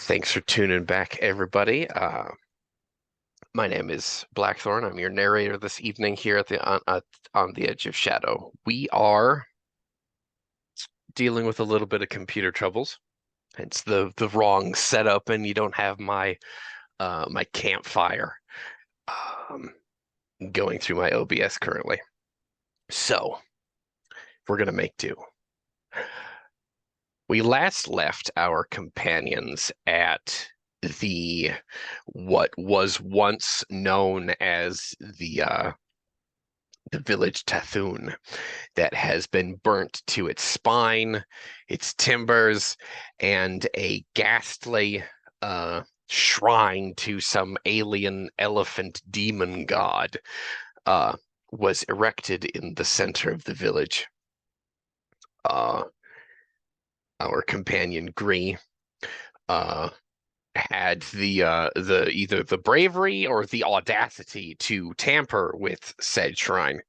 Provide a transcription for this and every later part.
Thanks for tuning back, everybody. My name is Blackthorn. I'm your narrator this evening here at on the Edge of Shadow. We are dealing with a little bit of computer troubles. It's the wrong setup, and you don't have my campfire um, going through my OBS currently. So we're gonna make do. We last left our companions at the what was once known as the village Tathoon that has been burnt to its spine, its timbers, and a ghastly shrine to some alien elephant demon god uh, was erected in the center of the village. Uh, our companion Gree uh, had the either the bravery or the audacity to tamper with said shrine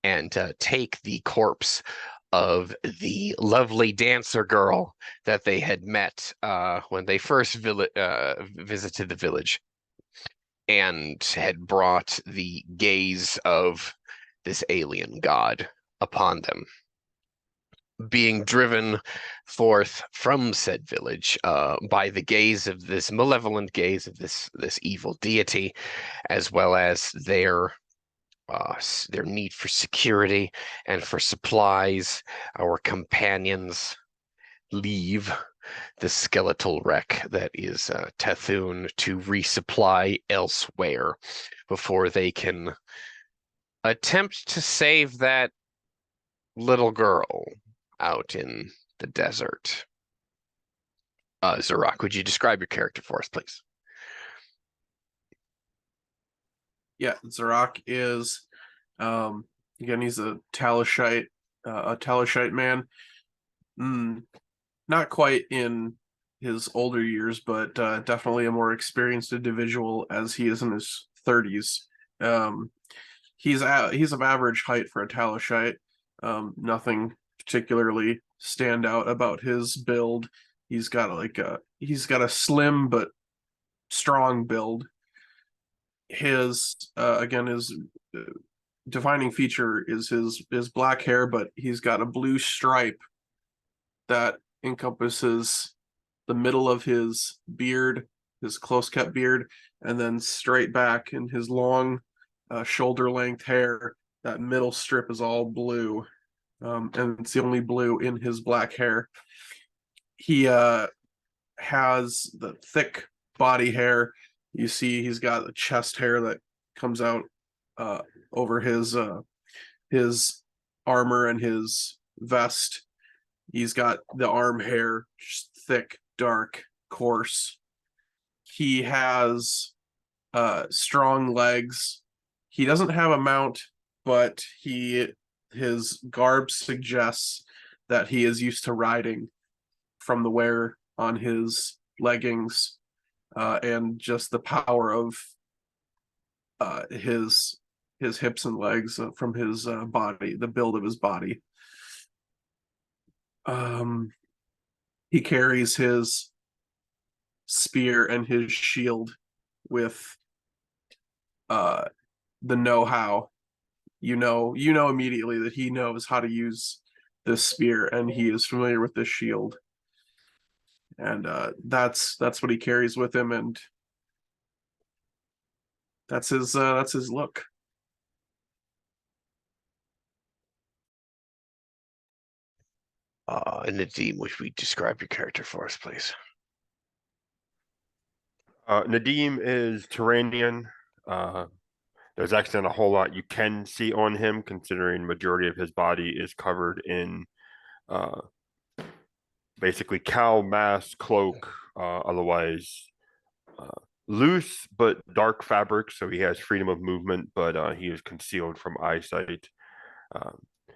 and take the corpse of the lovely dancer girl that they had met when they first visited the village and had brought the gaze of this alien god upon them. Being driven forth from said village by the gaze of this malevolent gaze of this evil deity, as well as their need for security and for supplies, our companions leave the skeletal wreck that is Tathoon to resupply elsewhere before they can attempt to save that little girl out in the desert. Zorak, would you describe your character for us, please? Yeah, Zorak is again, he's a Talishite man. Not quite in his older years, but definitely a more experienced individual as he is in his 30s. He's of average height for a Talishite. Nothing particularly stand out about his build. He's got a slim but strong build. His defining feature is his black hair, but he's got a blue stripe that encompasses the middle of his beard, his close-cut beard, and then straight back in his long shoulder-length hair. That middle strip is all blue, and it's the only blue in his black hair. He has the thick body hair. You see he's got the chest hair that comes out over his armor and his vest. He's got the arm hair, just thick, dark, coarse. He has strong legs. He doesn't have a mount, but his garb suggests that he is used to riding from the wear on his leggings and just the power of his hips and legs from his body, the build of his body. He carries his spear and his shield with the know-how. You know immediately that he knows how to use this spear, and he is familiar with this shield. And that's what he carries with him, and that's his look. Nadim, would we describe your character for us, please? Nadim is Thoranean. There's actually not a whole lot you can see on him, considering majority of his body is covered in basically cowl, mask, cloak, otherwise loose but dark fabric, so he has freedom of movement, but he is concealed from eyesight.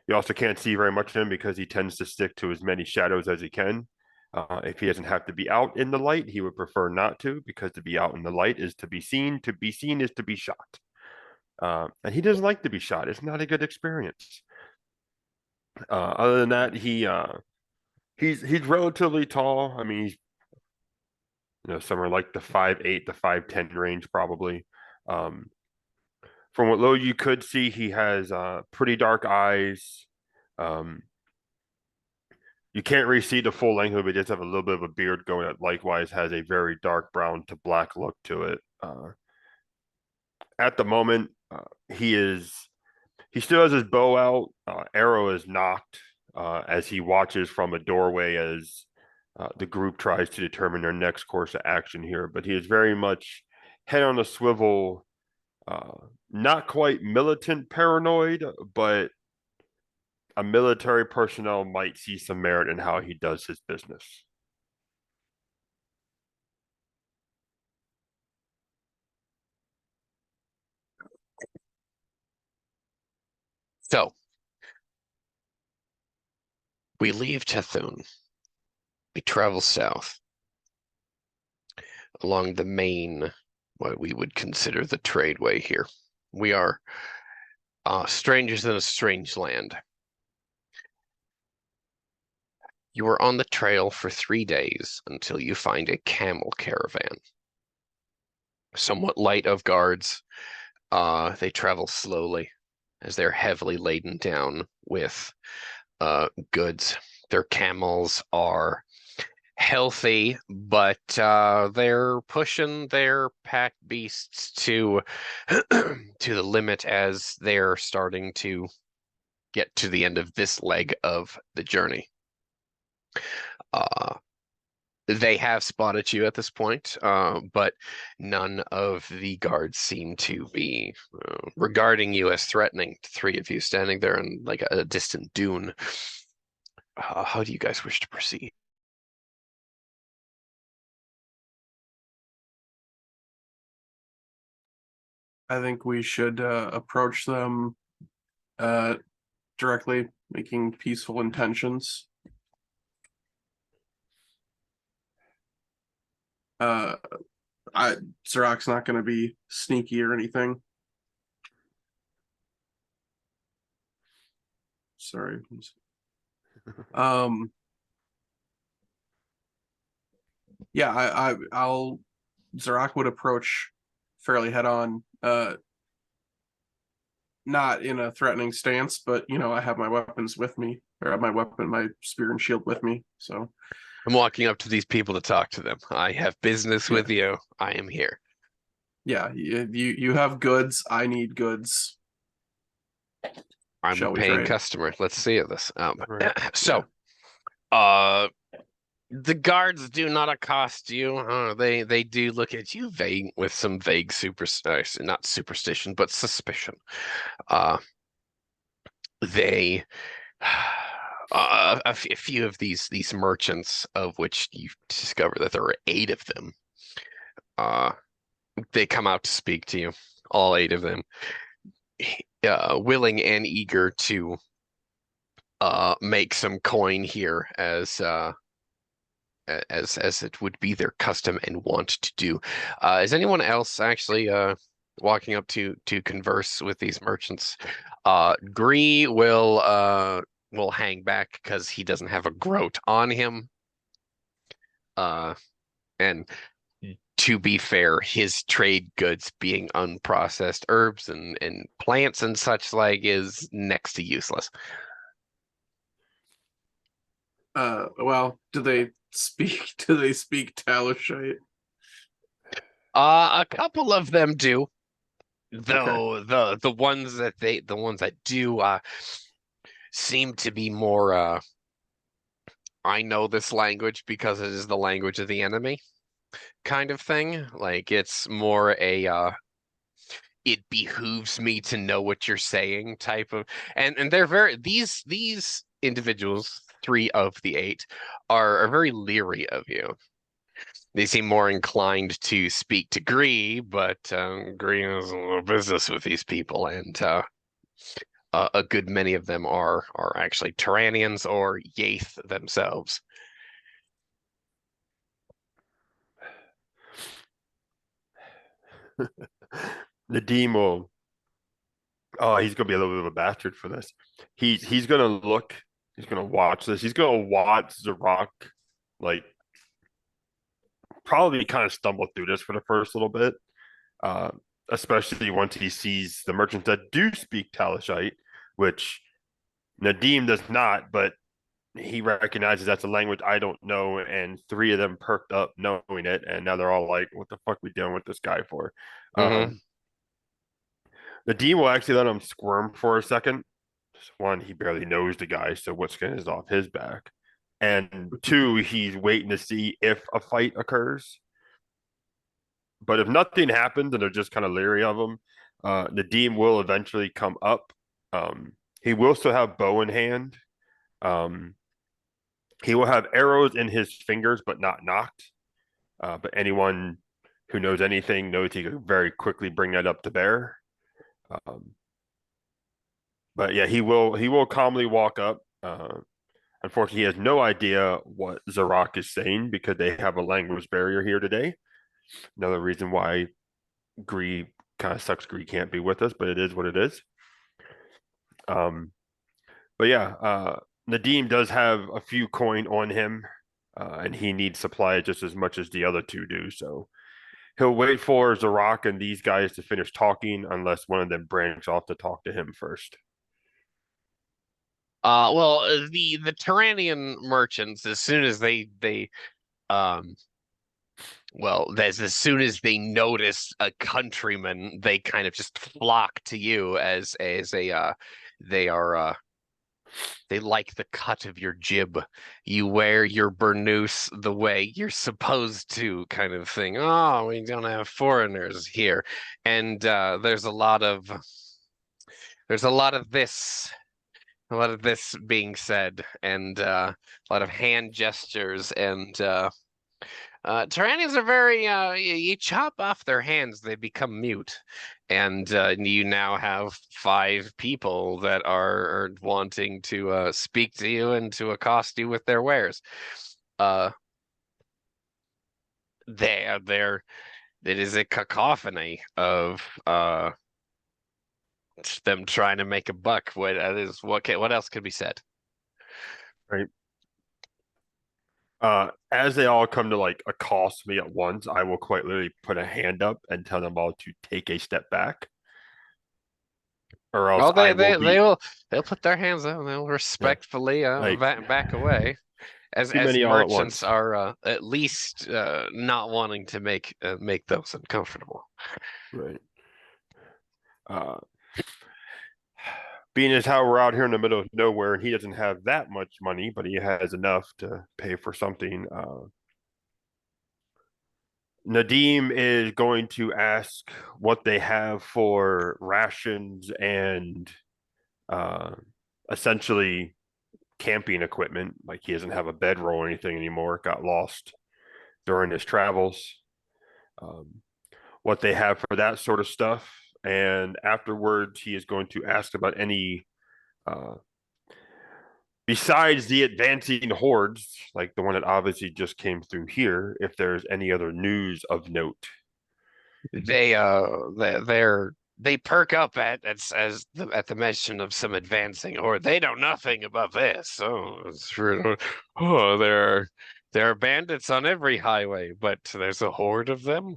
You also can't see very much of him because he tends to stick to as many shadows as he can. If he doesn't have to be out in the light, he would prefer not to, because to be out in the light is to be seen. To be seen is to be shot. And he doesn't like to be shot. It's not a good experience. Other than that, he's relatively tall. I mean, somewhere like the 5'8" to 5'10" range probably. Um, from what little you could see, he has pretty dark eyes. Um, you can't really see the full length of it. He does have a little bit of a beard going that likewise has a very dark brown to black look to it. At the moment, he still has his bow out. Arrow is knocked as he watches from a doorway as the group tries to determine their next course of action here. But he is very much head on a swivel, not quite militant paranoid, but a military personnel might see some merit in how he does his business. So we leave Tethun. We travel south along the main, what we would consider the tradeway here. We are strangers in a strange land. You are on the trail for 3 days until you find a camel caravan. Somewhat light of guards, they travel slowly as they're heavily laden down with goods. Their camels are healthy, but they're pushing their pack beasts to to the limit as they're starting to get to the end of this leg of the journey. They have spotted you at this point, but none of the guards seem to be regarding you as threatening. The three of you standing there in like a distant dune. How do you guys wish to proceed? I think we should approach them directly, making peaceful intentions. Zerak's not going to be sneaky or anything. Sorry. Yeah, I'll Zerak would approach fairly head on, not in a threatening stance, but I have my weapons with me, or I have my spear and shield with me. So I'm walking up to these people to talk to them. I have business Yeah. with you. I am here. yeah, you have goods. I need goods. I'm Shall a we paying trade? customer. Let's see this. Right. So, the guards do not accost you. They do look at you vague with some vague not superstition, but suspicion. They a few of these merchants, of which you discover that there are 8 of them. They come out to speak to you, all 8 of them, willing and eager to make some coin here as it would be their custom and want to do. Is anyone else actually walking up to converse with these merchants? Gree will hang back because he doesn't have a groat on him. And to be fair, his trade goods being unprocessed herbs and plants and such like is next to useless. Well, do they speak Talishite? A couple of them do, though Okay. the ones that do seem to be more I know this language because it is the language of the enemy kind of thing. Like it's more a it behooves me to know what you're saying type of, and they're very these individuals, 3 of the 8, are very leery of you. They seem more inclined to speak to Gree, but Gree has a little business with these people, and a good many of them are actually Thoraneans or Yaith themselves. Nadim will. Oh, he's gonna be a little bit of a bastard for this. He's gonna look. He's gonna watch this. He's gonna watch Zerak like probably kind of stumble through this for the first little bit, uh, especially once he sees the merchants that do speak Talishite, which Nadim does not, but he recognizes that's a language I don't know, and three of them perked up knowing it, and now they're all like, "What the fuck we dealing with this guy for?" Mm-hmm. Nadim will actually let him squirm for a second. One, he barely knows the guy, so what skin is off his back? And two, he's waiting to see if a fight occurs. But if nothing happens and they're just kind of leery of him, Nadim will eventually come up. He will still have bow in hand. Um, he will have arrows in his fingers, but not knocked. But anyone who knows anything knows he could very quickly bring that up to bear. But yeah, he will calmly walk up. Unfortunately, he has no idea what Zarak is saying because they have a language barrier here today. Another reason why Gree kind of sucks. Gree can't be with us, but it is what it is. But yeah, Nadim does have a few coin on him, and he needs supply just as much as the other two do. So he'll wait for Zarak and these guys to finish talking, unless one of them branch off to talk to him first. Well, the Thoranean merchants, as soon as um as soon as they notice a countryman, they kind of just flock to you as a they are they like the cut of your jib. You wear your burnous the way you're supposed to, kind of thing. Oh, we don't have foreigners here. And there's a lot of this being said, and a lot of hand gestures, and Tyrannians are very you chop off their hands, they become mute. And you now have 5 people that are wanting to speak to you and to accost you with their wares. Uh there it is a cacophony of them trying to make a buck. What else could be said? Right. As they all come to like accost me at once, I will quite literally put a hand up and tell them all to take a step back, or else Oh, I will be they'll put their hands up and they'll respectfully like back away. too As many all at merchants once. are at least not wanting to make those uncomfortable. Right. Uh, being as how we're out here in the middle of nowhere and he doesn't have that much money, but he has enough to pay for something. Nadim is going to ask what they have for rations and uh, essentially camping equipment. Like he doesn't have a bedroll or anything anymore. Got lost during his travels. What they have for that sort of stuff. And afterwards, he is going to ask about any, uh, besides the advancing hordes, like the one that obviously just came through here, if there's any other news of note. They perk up at the mention of some advancing, or they know nothing about this. Oh, it's true. Oh, there are bandits on every highway, but there's a horde of them.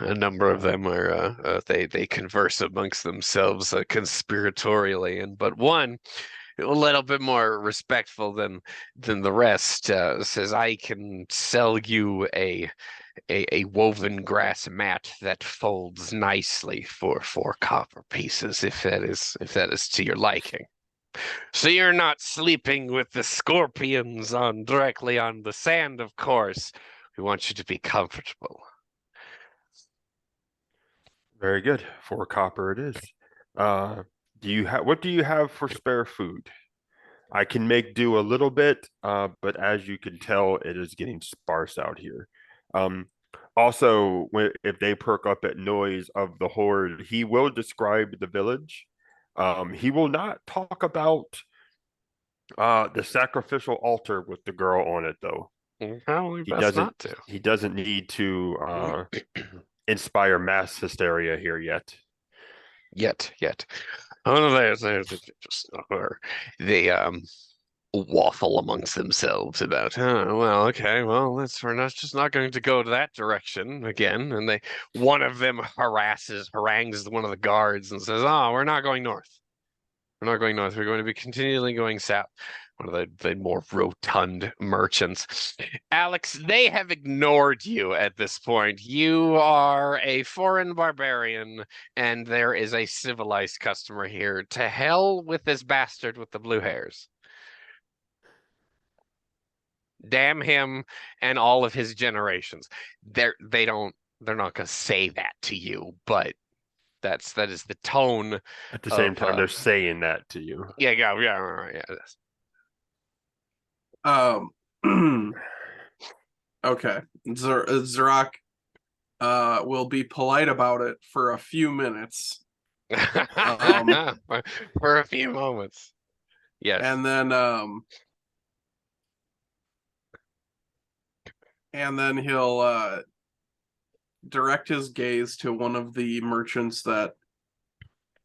A number of them are they converse amongst themselves conspiratorially, and but one a little bit more respectful than the rest says, I can sell you a woven grass mat that folds nicely for 4 copper pieces, if that is to your liking. So you're not sleeping with the scorpions on directly on the sand, of course. We want you to be comfortable. Very good. 4 copper it is. Do you have what do you have for spare food? I can make do a little bit, but as you can tell, it is getting sparse out here. Um, Also, if they perk up at noise of the horde, he will describe the village. He will not talk about the sacrificial altar with the girl on it, though. Probably He best doesn't. not to. He doesn't need to inspire mass hysteria here yet. Yet. Oh, there's just or the waffle amongst themselves about, oh, well, okay, well, we're not just not going to go to that direction again. And one of them harangues one of the guards and says, oh, we're not going north. We're not going north. We're going to be continually going south. One of the more rotund merchants. Alex, they have ignored you at this point. You are a foreign barbarian, and there is a civilized customer here. To hell with this bastard with the blue hairs. Damn him and all of his generations. They're not gonna say that to you, but that is the tone. At the same time, they're saying that to you. Yeah, right, Okay. Zorak will be polite about it for a few minutes. For a few moments. Yes. And then he'll direct his gaze to one of the merchants that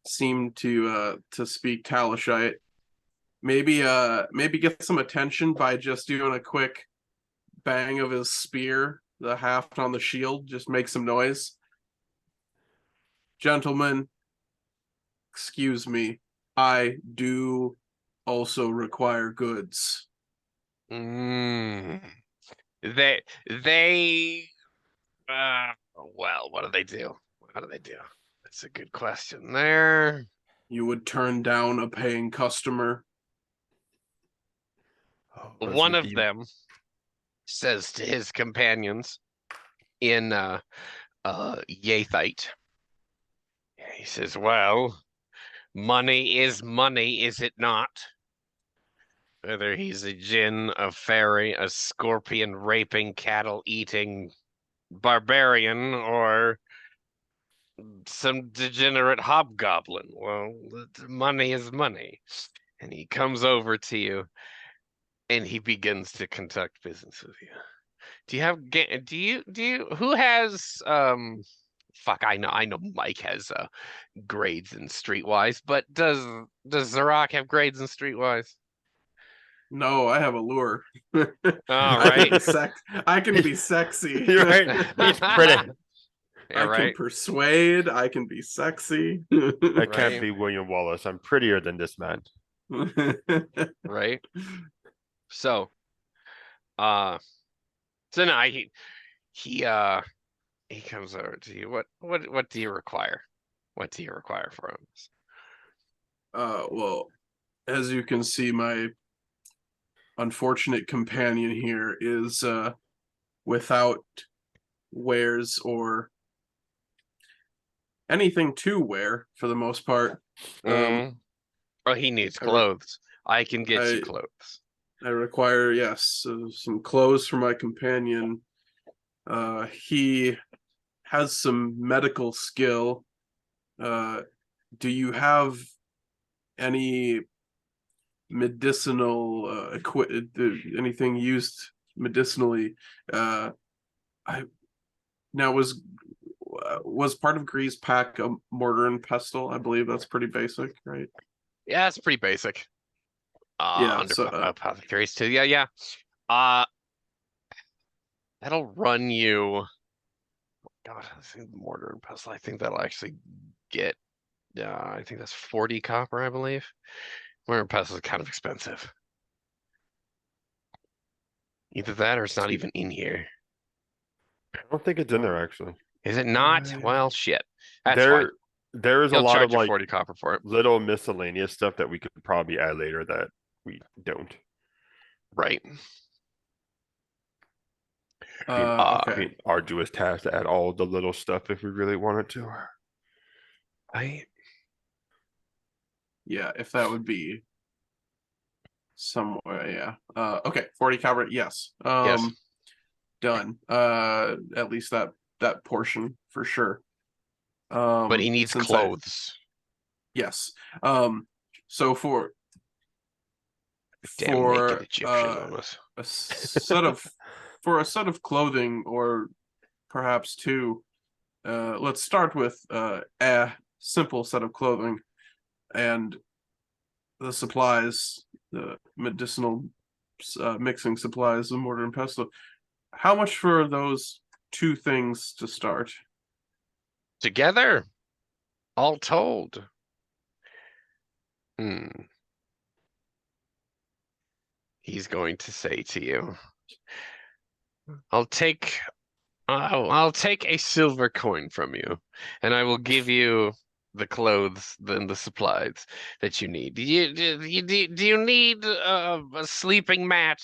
seem to speak Talishite. Maybe get some attention by just doing a quick bang of his spear, the haft on the shield, just make some noise. Gentlemen, excuse me, I do also require goods. They well, what do they do? What do they do? That's a good question there. You would turn down a paying customer? One of them says to his companions in Yathite. He says, well, money is money, is it not? Whether he's a djinn, a fairy, a scorpion raping, cattle eating barbarian, or some degenerate hobgoblin. Well, money is money. And he comes over to you and he begins to conduct business with you. Who has fuck, I know Mike has grades in Streetwise, but does Zorak have grades in Streetwise? No, I have a lure. All right. I can be sexy. You're right. He's pretty. Yeah, I can persuade. I can be sexy. I can't be William Wallace. I'm prettier than this man. Right. So now he comes over to you. What do you require? What do you require from us? Well, as you can see, my unfortunate companion here is without wares or anything to wear for the most part. Well, he needs clothes. I can get you clothes. I require, yes, some clothes for my companion. He has some medical skill. Do you have any medicinal anything used medicinally? Was part of Gree's pack a mortar and pestle? I believe that's pretty basic, right? Yeah, it's pretty basic. Under apothecaries too. Yeah. That'll run you. God, I think mortar and pestle. I think that'll actually get. I think that's 40 copper, I believe. Mortar and pestle is kind of expensive. Either that or it's not even in here. I don't think it's in there actually. Is it not? Well, shit. That's fine. There's a He'll lot charge of you like 40 copper for it. little miscellaneous stuff that we could probably add later that we don't. Right. Okay. Arduous task to add all the little stuff if we really wanted to. Right. Yeah, if that would be somewhere, yeah. Okay, 40 copper, yes. Yes. Done. At least that portion for sure. But he needs clothes. Yes. So for naked Egyptian on us. a set of clothing, or perhaps two, let's start with a simple set of clothing, and the supplies the medicinal mixing supplies, the mortar and pestle. How much for those two things to start? Together, all told. He's going to say to you, I'll take I'll take a silver coin from you, and I will give you the clothes and the supplies that you need. Do you need a sleeping mat?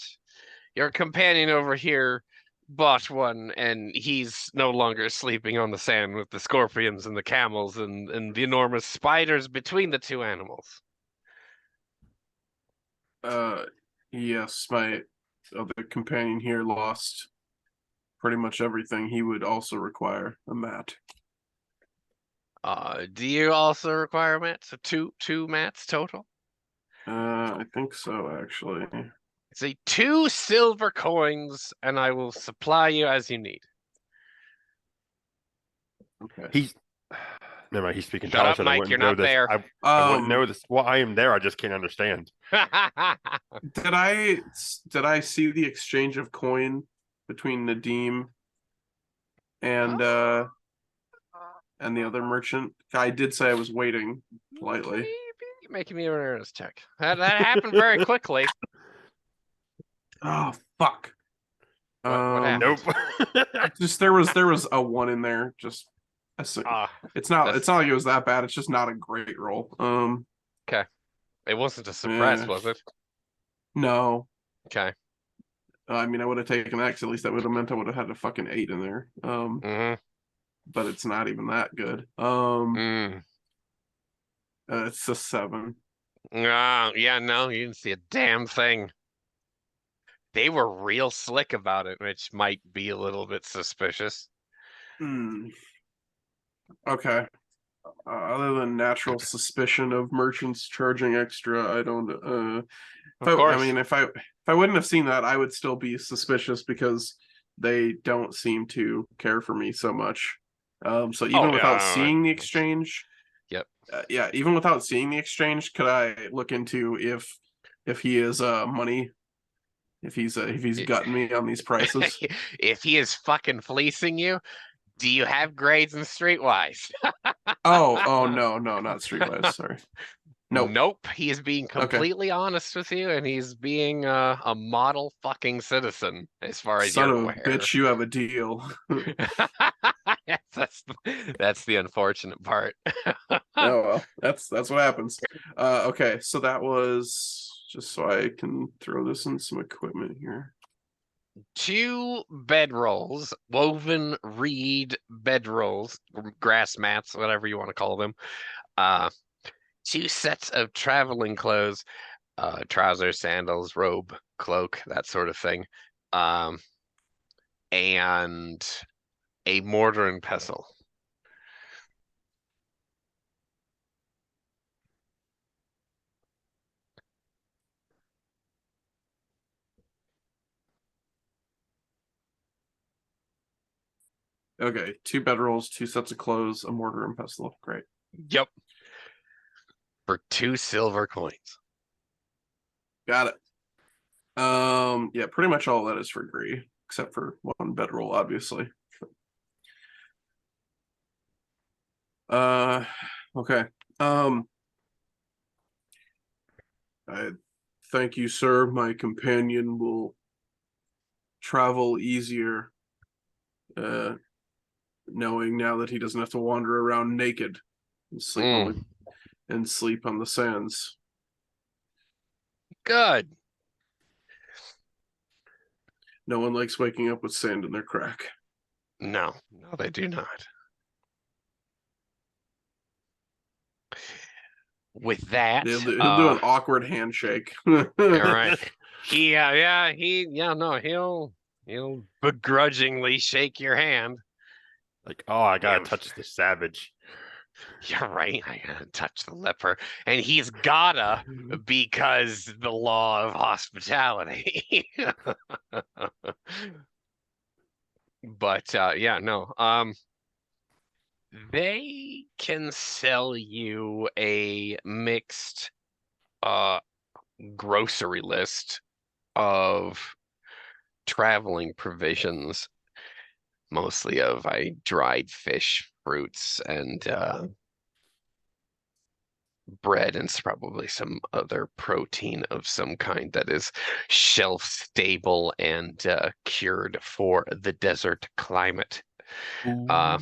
Your companion over here bought one, and he's no longer sleeping on the sand with the scorpions and the camels and the enormous spiders between the two animals. Yes, my other companion here lost pretty much everything. He would also require a mat. Do you also require mats? So two mats total? I think so, actually. Say 2 silver coins, and I will supply you as you need. Okay. He's never mind. He's speaking Shut up, Taliesin. I Mike. wouldn't You're know not this. there. I wouldn't know this. Well, I am there. I just can't understand. Did I see the exchange of coin between Nadim and the other merchant? I did say I was waiting politely. You're making me an awareness check. That happened very quickly. Oh fuck. What happened? Nope. Just there was a 1 in there. Just it's not like it was that bad. It's just not a great roll. Okay. It wasn't a suppress, was it? No. Okay. I mean, I would have taken that 'cause at least that would have meant I would have had a fucking 8 in there. But it's not even that good. It's a 7. Yeah, no, you didn't see a damn thing. They were real slick about it, which might be a little bit suspicious. Okay. Other than natural suspicion of merchants charging extra, I don't. Of course. If I wouldn't have seen that, I would still be suspicious because they don't seem to care for me so much. So even without seeing the exchange, yep. Even without seeing the exchange, could I look into if he is money? If he's gutting me on these prices? If he is fucking fleecing you, do you have grades in Streetwise? oh no, not Streetwise. Sorry. Nope. He is being completely honest with you, and he's being a model fucking citizen, as far as Son you're of aware. a bitch, you have a deal. That's the unfortunate part. Oh well, that's what happens. Okay, so that was just so I can throw this in some equipment here. 2 bedrolls, woven reed bedrolls, grass mats, whatever you want to call them. 2 sets of traveling clothes, trousers, sandals, robe, cloak, that sort of thing. And a mortar and pestle. Okay, 2 bedrolls, 2 sets of clothes, a mortar and pestle. Great. Yep. For 2 silver coins. Got it. Yeah, pretty much all that is for Gree, except for 1 bedroll, obviously. Okay. I thank you, sir. My companion will travel easier, knowing now that he doesn't have to wander around naked and sleep on the sands. Good. No one likes waking up with sand in their crack. No, they do not. With that, He'll do an awkward handshake. all right. He'll begrudgingly shake your hand. Like, oh, I gotta touch the savage. You're right. I gotta touch the leper, and he's gotta because the law of hospitality. But they can sell you a mixed grocery list of traveling provisions, mostly of dried fish, fruits, and bread, and probably some other protein of some kind that is shelf stable and cured for the desert climate. Uh,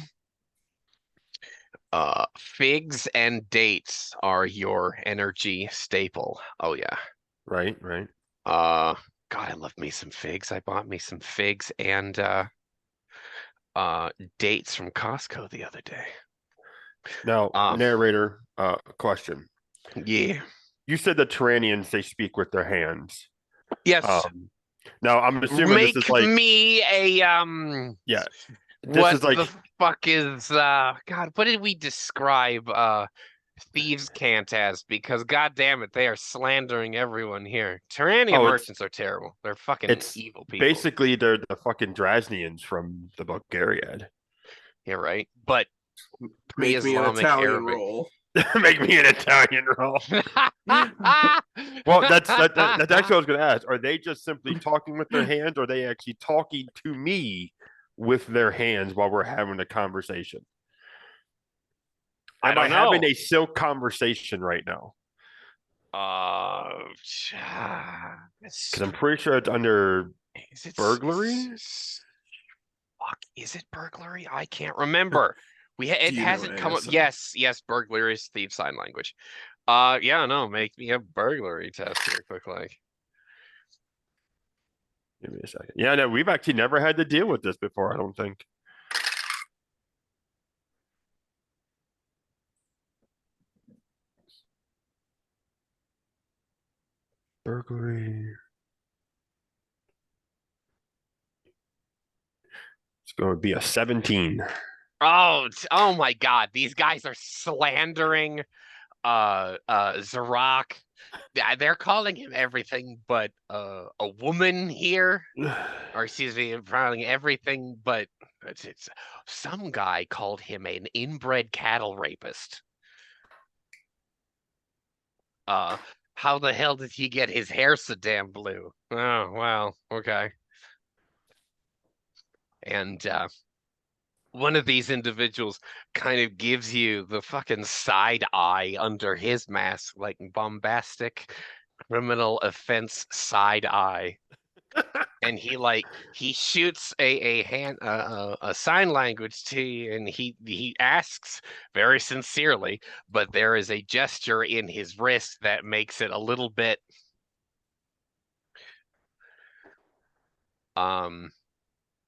Figs and dates are your energy staple. Oh yeah. Right, right. God, I love me some figs. I bought me some figs and dates from Costco the other day. Now, narrator, question. Yeah. You said the Turanians, they speak with their hands. Yes. Now I'm assuming this is Make like, me a yeah, this what is like, the fuck is God, what did we describe thieves' cant as? Because god damn it, they are slandering everyone here. Turanian oh, merchants are terrible. They're fucking it's evil people. basically they're the fucking Drasnians from the Bulgariad. Yeah, right. But Make me an pre-Islamic Italian Arabic. roll. Make me an Italian roll. Well, that's actually what I was going to ask. Are they just simply talking with their hands, or are they actually talking to me with their hands while we're having a conversation? I Am I don't know. having a silk conversation right now? Because I'm pretty sure it's under is it burglary. Fuck, is it burglary? I can't remember. It Do you know hasn't come up. ASL? Yes, burglary is thief sign language. Yeah, no, make me a burglary test here quickly. Give me a second. Yeah, no, we've actually never had to deal with this before, I don't think. Burglary. It's going to be a 17. Oh my God, these guys are slandering Zarak. They're calling him everything but a woman here. Or excuse me, calling everything but it's some guy called him an inbred cattle rapist. How the hell did he get his hair so damn blue? Oh, well, okay. And one of these individuals kind of gives you the fucking side eye under his mask, like bombastic criminal offense side eye. And he shoots a sign language to you, and he asks very sincerely, but there is a gesture in his wrist that makes it a little bit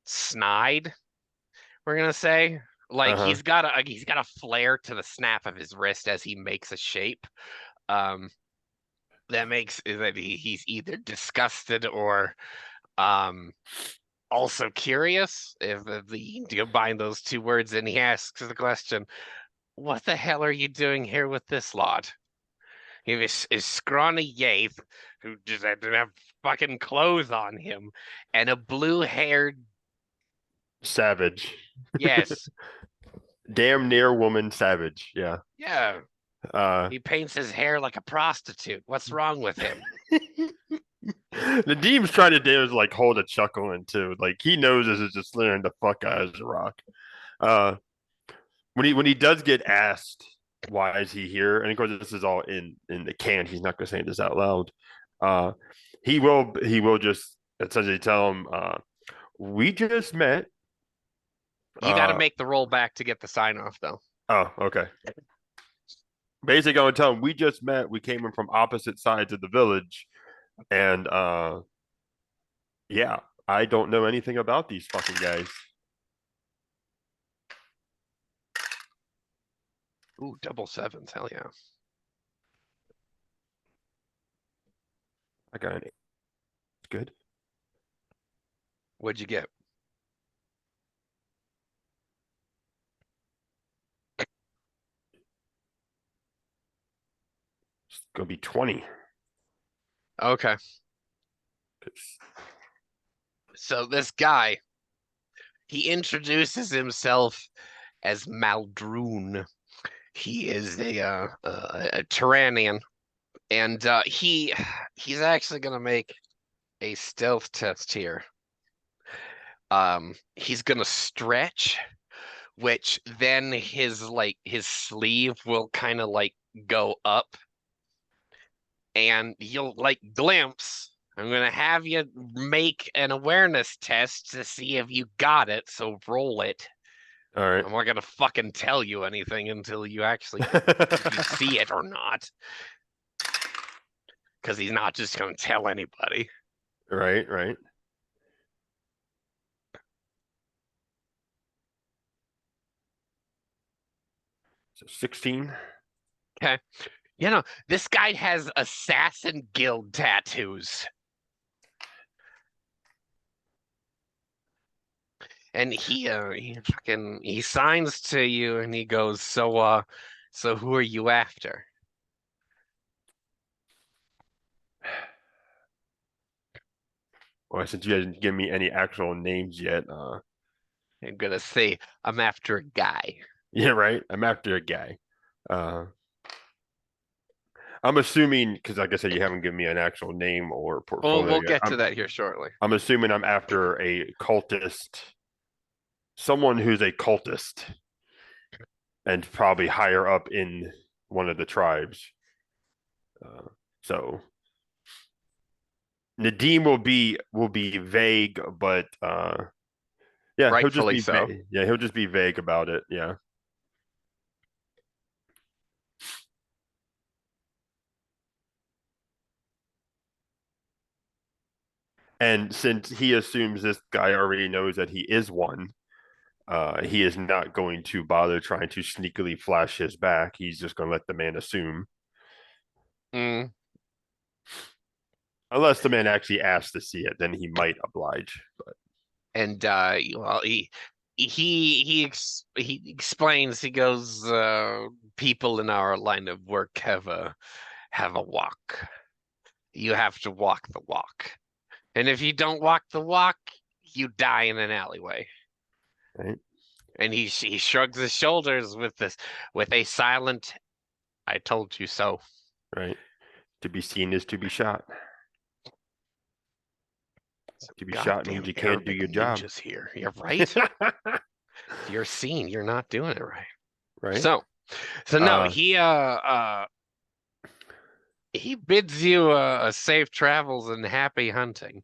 snide, we're gonna say. Like he's got a flare to the snap of his wrist as he makes a shape. That makes that he's either disgusted or also curious, if you combine those two words, and he asks the question, what the hell are you doing here with this lot? He is scrawny Yaith who just didn't have fucking clothes on him and a blue-haired savage. Yes. Damn near woman savage. Yeah. Yeah. He paints his hair like a prostitute. What's wrong with him? Nadim's trying to do is like hold a chuckle in too. Like he knows this is just learning the fuck out of Rock. When he does get asked why is he here, and of course this is all in the can. He's not gonna say this out loud. He will just essentially tell him, we just met. You got to make the roll back to get the sign off, though. Oh, okay. Basically, going to tell him we just met. We came in from opposite sides of the village, and yeah, I don't know anything about these fucking guys. Ooh, double sevens, hell yeah. I got an 8. Good. What'd you get? It's gonna be 20. Okay. So this guy, he introduces himself as Maldroon. He is a Turanian, And he's actually gonna make a stealth test here. He's gonna stretch, which then his sleeve will kind of like go up, and you'll like glimpse. I'm gonna have you make an awareness test to see if you got it, so roll it. All right. I'm not gonna fucking tell you anything until you actually you see it or not. Because he's not just gonna tell anybody. Right, right. So 16. Okay. This guy has assassin guild tattoos. And he signs to you and he goes, so who are you after? Well, since you didn't give me any actual names yet, I'm gonna say I'm after a guy. yeah, right. I'm after a guy. Uh, I'm assuming because, like I said, you haven't given me an actual name or Well, portfolio we'll yet. get to that here shortly. I'm assuming I'm after a cultist, someone who's a cultist, and probably higher up in one of the tribes. So Nadim will be vague, but yeah, he'll just Rightfully be so. vague. Yeah, he'll just be vague about it. Yeah. And since he assumes this guy already knows that he is one, he is not going to bother trying to sneakily flash his back. He's just going to let the man assume, Mm. unless the man actually asks to see it, then he might oblige. But And well, he explains. He goes, people in our line of work have a walk. You have to walk the walk. And if you don't walk the walk, you die in an alleyway. right, And he shrugs his shoulders with a silent "I told you so." right. To be seen is to be shot. To be shot means Goddamn you can't do Arabic your job. ninjas here. You're right. If you're seen, you're not doing it right. Right. So no, Uh, he bids you a safe travels and happy hunting.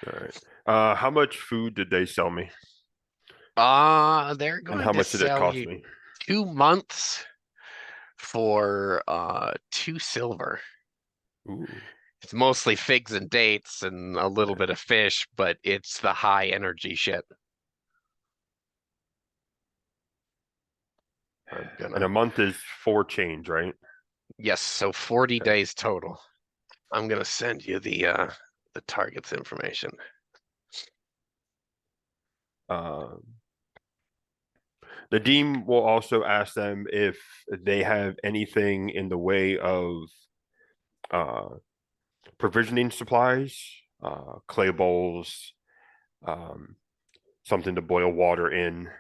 all right. How much food did they sell me? They're And going how to much did it sell cost you me? 2 months for 2 silver. Ooh. It's mostly figs and dates and a little Yeah. bit of fish, but it's the high energy shit. I'm And a gonna month is 4 change, right? Yes, so 40 Okay. days total. I'm gonna send you the target's information. Uh, Nadim will also ask them if they have anything in the way of uh, provisioning supplies, clay bowls, um, something to boil water in,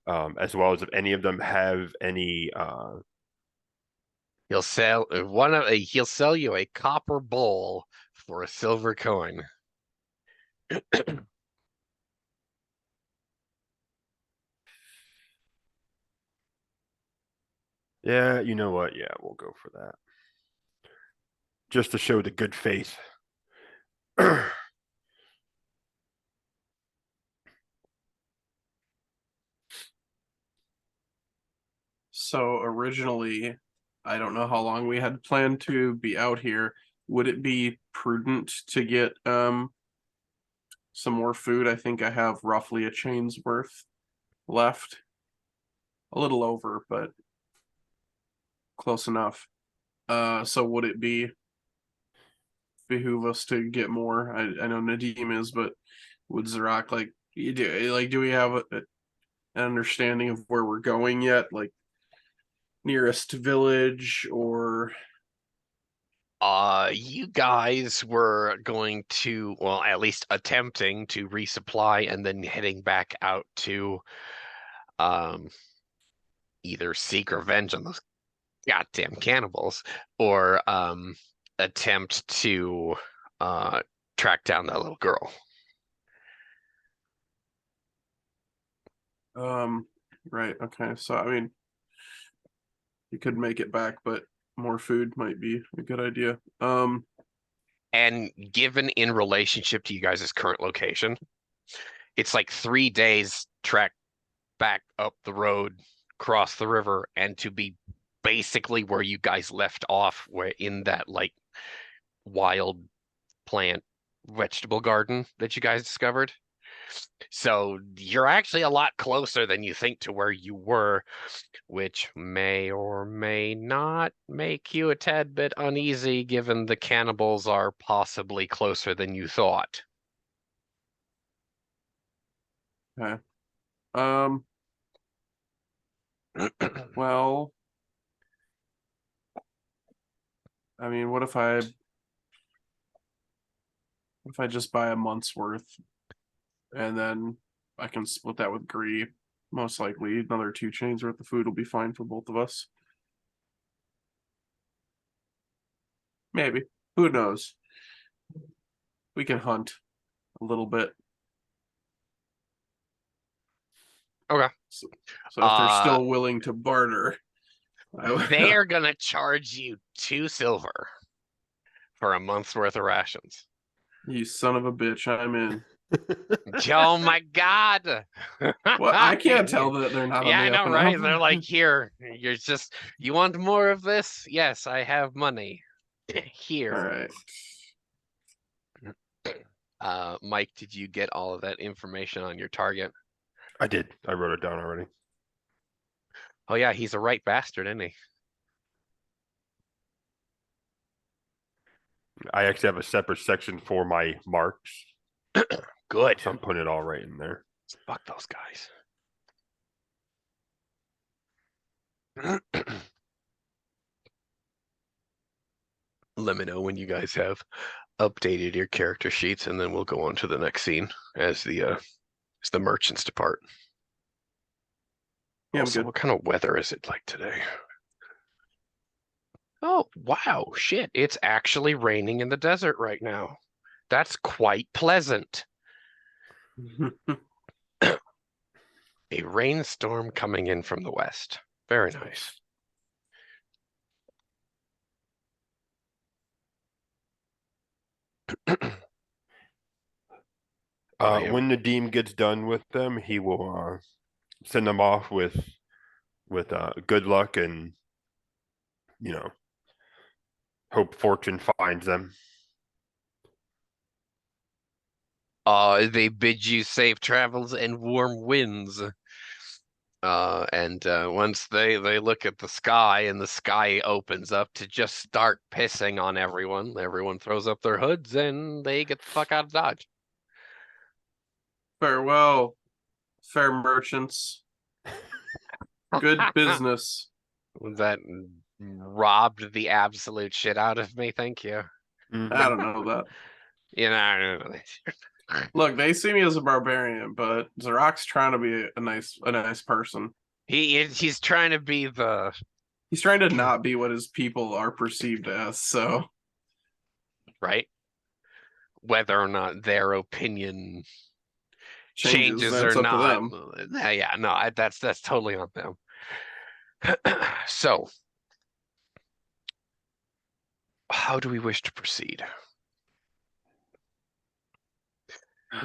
as well as if any of them have any. He'll sell you a copper bowl for a silver coin. Yeah, you know what? Yeah, we'll go for that. Just to show the good faith. So originally, I don't know how long we had planned to be out here. Would it be prudent to get some more food? I think I have roughly a chain's worth left. A little over, but close enough. So would it behoove us to get more? I know Nadim is, but would Zarak do we have an understanding of where we're going yet? Like nearest village or You guys were going to, well, at least attempting to resupply and then heading back out to um either seek revenge on those. goddamn cannibals, or attempt to track down that little girl. Right. Okay. So I mean, you could make it back, but more food might be a good idea. And given in relationship to you guys' current location, it's like 3 days trek back up the road, cross the river, and to be basically where you guys left off, where in that like wild plant vegetable garden that you guys discovered. So you're actually a lot closer than you think to where you were, which may or may not make you a tad bit uneasy given the cannibals are possibly closer than you thought. Okay. Well, I mean, what if I just buy a month's worth and then I can split that with Gree? Most likely another 2 chains worth of food will be fine for both of us. Maybe. Who knows? We can hunt a little bit. Okay. So if they're still willing to barter, They are gonna charge you 2 silver for a month's worth of rations. You son of a bitch, I'm in. Oh my god! Well, I can't tell that they're not on Yeah, I the up know, and right? up. They're like, here, you want more of this? Yes, I have money. All Here. right. Mike, did you get all of that information on your target? I did. I wrote it down already. Oh yeah, he's a right bastard, isn't he? I actually have a separate section for my marks. Good. So I'm putting it all right in there. Fuck those guys. Let me know when you guys have updated your character sheets, and then we'll go on to the next scene as the merchants depart. Yeah, I'm Also, good. what kind of weather is it like today? Oh, wow, shit. It's actually raining in the desert right now. That's quite pleasant. A rainstorm coming in from the west. Very nice. Yeah. When Nadim gets done with them, he will send them off with good luck and hope fortune finds them. They bid you safe travels and warm winds. And once they look at the sky and the sky opens up to just start pissing on everyone, everyone throws up their hoods and they get the fuck out of Dodge. Farewell, fair merchants. Good business. That robbed the absolute shit out of me. Thank you. I don't know that. You know, Look, they see me as a barbarian, but Zarok's trying to be a nice person. he's trying to be the He's trying to not be what his people are perceived as, so right. Whether or not their opinion changes that's or up to not, them. yeah, no, that's totally on them. So, how do we wish to proceed?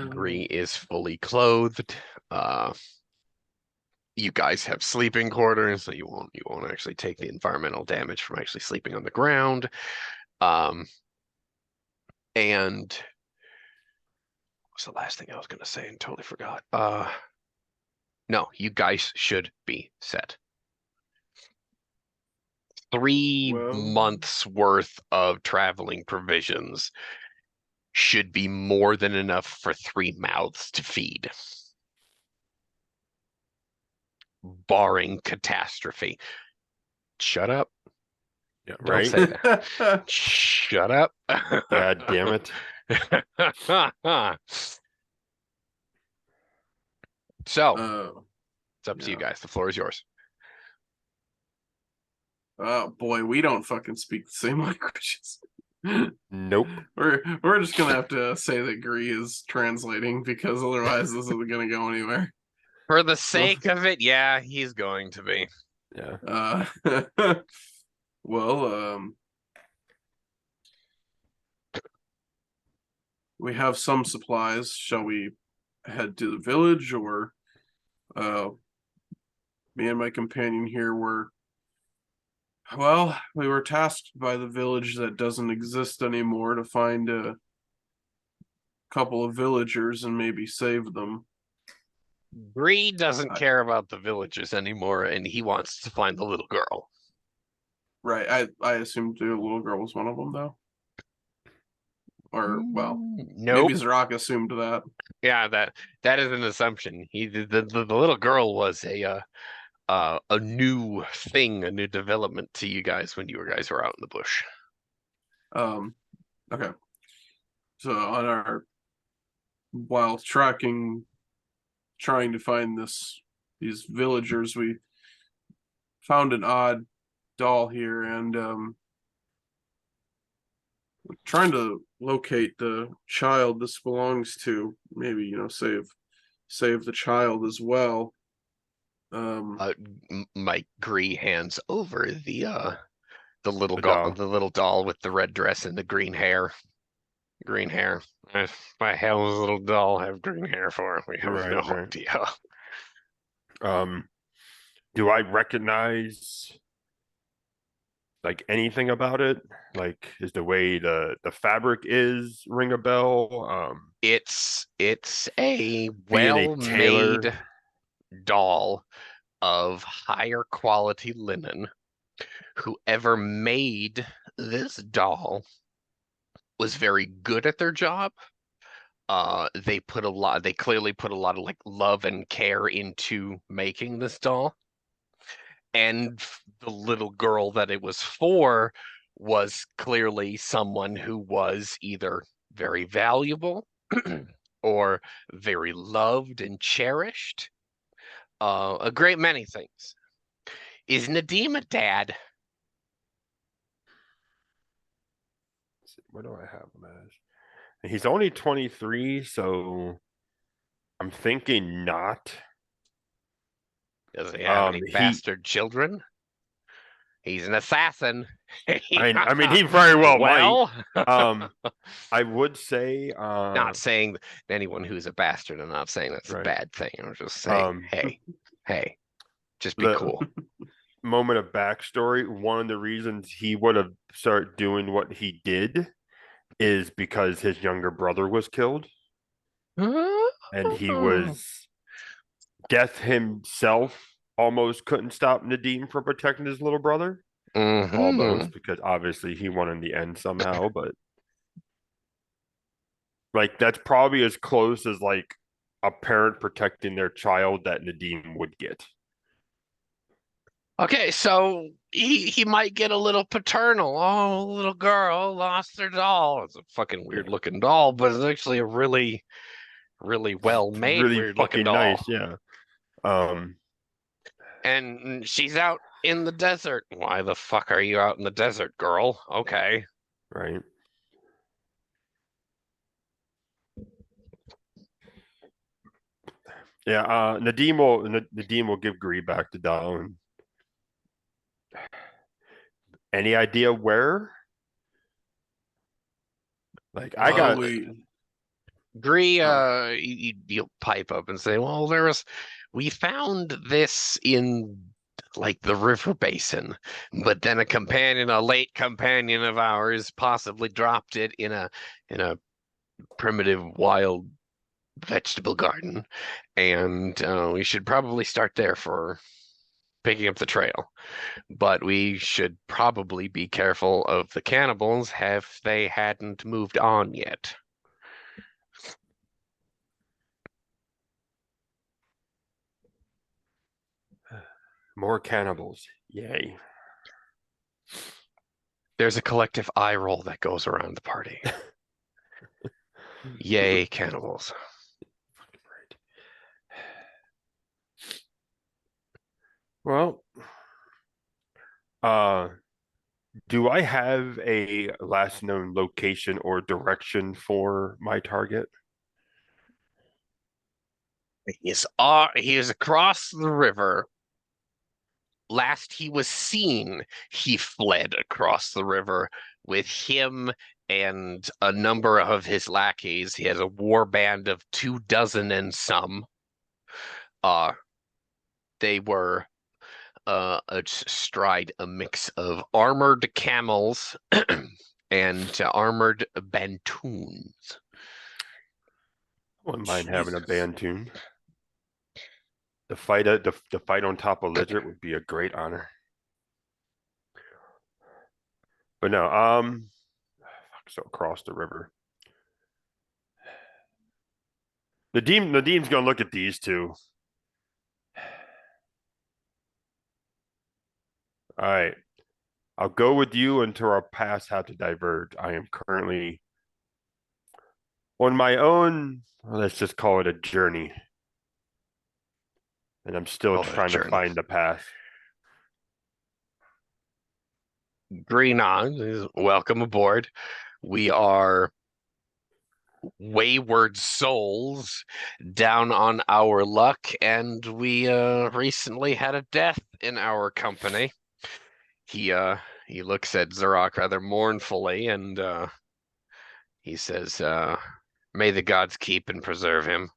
Gree is fully clothed. You guys have sleeping quarters, so you won't actually take the environmental damage from actually sleeping on the ground. And what's the last thing I was gonna say and totally forgot? No, you guys should be set. 3 months worth of traveling provisions should be more than enough for 3 mouths to feed, barring catastrophe. Shut up. Yeah, Don't right. say that. Shut up. God damn it. So, it's up to you yeah. guys. The floor is yours. Oh boy, we don't fucking speak the same languages. Nope. We're just gonna have to say that Gree is translating because otherwise this isn't gonna go anywhere. For the sake of it, yeah, he's going to be. Yeah. Well, we have some supplies. Shall we head to the village, or me and my companion here were we were tasked by the village that doesn't exist anymore to find a couple of villagers and maybe save them. Bree doesn't care about the villagers anymore, and he wants to find the little girl. Right. I assumed the little girl was one of them, though. Or, well, Nope. maybe Zorak assumed that. Yeah, that is an assumption. The little girl was a new thing, a new development to you guys when you guys were out in the bush. Okay. So while trying to find these villagers, we found an odd doll here, and we're trying to locate the child this belongs to. Maybe, save the child as well. Mike Gree hands over the little doll. the little doll with the red dress and the green hair. Green hair. My hell does a little doll have green hair for? We have no idea. Do I recognize like anything about it? Like, is the way the fabric is ring a bell? It's a Being a tailor. well-made doll of higher quality linen. Whoever made this doll was very good at their job. They clearly put a lot of like love and care into making this doll. And the little girl that it was for was clearly someone who was either very valuable or very loved and cherished. A great many things. Is Nadim a dad? What do I have him as? He's only 23, so I'm thinking not. Does he have any bastard children? He's an assassin. I mean, he very well might. I would say, not saying anyone who's a bastard. I'm not saying that's a bad thing. I'm just saying, hey, just be cool. Moment of backstory. One of the reasons he would have started doing what he did is because his younger brother was killed, and he was death himself. Almost couldn't stop Nadim from protecting his little brother. Almost, because obviously he won in the end somehow, but like that's probably as close as like a parent protecting their child that Nadim would get. Okay, so he might get a little paternal. Oh, little girl lost her doll. It's a fucking weird looking doll, but it's actually a really, really well made really weird looking doll. Nice, yeah. And she's out in the desert. Why the fuck are you out in the desert, girl? Okay. Right. Yeah, Nadim will give Gree back the doll. Any idea where? Like, I got Gree, you'll pipe up and say, well, we found this in like the river basin, but then a late companion of ours possibly dropped it in a primitive wild vegetable garden, and we should probably start there for picking up the trail. But we should probably be careful of the cannibals if they hadn't moved on yet. more cannibals. Yay. There's a collective eye roll that goes around the party. Yay, cannibals. Well, Uh, do I have a last known location or direction for my target? He is across the river. Last he was seen, he fled across the river with him and a number of his lackeys. He has a war band of 24 and some. Uh, they were astride a mix of armored camels and armored bantoons. Wouldn't mind having a Jesus. band tune. The fight on top of Lizard would be a great honor. But no, so across the river. Nadim's gonna look at these two. All right. I'll go with you until our paths have to diverge. I am currently on my own, let's just call it a journey. And I'm still trying to find the path. Green on, welcome aboard. We are wayward souls down on our luck, and we recently had a death in our company. He looks at Zerok rather mournfully, and he says, "May the gods keep and preserve him."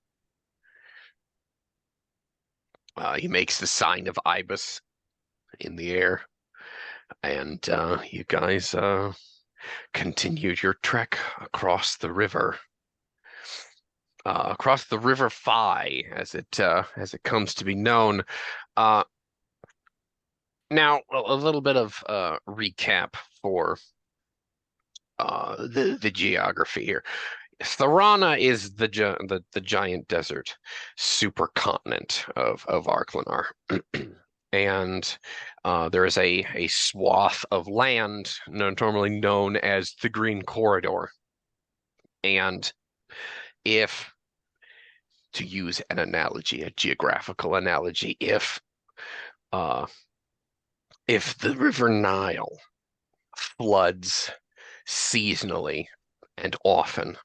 He makes the sign of Ibis in the air, and you guys continued your trek across the river. Across the River Phi, as it comes to be known. Now, a little bit of recap for the geography here. Tharana is the giant desert supercontinent of Arklenar. And there is a swath of land normally known as the Green Corridor. And if, to use an analogy, a geographical analogy, if the River Nile floods seasonally and often,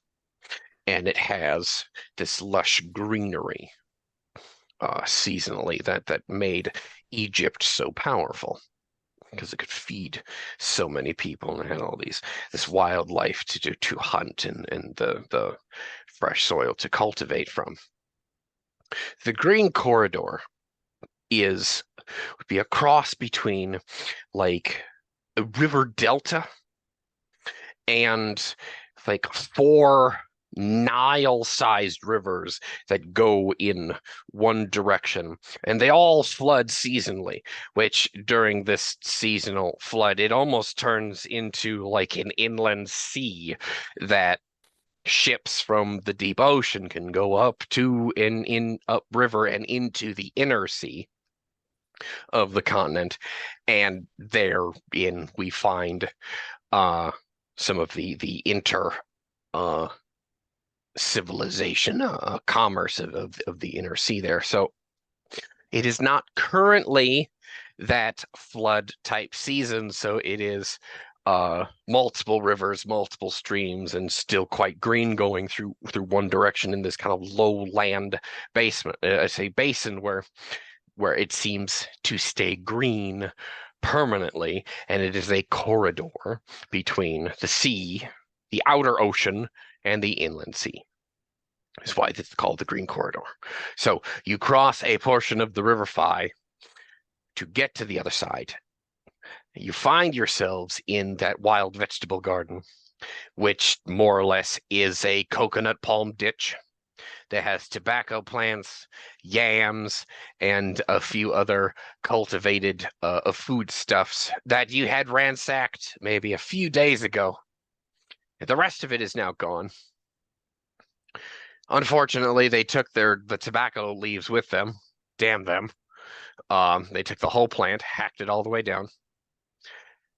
and it has this lush greenery seasonally that made Egypt so powerful, because it could feed so many people and had all this wildlife to hunt and the fresh soil to cultivate from. The Green Corridor would be a cross between like a river delta and like 4 Nile-sized rivers that go in one direction, and they all flood seasonally, which during this seasonal flood, it almost turns into like an inland sea that ships from the deep ocean can go up to in upriver and into the inner sea of the continent, and therein we find some of the inter civilization, commerce of the inner sea there. So it is not currently that flood type season, so it is multiple rivers, multiple streams, and still quite green going through one direction in this kind of lowland basement. I say basin where it seems to stay green permanently, and it is a corridor between the sea, the outer ocean, and the inland sea. Is why it's called the Green Corridor. So you cross a portion of the River Phi to get to the other side. You find yourselves in that wild vegetable garden, which more or less is a coconut palm ditch that has tobacco plants, yams, and a few other cultivated foodstuffs that you had ransacked maybe a few days ago. The rest of it is now gone. Unfortunately, they took the tobacco leaves with them. Damn them. They took the whole plant, hacked it all the way down.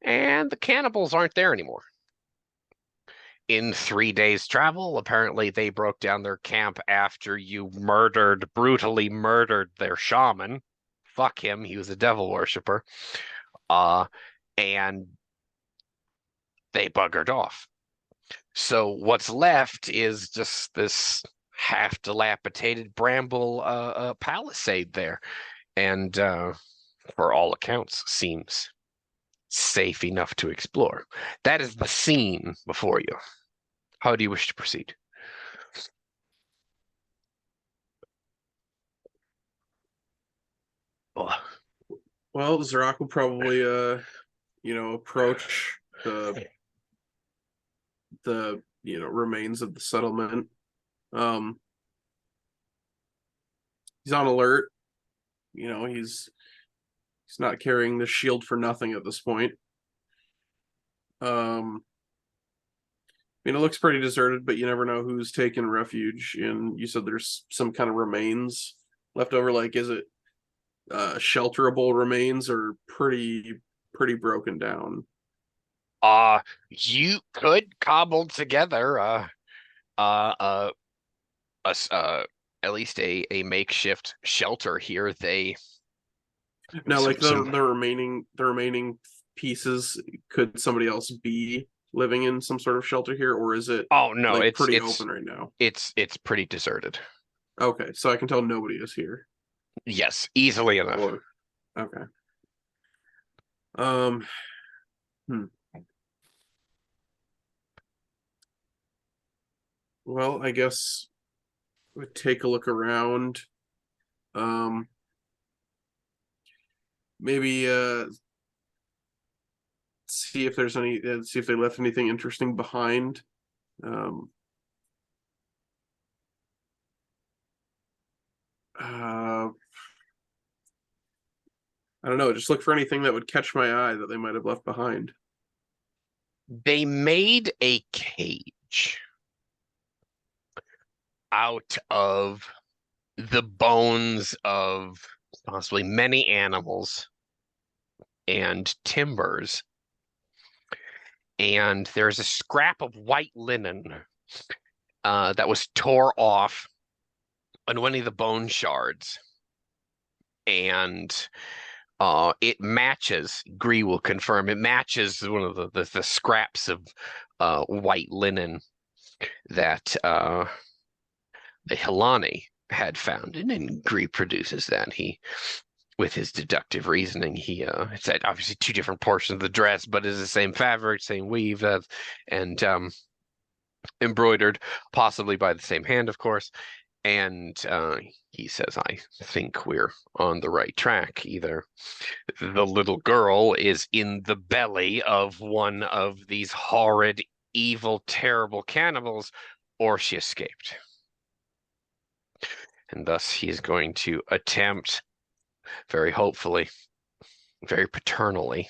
And the cannibals aren't there anymore. In 3 days' travel, apparently they broke down their camp after you brutally murdered their shaman. Fuck him, he was a devil worshiper. and they buggered off. So what's left is just this half dilapidated bramble palisade there, and for all accounts seems safe enough to explore. That is the scene before you. How do you wish to proceed? Oh, Well, Zorak will probably approach the remains of the settlement. He's on alert. He's not carrying the shield for nothing at this point. It looks pretty deserted, but you never know who's taken refuge. And you said there's some kind of remains left over. Like, is it shelterable remains or pretty broken down? You could cobble together at least a makeshift shelter here. Now, like the some remaining pieces, could somebody else be living in some sort of shelter here, or is it oh no, like it's pretty open right now? It's pretty deserted. Okay, so I can tell nobody is here. Yes, easily enough. Or, okay. Hmm. Well, I guess we'll take a look around. Maybe see if there's any see if they left anything interesting behind. I don't know, just look for anything that would catch my eye that they might have left behind. They made a cage out of the bones of possibly many animals and timbers. And there's a scrap of white linen that was tore off on one of the bone shards. And it matches, Gree will confirm, it matches one of the scraps of white linen that the Hilani had found. And then Gree produces that. With his deductive reasoning, it's obviously two different portions of the dress, but it's the same fabric, same weave, and embroidered, possibly by the same hand, of course. And he says, I think we're on the right track. Either the little girl is in the belly of one of these horrid, evil, terrible cannibals, or she escaped. And thus he's going to attempt, very hopefully, very paternally,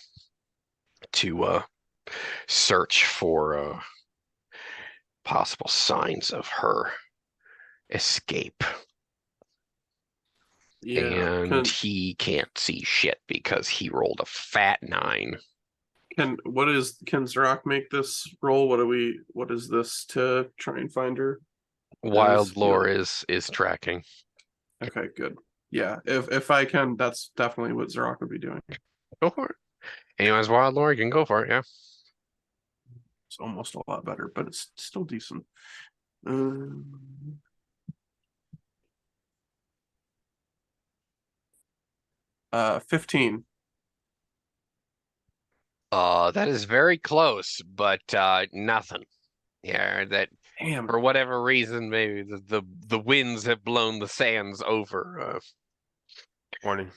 to search for possible signs of her escape. Yeah, and he can't see shit because he rolled a fat 9. Can Zorak make this roll? What is this to try and find her? Wild lore is tracking. Okay, good. Yeah, if I can, that's definitely what Zorak would be doing. Go for it. Anyone's wild lore, you can go for it, yeah. It's almost a lot better, but it's still decent. 15. That is very close, but nothing. Yeah, that Damn. for whatever reason, maybe the winds have blown the sands over. 20.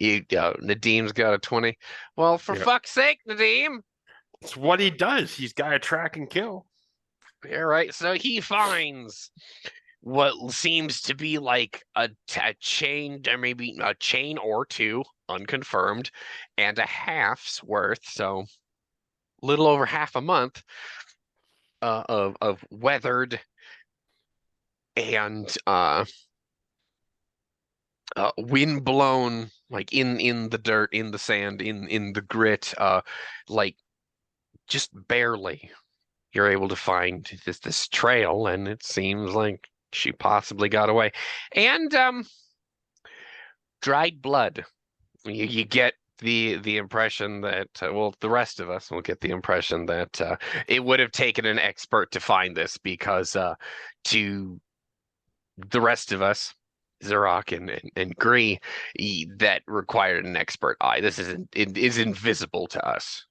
Nadim's got a 20. Well, for fuck's sake, Nadim. It's what he does. He's got to track and kill. Yeah, right. So he finds what seems to be like a chain, or maybe a chain or two, unconfirmed, and a half's worth, so a little over half a month of weathered and wind blown, like in the dirt, in the sand, in the grit, like just barely you're able to find this trail, and it seems like she possibly got away. And dried blood. You get the impression that well, the rest of us will get the impression that it would have taken an expert to find this because to the rest of us, Zerok and Gree, that required an expert eye. This it is invisible to us.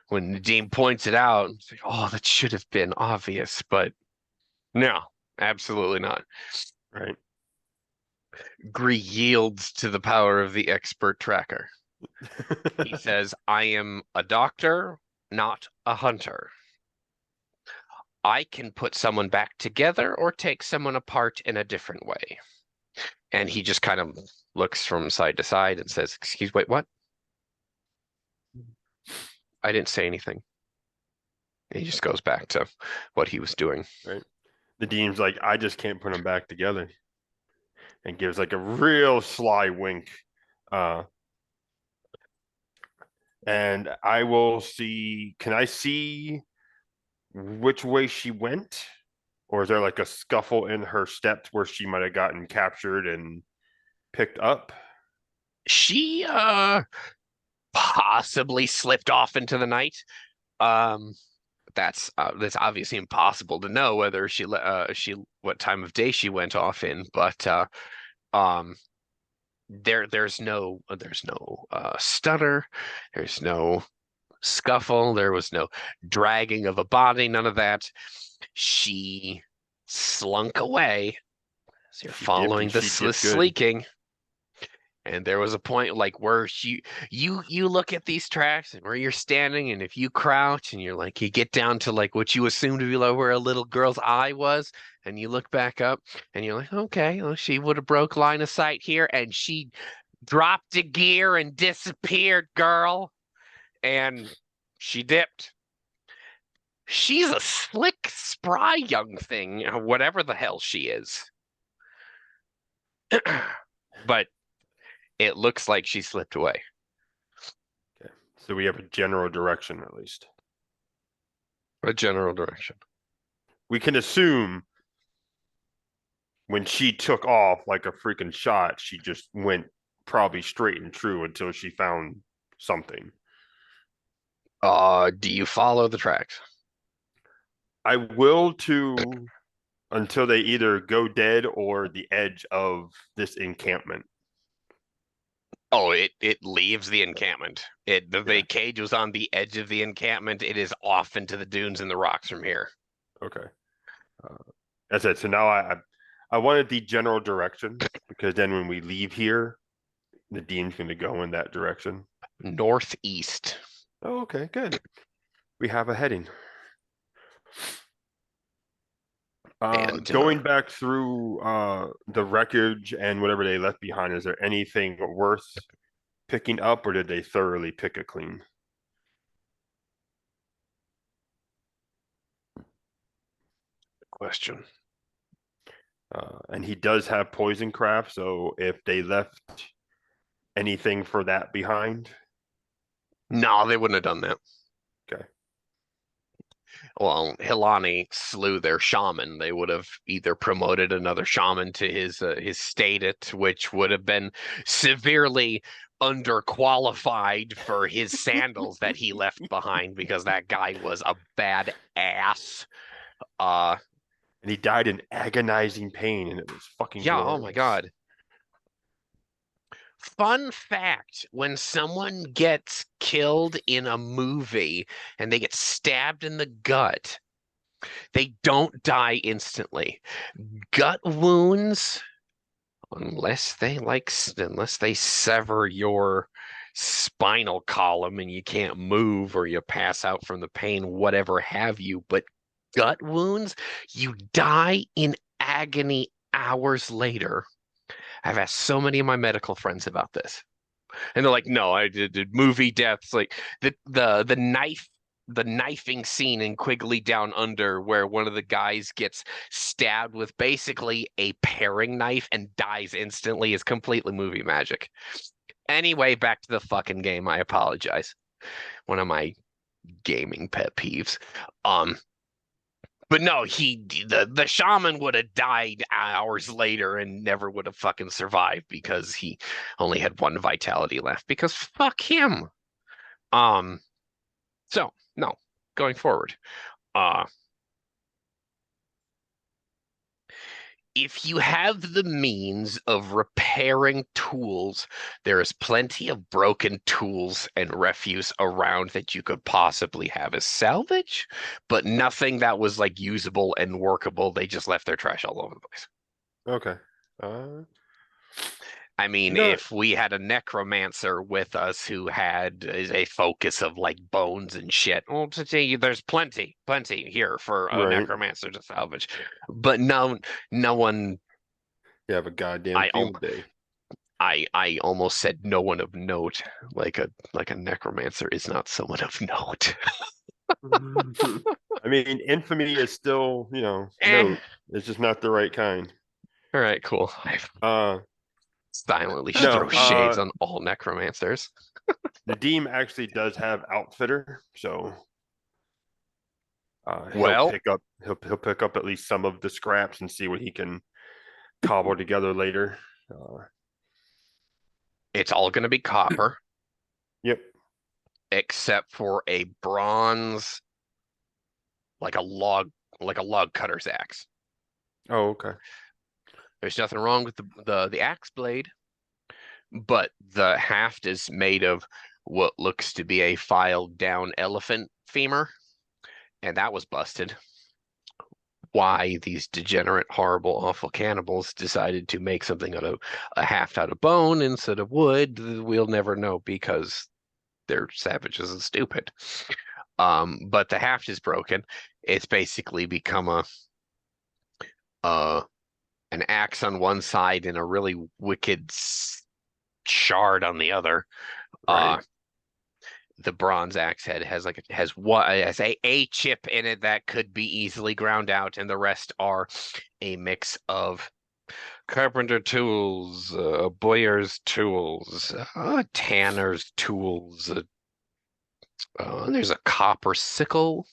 When Nadim points it out, it's like, oh, that should have been obvious, but no, absolutely not. Right. Gree yields to the power of the expert tracker. He says, I am a doctor, not a hunter. I can put someone back together or take someone apart in a different way. And he just kind of looks from side to side and says, wait, what? I didn't say anything. And he just goes back to what he was doing. Right. The dean's like, I just can't put them back together. And gives like a real sly wink. And I will see, can I see which way she went? Or is there like a scuffle in her steps where she might have gotten captured and picked up? She possibly slipped off into the night. That's obviously impossible to know whether she what time of day she went off in, but there's no stutter, there's no scuffle, there was no dragging of a body, none of that. She slunk away. So you're following the sleeking. And there was a point like where you look at these tracks and where you're standing, and if you crouch and you're like, you get down to like what you assume to be like where a little girl's eye was, and you look back up and you're like, okay, well, she would have broke line of sight here, and she dropped a gear and disappeared, girl. And she dipped. She's a slick, spry young thing, whatever the hell she is. But it looks like she slipped away. Okay. So we have a general direction, at least. A general direction. We can assume when she took off like a freaking shot, she just went probably straight and true until she found something. Do you follow the tracks? I will until they either go dead or the edge of this encampment. Oh, it leaves the encampment. The cage was on the edge of the encampment. It is off into the dunes and the rocks from here. Okay. That's it. So now I wanted the general direction because then when we leave here, the dean's going to go in that direction. Northeast. Oh, okay, good. We have a heading. Going back through the wreckage and whatever they left behind, is there anything worth picking up, or did they thoroughly pick it clean? Question. And he does have poison craft, so if they left anything for that behind? No, they wouldn't have done that. Okay. Well, Hilani slew their shaman. They would have either promoted another shaman to his status, which would have been severely underqualified for his sandals that he left behind because that guy was a bad ass. And he died in agonizing pain, and it was fucking glorious. Oh my god. Fun fact, when someone gets killed in a movie and they get stabbed in the gut, they don't die instantly. Gut wounds, unless they sever your spinal column and you can't move or you pass out from the pain, whatever have you, but gut wounds, you die in agony hours later. I've asked so many of my medical friends about this, and they're like, "No, I did movie deaths, like the knifing scene in Quigley Down Under, where one of the guys gets stabbed with basically a paring knife and dies instantly, is completely movie magic." Anyway, back to the fucking game. I apologize. One of my gaming pet peeves. But no, the shaman would have died hours later and never would have fucking survived because he only had one vitality left. Because fuck him. Um. So no, going forward. Uh, if you have the means of repairing tools, there is plenty of broken tools and refuse around that you could possibly have as salvage, but nothing that was like usable and workable. They just left their trash all over the place. Okay. Uh, I mean, no, if we had a necromancer with us who had a focus of like bones and shit, well, to tell you, there's plenty here for a right. necromancer to salvage. But no one. You have a goddamn I field day. I almost said no one of note. Like a necromancer is not someone of note. I mean, infamy is still, Eh. note. It's just not the right kind. All right, cool. I Uh, silently no, throw shades on all necromancers. Nadim actually does have outfitter, so he'll Well, pick up he'll pick up at least some of the scraps and see what he can cobble together later. it's all going to be copper, Yep. except for a bronze, like a log cutter's axe. Oh, okay. There's nothing wrong with the axe blade, but the haft is made of what looks to be a filed down elephant femur, and that was busted. Why these degenerate, horrible, awful cannibals decided to make something out of a haft out of bone instead of wood, we'll never know because they're savages and stupid. But the haft is broken. It's basically become uh an axe on one side and a really wicked shard on the other. Right. The bronze axe head has a chip in it that could be easily ground out, and the rest are a mix of carpenter tools, bowyer's tools, tanner's tools. There's a copper sickle.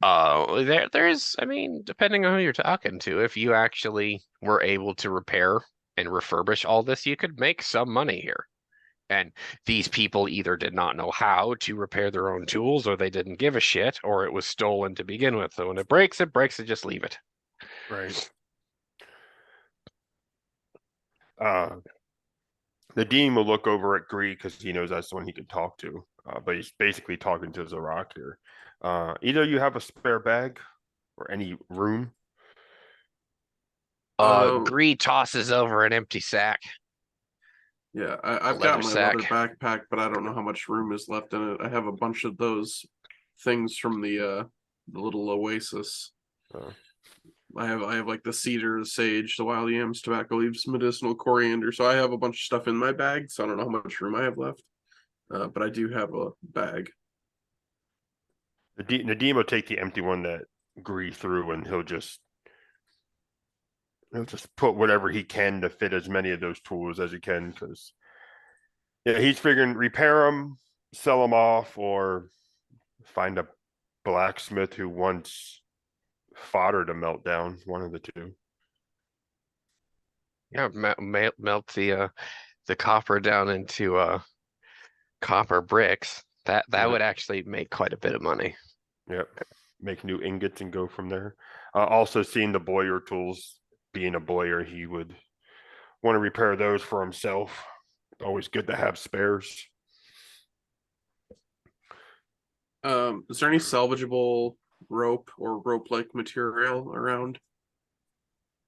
There's, I mean, depending on who you're talking to, if you actually were able to repair and refurbish all this, you could make some money here. And these people either did not know how to repair their own tools, or they didn't give a shit, or it was stolen to begin with. So when it breaks, just leave it. Right. The dean will look over at Greek because he knows that's the one he can talk to. But he's basically talking to Zarak here. Either you have a spare bag or any room. Gree tosses over an empty sack. Yeah, I've Leather got my sack. leather backpack, but I don't know how much room is left in it. I have a bunch of those things from the little oasis. I have like the cedar, sage, the wild yams, tobacco leaves, medicinal coriander. So I have a bunch of stuff in my bag. So I don't know how much room I have left, but I do have a bag. Nadim will take the empty one that Gree threw, and he'll just put whatever he can to fit as many of those tools as he can, because he's figuring repair them, sell them off, or find a blacksmith who wants fodder to melt down. One of the two. Yeah, melt the copper down into copper bricks. That would actually make quite a bit of money. Yep. Make new ingots and go from there. Also, seeing the bowyer tools, being a bowyer, he would want to repair those for himself. Always good to have spares. Is there any salvageable rope or rope-like material around?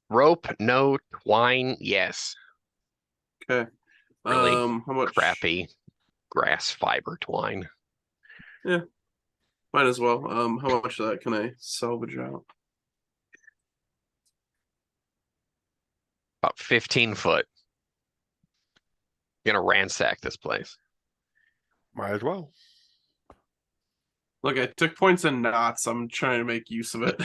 Rope, no. Twine, yes. Okay. Really how much? crappy grass fiber twine. Yeah, might as well. How much of that can I salvage out? About 15 foot. Gonna ransack this place. Might as well. Look, I took points in knots. I'm trying to make use of it.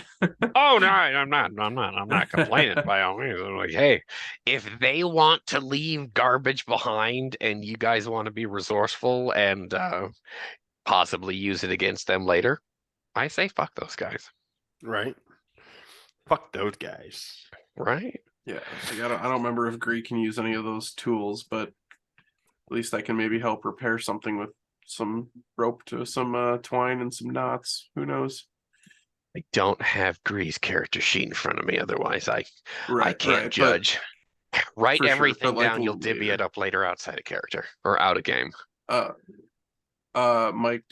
Oh no, I'm not complaining by all means. I'm like, hey, if they want to leave garbage behind and you guys want to be resourceful and possibly use it against them later, I say fuck those guys. Right. Fuck those guys. Right? Yeah, like I don't remember if Greek can use any of those tools, but at least I can maybe help repair something with some rope to some twine and some knots. Who knows? I don't have Gree's character sheet in front of me, otherwise I can't Right, but judge. Write for sure. But everything like down, you'll divvy it later. up later outside of character or out of game. Uh Mike,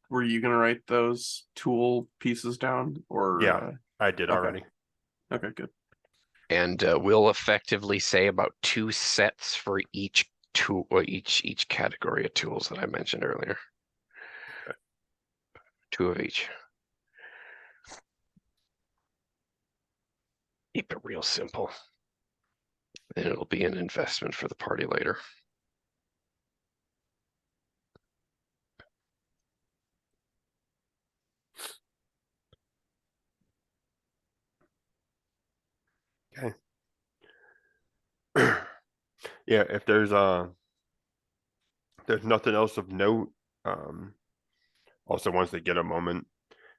were you gonna write those tool pieces down Yeah, or I did okay. already. Okay, good. And we'll effectively say about 2 sets for each tool, or each category of tools that I mentioned earlier. Okay. 2 of each. Keep it real simple. And it'll be an investment for the party later. Okay. Yeah, if there's nothing else of note, also once they get a moment,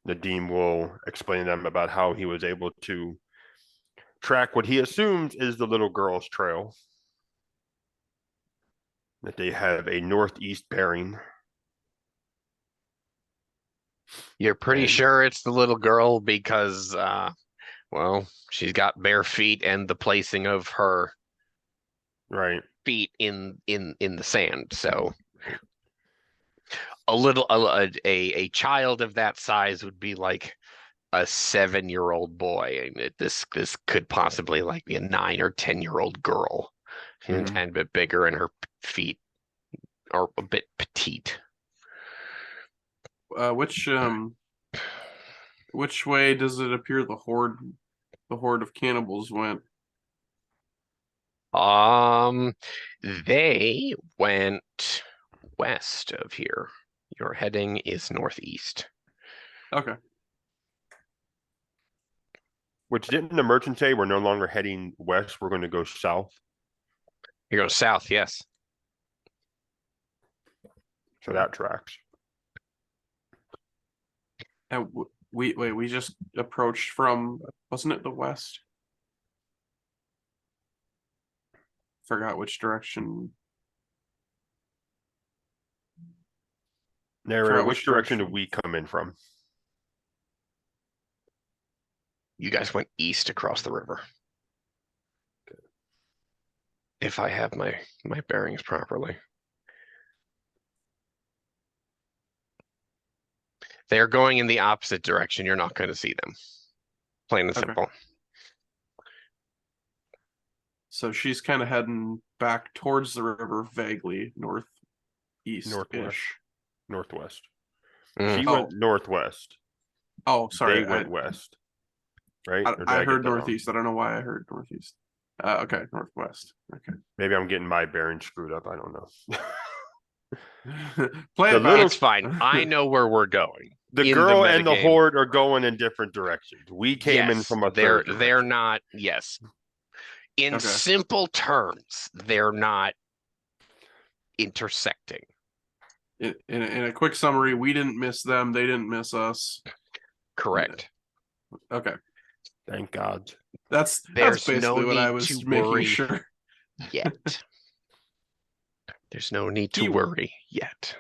Nadim will explain to them about how he was able to track what he assumes is the little girl's trail. That they have a northeast bearing. You're pretty And sure it's the little girl because, well, she's got bare feet and the placing of her right, feet in the sand. So a child of that size would be like a 7-year-old boy, and this could possibly like be a 9 or 10-year-old girl. She's a Mhm. tiny bit bigger, and her feet are a bit petite. Which way does it appear the horde of cannibals went? They went west of here. Your heading is northeast. Okay. Which didn't the merchant say we're no longer heading west, we're going to go south? You're going south, yes. So that tracks. And we just approached from, wasn't it the west? Forgot which direction. Narrator, Forgot which which direction direction. did we come in from? You guys went east across the river. If I have my bearings properly. They're going in the opposite direction. You're not going to see them. Plain and Okay. simple. So she's kind of heading back towards the river, vaguely northeast-ish. Northwest. Mm. She Oh. went northwest. Oh, sorry. They went west. Right? Or did I get heard that wrong? northeast. I don't know why I heard northeast. Okay, northwest. Okay. Maybe I'm getting my bearings screwed up. I don't know. Play The it little- back. It's fine. I know where we're going. The In girl the and the metagame. horde are going in different directions. We came in Yes, from a they're third they're direction. not. Yes, in Okay. simple terms, they're not intersecting. In a quick summary, we didn't miss them. They didn't miss us. Correct. Okay. Thank God. That's There's basically no what I need was to making worry sure. yet. There's no need to Key- worry yet.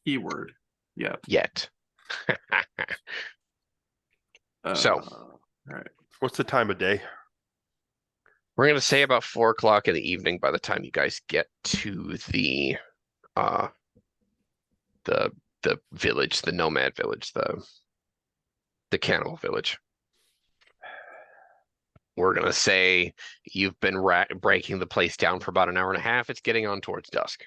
Keyword. Yeah. Yet. So All right. What's the time of day? we're gonna say about 4 o'clock in the evening by the time you guys get to the village, the nomad village, the cannibal village. We're gonna say you've been breaking the place down for about an hour and a half. It's getting on towards dusk.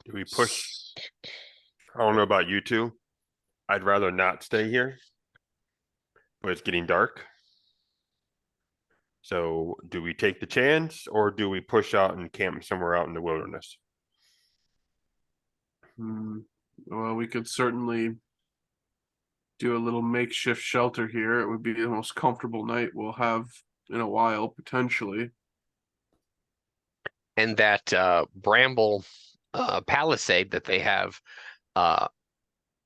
Do we push? I don't know about you two. I'd rather not stay here, but it's getting dark. So do we take the chance or do we push out and camp somewhere out in the wilderness? Well, we could certainly do a little makeshift shelter here. It would be the most comfortable night we'll have in a while, potentially. And that bramble palisade that they have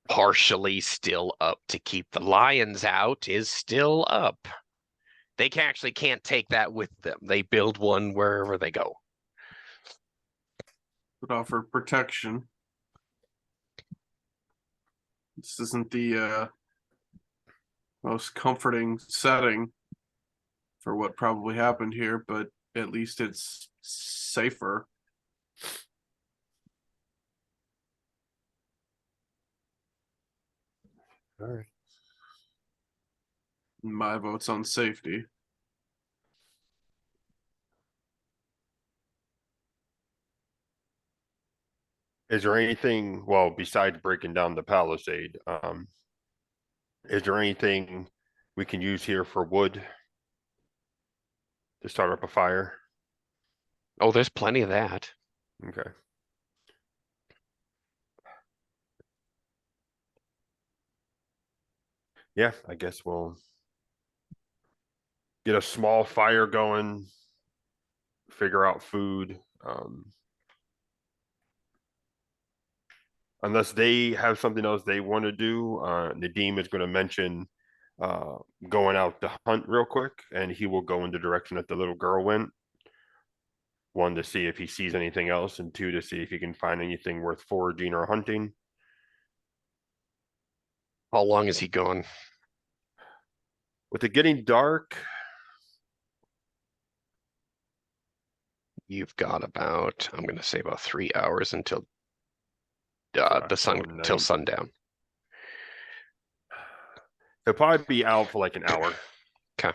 partially still up to keep the lions out is still up. They actually can't take that with them. They build one wherever they go. Would offer protection. This isn't the most comforting setting for what probably happened here, but at least it's safer. All right. My vote's on safety. Is there anything, well, besides breaking down the palisade, is there anything we can use here for wood to start up a fire? Oh, there's plenty of that. Okay. Yeah, I guess we'll get a small fire going, figure out food. Unless they have something else they want to do, Nadim is going to mention going out to hunt real quick, and he will go in the direction that the little girl went. One, to see if he sees anything else, and two, to see if he can find anything worth foraging or hunting. How long is he gone? With it getting dark, You've got about, I'm going to say about 3 hours until the sun, actual till night. sundown. He'll probably be out for like an hour. Okay.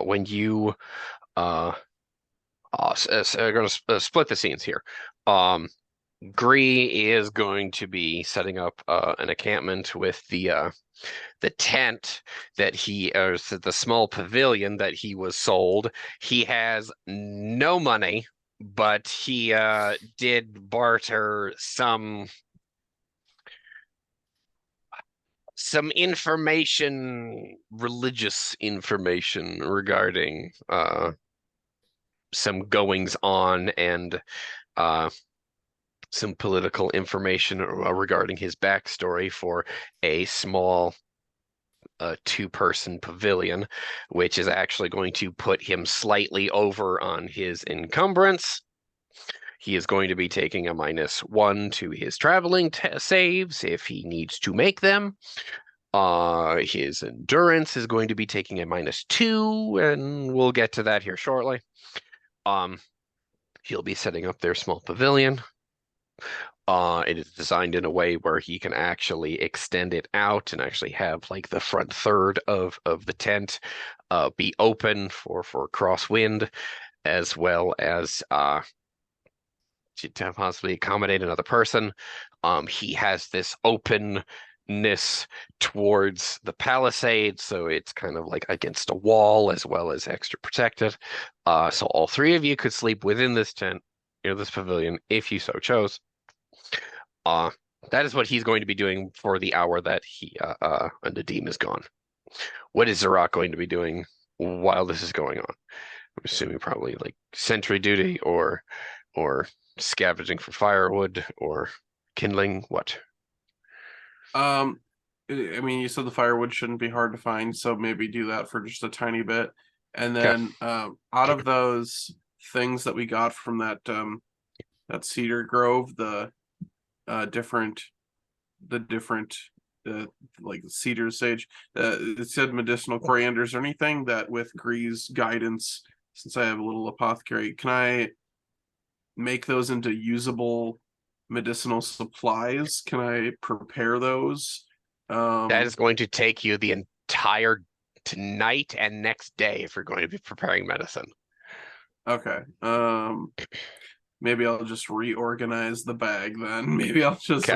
When you going to split the scenes here. Gree is going to be setting up an encampment with the tent that the small pavilion that he was sold. He has no money, but he did barter some information, religious information regarding some goings on and some political information regarding his backstory for a small two-person pavilion, which is actually going to put him slightly over on his encumbrance. He is going to be taking a -1 to his traveling saves if he needs to make them. His endurance is going to be taking a -2, and we'll get to that here shortly. He'll be setting up their small pavilion. It is designed in a way where he can actually extend it out and actually have like the front third of the tent be open for crosswind, as well as to possibly accommodate another person. He has this openness towards the palisade, so it's kind of like against a wall as well as extra protected. So all three of you could sleep within this tent, this pavilion, if you so chose. That is what he's going to be doing for the hour that Nadim is gone. What is Zorak going to be doing while this is going on? I'm assuming probably like sentry duty or scavenging for firewood or kindling. What? I mean, you said the firewood shouldn't be hard to find, so maybe do that for just a tiny bit. And then out of those things that we got from that cedar grove, the different like cedar sage, it said medicinal coriander. Is there anything that with Gree's guidance, since I have a little apothecary, can I make those into usable medicinal supplies? Can I prepare those? That is going to take you the entire tonight and next day if you're going to be preparing medicine. Okay. Maybe I'll just reorganize the bag then. Maybe I'll just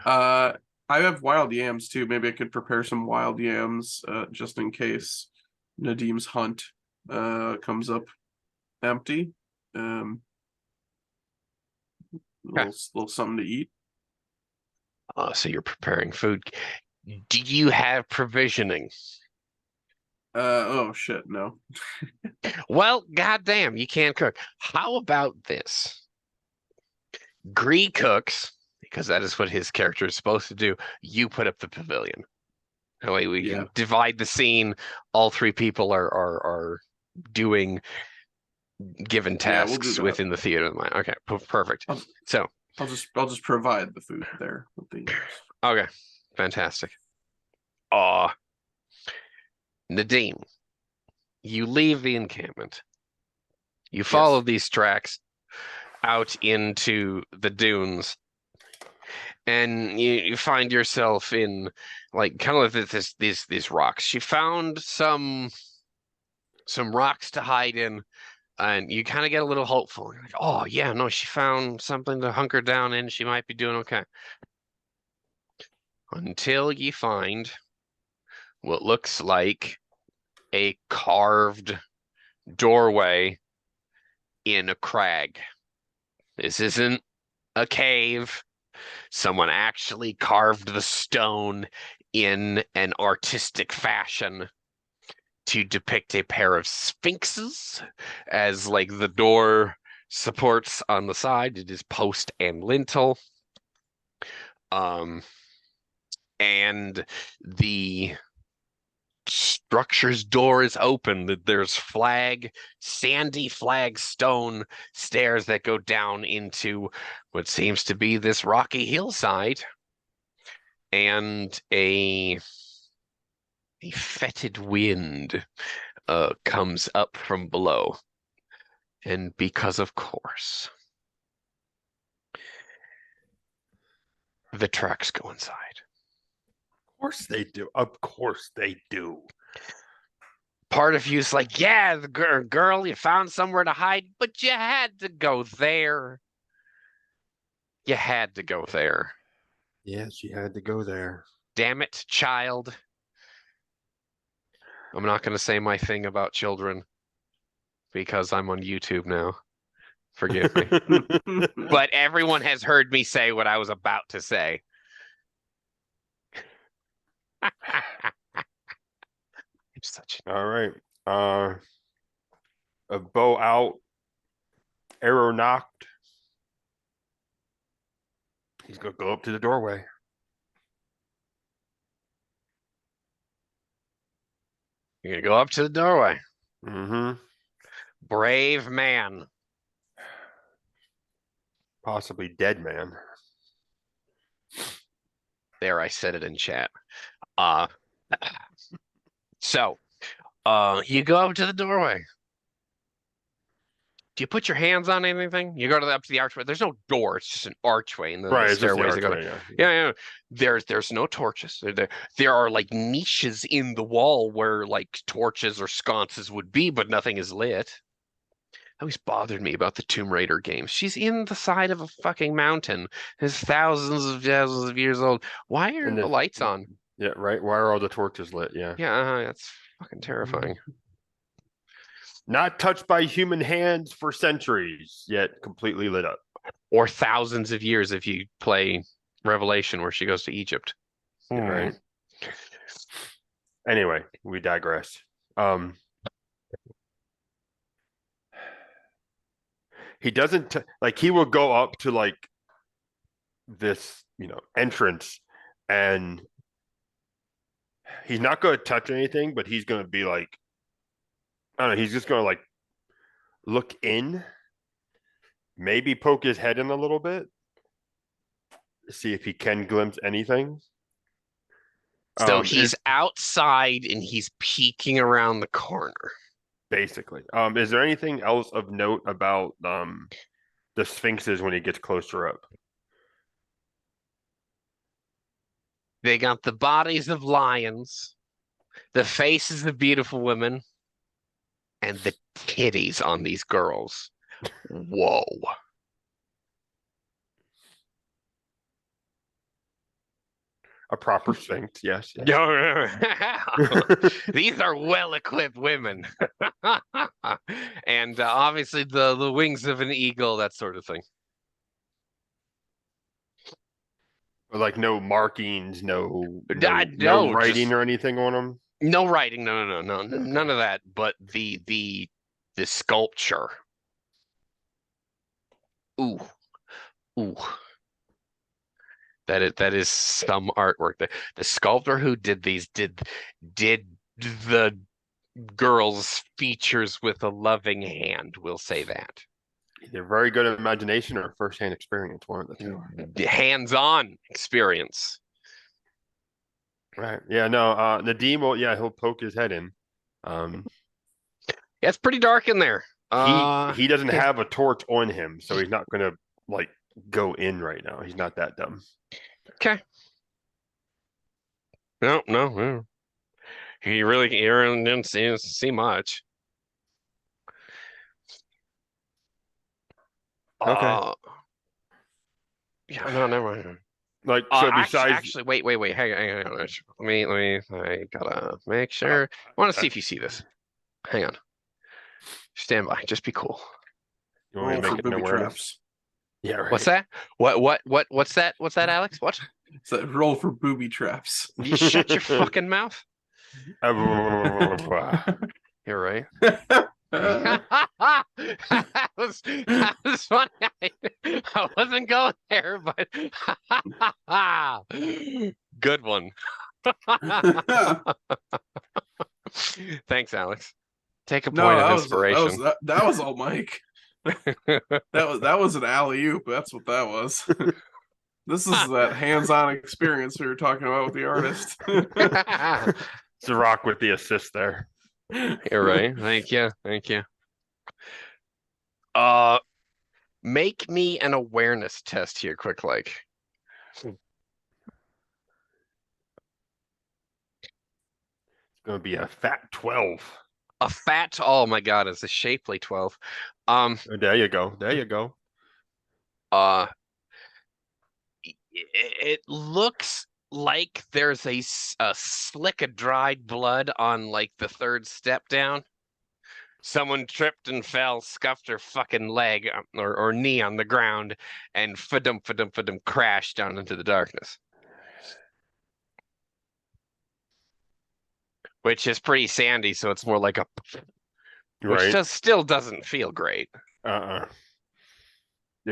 I have wild yams too. Maybe I could prepare some wild yams just in case Nadim's hunt comes up empty. Little something to eat. So you're preparing food. Do you have provisioning? Oh shit, no. Well, goddamn, you can't cook. How about this? Gree cooks, because that is what his character is supposed to do. You put up the pavilion. That way we Yeah. can divide the scene. All three people are doing given Yeah, we'll do tasks that. within the theater of the mind. Okay, perfect. I'll, So, I'll just provide the food there with the okay, fantastic. Nadim, you leave the encampment. You follow Yes. these tracks out into the dunes, and you find yourself in like kind of these rocks. You found some rocks to hide in, and you kind of get a little hopeful. You're like, oh yeah, no, she found something to hunker down in. She might be doing okay. Until you find what looks like a carved doorway in a crag. This isn't a cave. Someone actually carved the stone in an artistic fashion to depict a pair of sphinxes as like the door supports on the side. It is post and lintel. And the structure's door is open. There's sandy flagstone stairs that go down into what seems to be this rocky hillside, and a fetid wind comes up from below. And because of course, the tracks go inside. Of course they do. Of course they do. Part of you's like, yeah, the girl, you found somewhere to hide, but you had to go there. You had to go there. Yeah, she had to go there. Damn it, child. I'm not going to say my thing about children because I'm on YouTube now. Forgive me. But everyone has heard me say what I was about to say. I'm such All right. A bow out, arrow knocked. He's gonna go up to the doorway. You're going to go up to the doorway. Mm-hmm. Brave man. Possibly dead man. There, I said it in chat. So, you go up to the doorway. Do you put your hands on anything? You go up to the archway. There's no door. It's just an archway, and Right, the it's just the stairways that go archway, down. yeah. Yeah. There's no torches. There are like niches in the wall where like torches or sconces would be, but nothing is lit. That always bothered me about the Tomb Raider games. She's in the side of a fucking mountain. It's thousands of years old. Why are And the lights on? Yeah, right. Why are all the torches lit? Yeah. Yeah, that's fucking terrifying. Not touched by human hands for centuries, yet completely lit up. Or thousands of years if you play Revelation where she goes to Egypt. Yeah, right. Anyway, we digress. He doesn't like he will go up to like this, entrance, and he's not going to touch anything, but he's going to be like, I don't know, he's just going to like look in, maybe poke his head in a little bit, see if he can glimpse anything. So he's outside and he's peeking around the corner. Basically. Is there anything else of note about the sphinxes when he gets closer up? They got the bodies of lions, the faces of beautiful women, and the titties on these girls. Whoa. A proper sphinx, yes. These are well-equipped women. And obviously the wings of an eagle, that sort of thing. Like no markings, no No, writing or anything on them. No writing, no, none of that. But the sculpture. Ooh, Ooh, that is some artwork. The sculptor who did these did the girl's features with a loving hand. We'll say that. Either very good imagination or first-hand experience, one of the two. Hands-on experience. Right. Yeah, no, Nadeem will, yeah, he'll poke his head in. Um, Yeah, it's pretty dark in there. he doesn't have a torch on him, so he's not gonna like go in right now. He's not that dumb. Okay. No. He really didn't see much. Okay. Yeah, no, never mind. Like, so besides, Actually, wait. Hang on. I gotta make sure. I want to see if you see this. Hang on. Stand by. Just be cool. you want me Roll to for make it an booby awareness? traps. Yeah, right. What's that? What's that? What's that, Alex? What? It's that roll for booby traps. You shut your fucking mouth. You're right. that was funny. I wasn't going there, but good one. Thanks, Alex. Take a point of inspiration. That was all Mike. That was an alley-oop. That's what that was. This is that hands-on experience we were talking about with the artist. Rock with the assist there. You're right. Thank you. Make me an awareness test here, quick like. It's gonna be a fat 12. A fat, oh my god, it's a shapely 12. There you go. It looks like there's a slick of dried blood on like the third step down. Someone tripped and fell, scuffed her fucking leg or knee on the ground, and fadum crashed down into the darkness. Which is pretty sandy, so it's more like a, which still doesn't feel great. If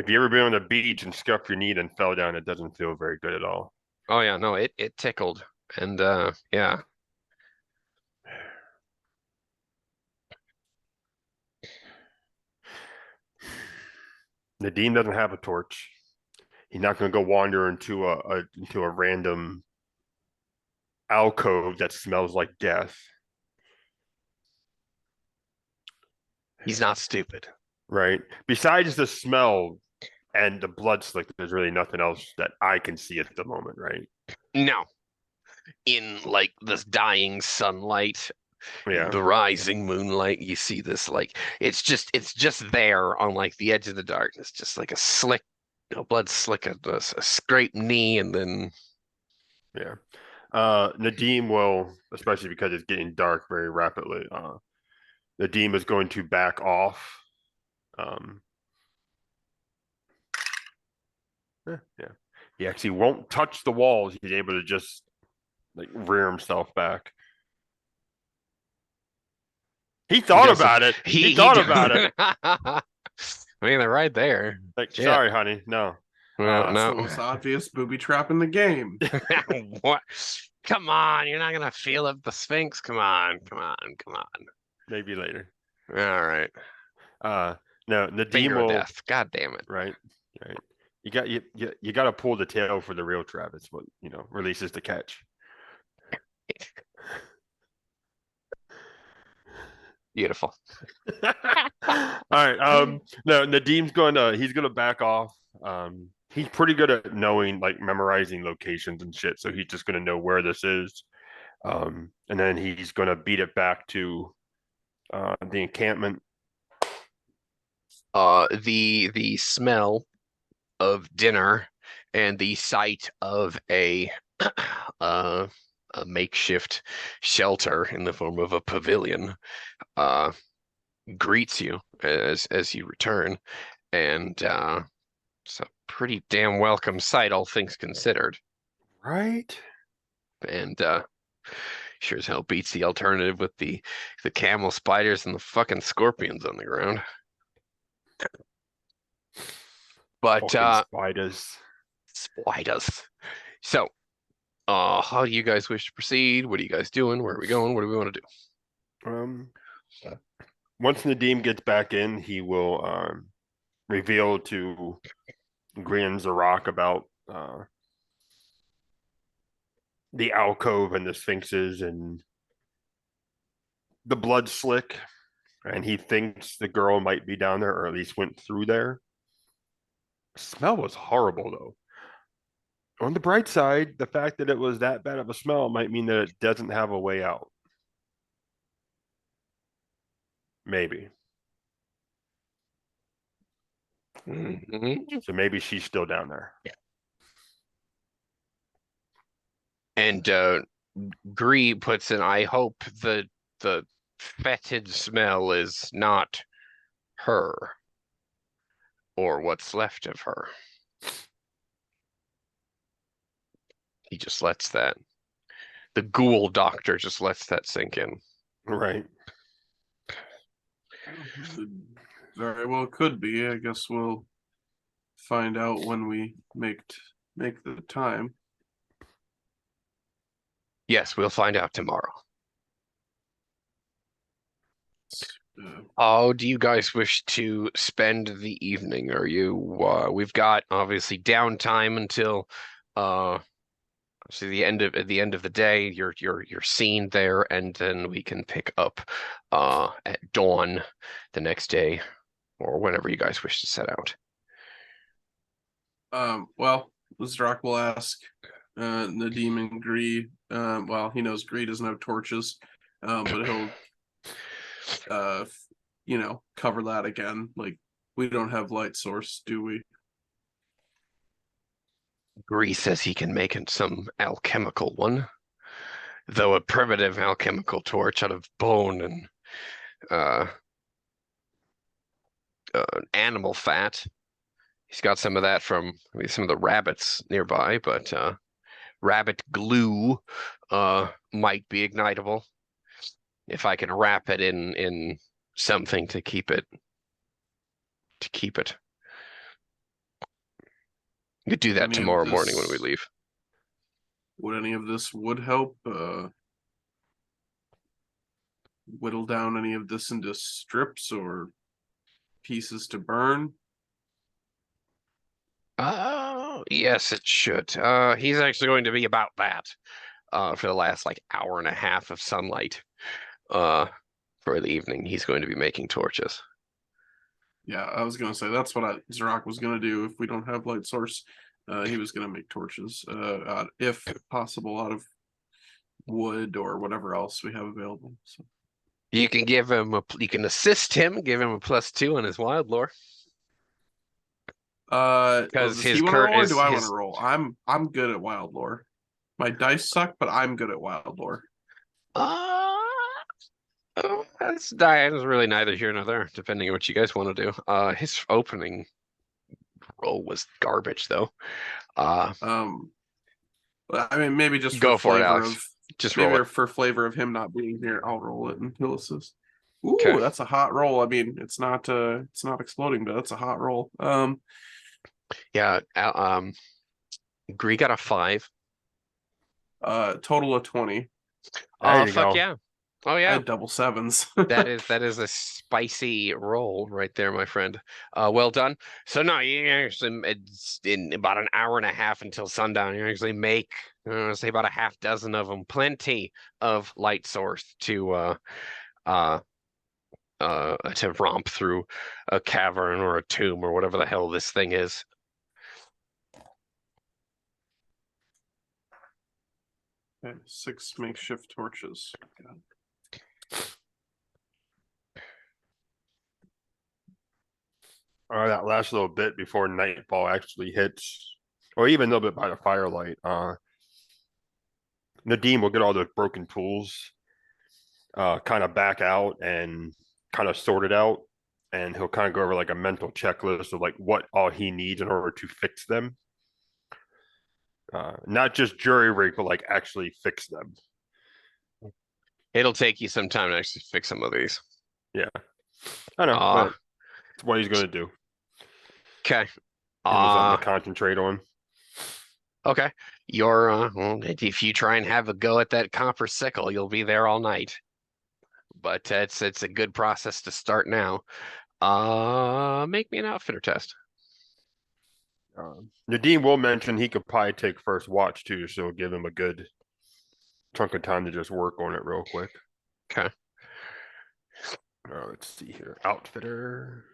you ever been on the beach and scuffed your knee and fell down, it doesn't feel very good at all. Oh yeah, no, it tickled, and yeah. Nadeem doesn't have a torch. He's not going to go wander into a random alcove that smells like death. He's not stupid. Right. Besides the smell and the blood slick, there's really nothing else that I can see at the moment, right? No. In like this dying sunlight, yeah, the rising moonlight, you see this like it's just there on like the edge of the darkness, just like a slick, blood slick, a scraped knee, and then yeah. Nadeem will, especially because it's getting dark very rapidly. Nadeem is going to back off. Yeah. He actually won't touch the walls. He's able to just like rear himself back. He thought about it. He thought about it. I mean, they're right there. Like, sorry, honey. No. That's the most obvious booby trap in the game. What? Come on, you're not gonna feel up the Sphinx. Come on. Maybe later. All right. No, Nadeem Finger will. death. God damn it. Right. You got to pull the tail for the real trap. It's what releases the catch. Beautiful. All right. No, Nadeem's he's gonna back off. He's pretty good at knowing, like, memorizing locations and shit. So he's just gonna know where this is. And then he's gonna beat it back to the encampment. The smell of dinner and the sight of a makeshift shelter in the form of a pavilion greets you as you return, and it's a pretty damn welcome sight, all things considered. Right. And sure as hell beats the alternative with the camel spiders and the fucking scorpions on the ground. But Fucking spiders. spiders. So, how do you guys wish to proceed? What are you guys doing? Where are we going? What do we want to do? Once Nadim gets back in, he will reveal to Green and Zarak about the alcove and the sphinxes and the blood slick. And he thinks the girl might be down there, or at least went through there. Smell was horrible, though. On the bright side, the fact that it was that bad of a smell might mean that it doesn't have a way out. Maybe. Mhm. So maybe she's still down there. And Gree puts in, I hope the fetid smell is not her or what's left of her. He just lets that. The ghoul doctor just lets that sink in. Right. Very well could be. I guess we'll find out when we make the time. Yes, we'll find out tomorrow. Uh, How do you guys wish to spend the evening? Are you we've got obviously downtime until so the end of the day, you're seen there, and then we can pick up at dawn the next day or whenever you guys wish to set out. well, Zrak will ask Nadim and Gree. Well, he knows Gree doesn't have torches, but he'll cover that again. Like, we don't have light source, do we? Gree says he can make some alchemical one, though a primitive alchemical torch out of bone and uh, animal fat. He's got some of that from some of the rabbits nearby, but rabbit glue might be ignitable if I can wrap it in something to keep it. You could do that tomorrow morning when we leave. Would any of this would help? Whittle down any of this into strips or pieces to burn? Yes, it should. He's actually going to be about that for the last like hour and a half of sunlight. For the evening, he's going to be making torches. Yeah, I was gonna say that's what Zrak was gonna do if we don't have light source. He was gonna make torches, if possible, out of wood or whatever else we have available. So You can you can assist him, give him a +2 on his wild lore. does his he want to roll or do I want his to roll? I'm good at wild lore. My dice suck, but I'm good at wild lore. That's really neither here nor there, depending on what you guys want to do. His opening roll was garbage, though. I mean, maybe just Go for for it, flavor Alex. of Just roll maybe it. for flavor of him not being here, I'll roll it and he'll assist. Ooh, Okay. that's a hot roll. I mean, it's not exploding, but that's a hot roll. Yeah. Gree got a 5. Total of 20. There you Fuck go. yeah. Oh I yeah. had double sevens. That is a spicy roll right there, my friend. Well done. So no, you actually it's in about an hour and a half until sundown. You actually make say about a half dozen of them, plenty of light source to romp through a cavern or a tomb or whatever the hell this thing is. Okay, 6 makeshift torches. God. That last little bit before nightfall actually hits, or even a little bit by the firelight, Nadim will get all the broken tools, kind of back out and kind of sort it out, and he'll kind of go over like a mental checklist of like what all he needs in order to fix them. Not just jury rig, but like actually fix them. It'll take you some time to actually fix some of these. Yeah, I know, but it's what he's going to do. Okay. Give him something Uh, to concentrate on. okay. Well, if you try and have a go at that copper sickle, you'll be there all night. But it's a good process to start now. Make me an outfitter test. Nadine will mention he could probably take first watch too, so give him a good chunk of time to just work on it real quick. Okay. Let's see here. Outfitter.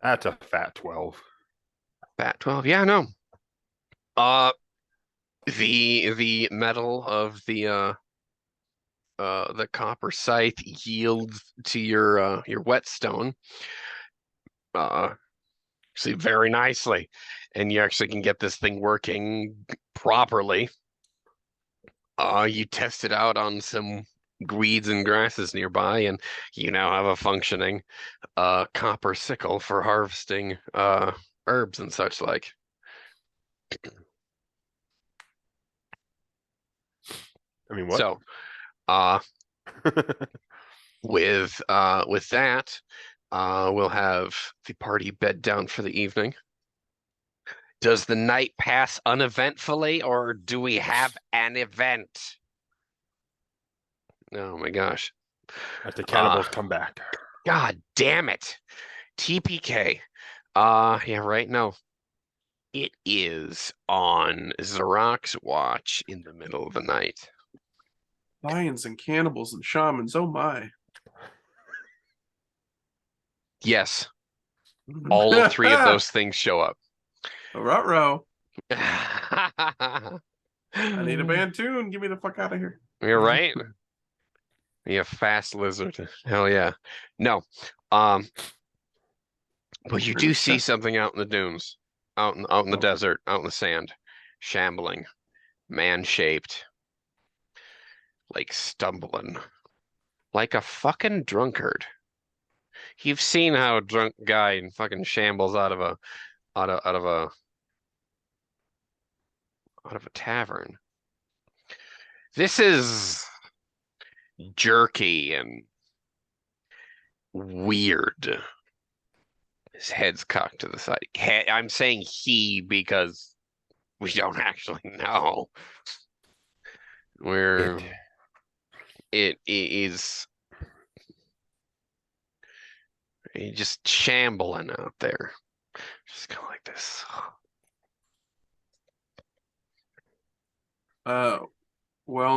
That's a fat 12. Fat 12. Yeah, no. Uh, the metal of the copper scythe yields to your whetstone actually very nicely, and you actually can get this thing working properly. You test it out on some weeds and grasses nearby, and you now have a functioning copper sickle for harvesting herbs and such like. I mean, what? So, with that, we'll have the party bed down for the evening. Does the night pass uneventfully, or do we have an event? Oh my gosh. As the cannibals come back. God damn it. TPK. Yeah, right. No. It is on Zarok's watch in the middle of the night. Lions and cannibals and shamans. Oh my. Yes, all three of those things show up. Ruh-roh. I I need a band tune. Get me the fuck out of here. You're right. You fast lizard. Hell yeah. No. But you do see something out in the dunes, out in the desert, out in the sand, shambling, man-shaped, like stumbling, like a fucking drunkard. You've seen how a drunk guy fucking shambles out of a tavern. This is jerky and weird. His head's cocked to the side. I'm saying he because we don't actually know. It is just shambling out there. Just kind of like this. Well,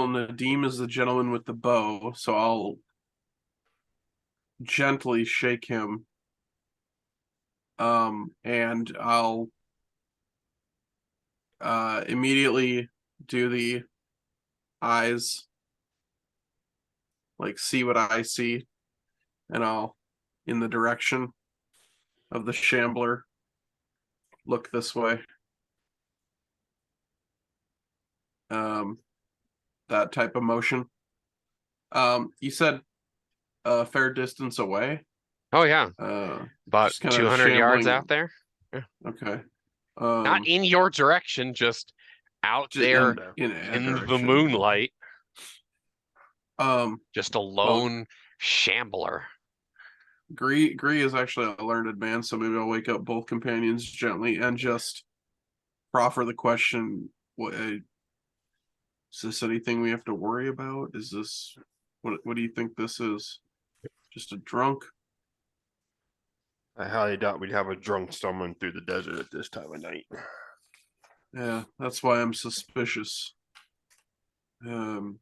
Nadim is the gentleman with the bow, so I'll gently shake him. And I'll immediately do the eyes, like see what I see, and I'll, in the direction of the shambler, look this way. That type of motion. You said a fair distance away. Oh yeah, about 200 yards out there. Yeah. Okay. Not in your direction, just out there in the moonlight. Just a lone shambler. Gree is actually a learned man, so maybe I'll wake up both companions gently and just proffer the question: What is this? Anything we have to worry about? Is this what do you think this is? Just a drunk? I highly doubt we'd have a drunk stumbling through the desert at this time of night. Yeah, that's why I'm suspicious. Gree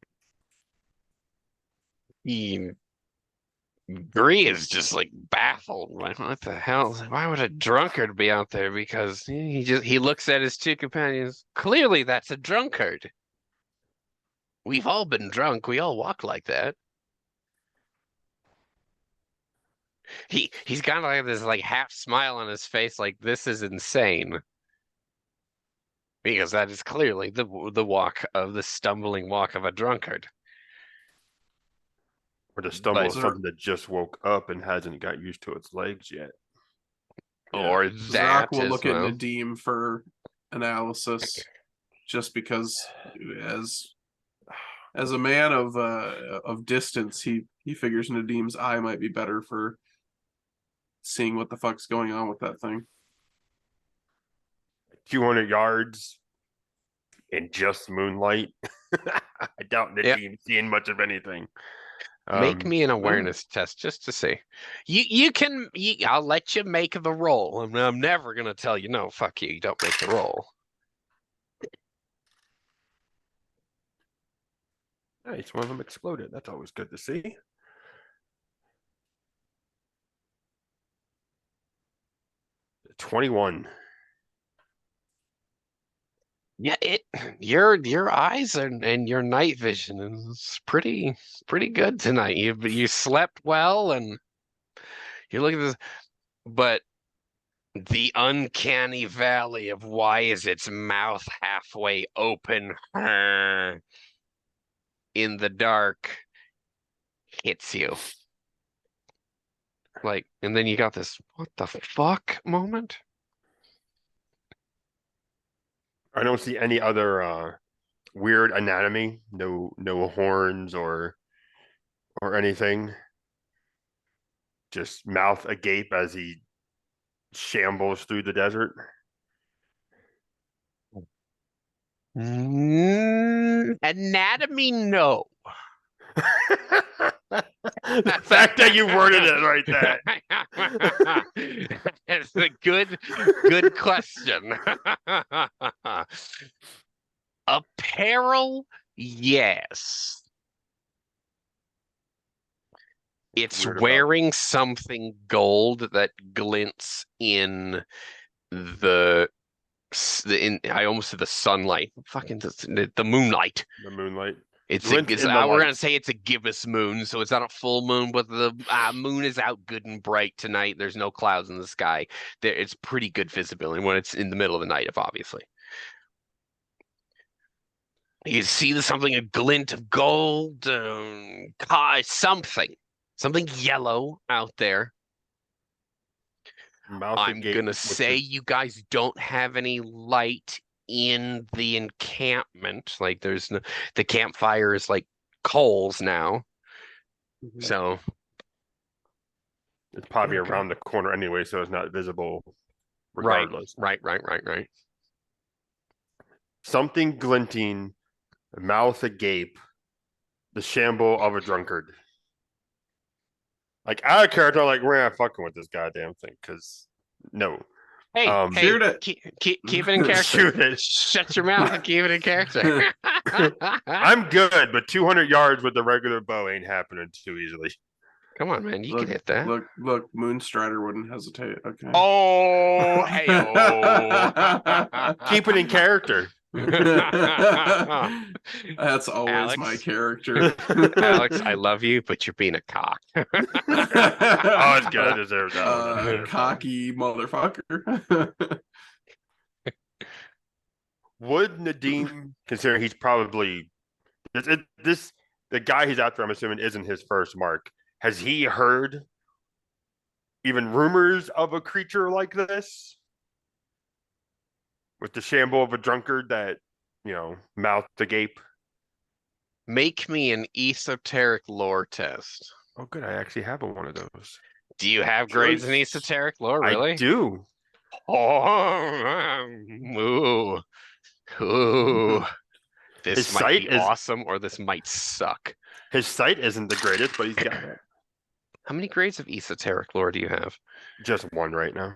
is just like baffled. Like, what the hell? Why would a drunkard be out there? Because he looks at his two companions. Clearly, that's a drunkard. We've all been drunk. We all walk like that. He's kind of like this like half smile on his face, like this is insane. Because that is clearly the stumbling walk of a drunkard. Or the stumble of something that just woke up and hasn't got used to its legs yet. Or that Zach will look well. at Nadim for analysis, just because as a man of distance, he he figures Nadim's eye might be better for seeing what the fuck's going on with that thing. 200 yards in just moonlight. I doubt Nadim's seeing much of anything. Make me an awareness test just to see. I'll let you make the roll. I'm never gonna tell you no. Fuck you. You don't make the roll. Nice, one of them exploded. That's always good to see. $21. Yeah, your eyes and your night vision is pretty good tonight. You slept well and you look at this, but the uncanny valley of why is its mouth halfway open in the dark hits you. Like, and then you got this what the fuck moment. I don't see any other weird anatomy. No horns or anything. Just mouth agape as he shambles through the desert. Anatomy, no. The fact that you worded it right there. It's a good question. Apparel, yes. It's wearing something gold that glints in I almost said the sunlight. Fucking the moonlight. The moonlight. We're gonna say it's a gibbous moon, so it's not a full moon, but the moon is out good and bright tonight. There's no clouds in the sky. It's pretty good visibility when it's in the middle of the night, obviously. You see a glint of gold, something yellow out there. I'm gonna say you guys don't have any light in the encampment. Like the campfire is like coals now. Mm-hmm. So it's probably around the corner anyway, so it's not visible regardless. Right. Something glinting, mouth agape, the shamble of a drunkard. Like out of character, like we're not fucking with this goddamn thing, because no. Hey, shoot it. Keep it in character. Shoot it. Shut your mouth and keep it in character. I'm good, but 200 yards with the regular bow ain't happening too easily. Come on, man. You can hit that. Look, Moonstrider wouldn't hesitate. Okay. Oh, hey, keep it in character. That's always Alex, my character. Alex, I love you, but you're being a cock. Oh, it's good. I deserve that. Cocky motherfucker. Would Nadim, considering he's probably the guy he's after, I'm assuming, isn't his first mark. Has he heard even rumors of a creature like this? With the shamble of a drunkard that, mouth agape. Make me an esoteric lore test. Oh, good. I actually have one of those. Do you have grades in esoteric lore, really? I do. Oh, ooh. This might be awesome, or this might suck. His sight isn't the greatest, but he's got it. How many grades of esoteric lore do you have? Just one right now.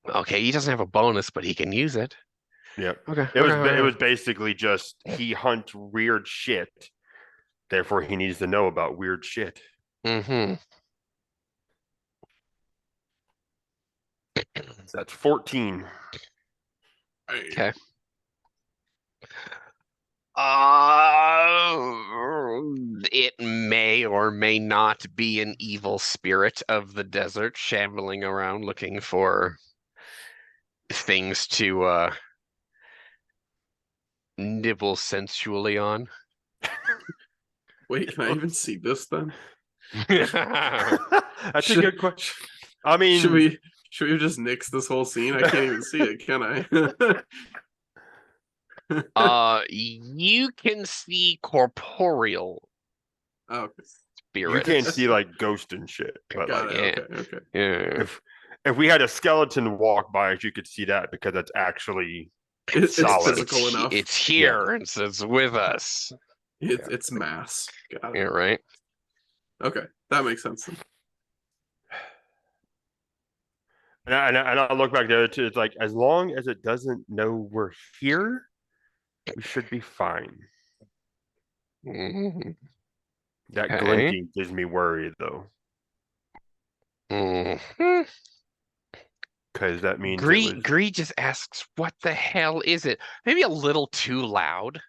Okay, he doesn't have a bonus, but he can use it. Yeah. Okay. It was basically just he hunts weird shit. Therefore, he needs to know about weird shit. Mm-hmm. So that's 14. Okay. It may or may not be an evil spirit of the desert shambling around looking for things to nibble sensually on. Wait, can I even see this then? That's a good question. I mean, should we just nix this whole scene? I can't even see it, can I? You can see corporeal You can't spirits. see like ghost and shit, but Got like it. yeah. Okay. Yeah. if we had a skeleton walk by us, you could see that because that's actually It's solid. physical enough. It's here. It's with us. It's mass. Got Yeah, it. right. Okay, that makes sense. Then. And I look back there too. It's like as long as it doesn't know we're here, we should be fine. Mhm. That Okay. glinting gives me worry though, Mhm. because that means it was. Gree just asks, "What the hell is it?" Maybe a little too loud.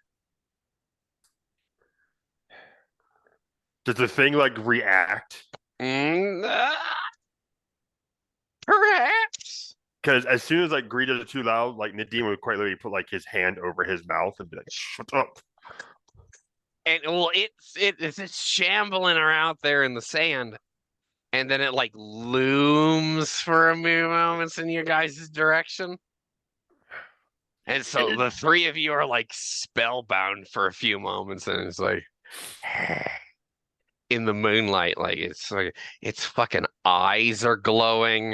Does the thing like react? Mm, perhaps. Because as soon as like Greed does it too loud, like Nadim would quite literally put like his hand over his mouth and be like, "Shut up." And well, it's just shambling around there in the sand, and then it like looms for a few moments in your guys' direction. And so the three of you are like spellbound for a few moments, and it's like in the moonlight, like its fucking eyes are glowing.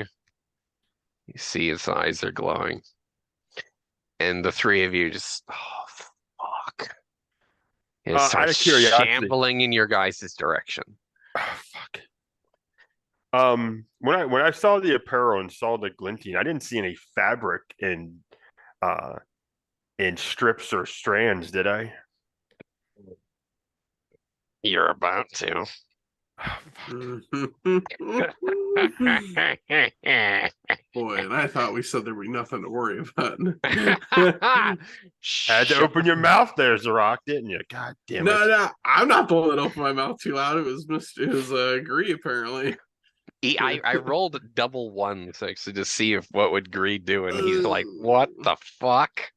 You see its eyes are glowing. And the three of you just, oh fuck. And it Out starts of curiosity, shambling in your guys' direction. fuck. When I saw the apparel and saw the glinting, I didn't see any fabric uh in strips or strands, did I? You're about to. Boy, and I thought we said there'd be nothing to worry about. Had to open your mouth there, Zarok, didn't you? God damn it. No, I'm not the one that opened my mouth too loud. It was Gree apparently. I rolled double ones actually to see if what would Greed do, and he's like, "What the fuck?"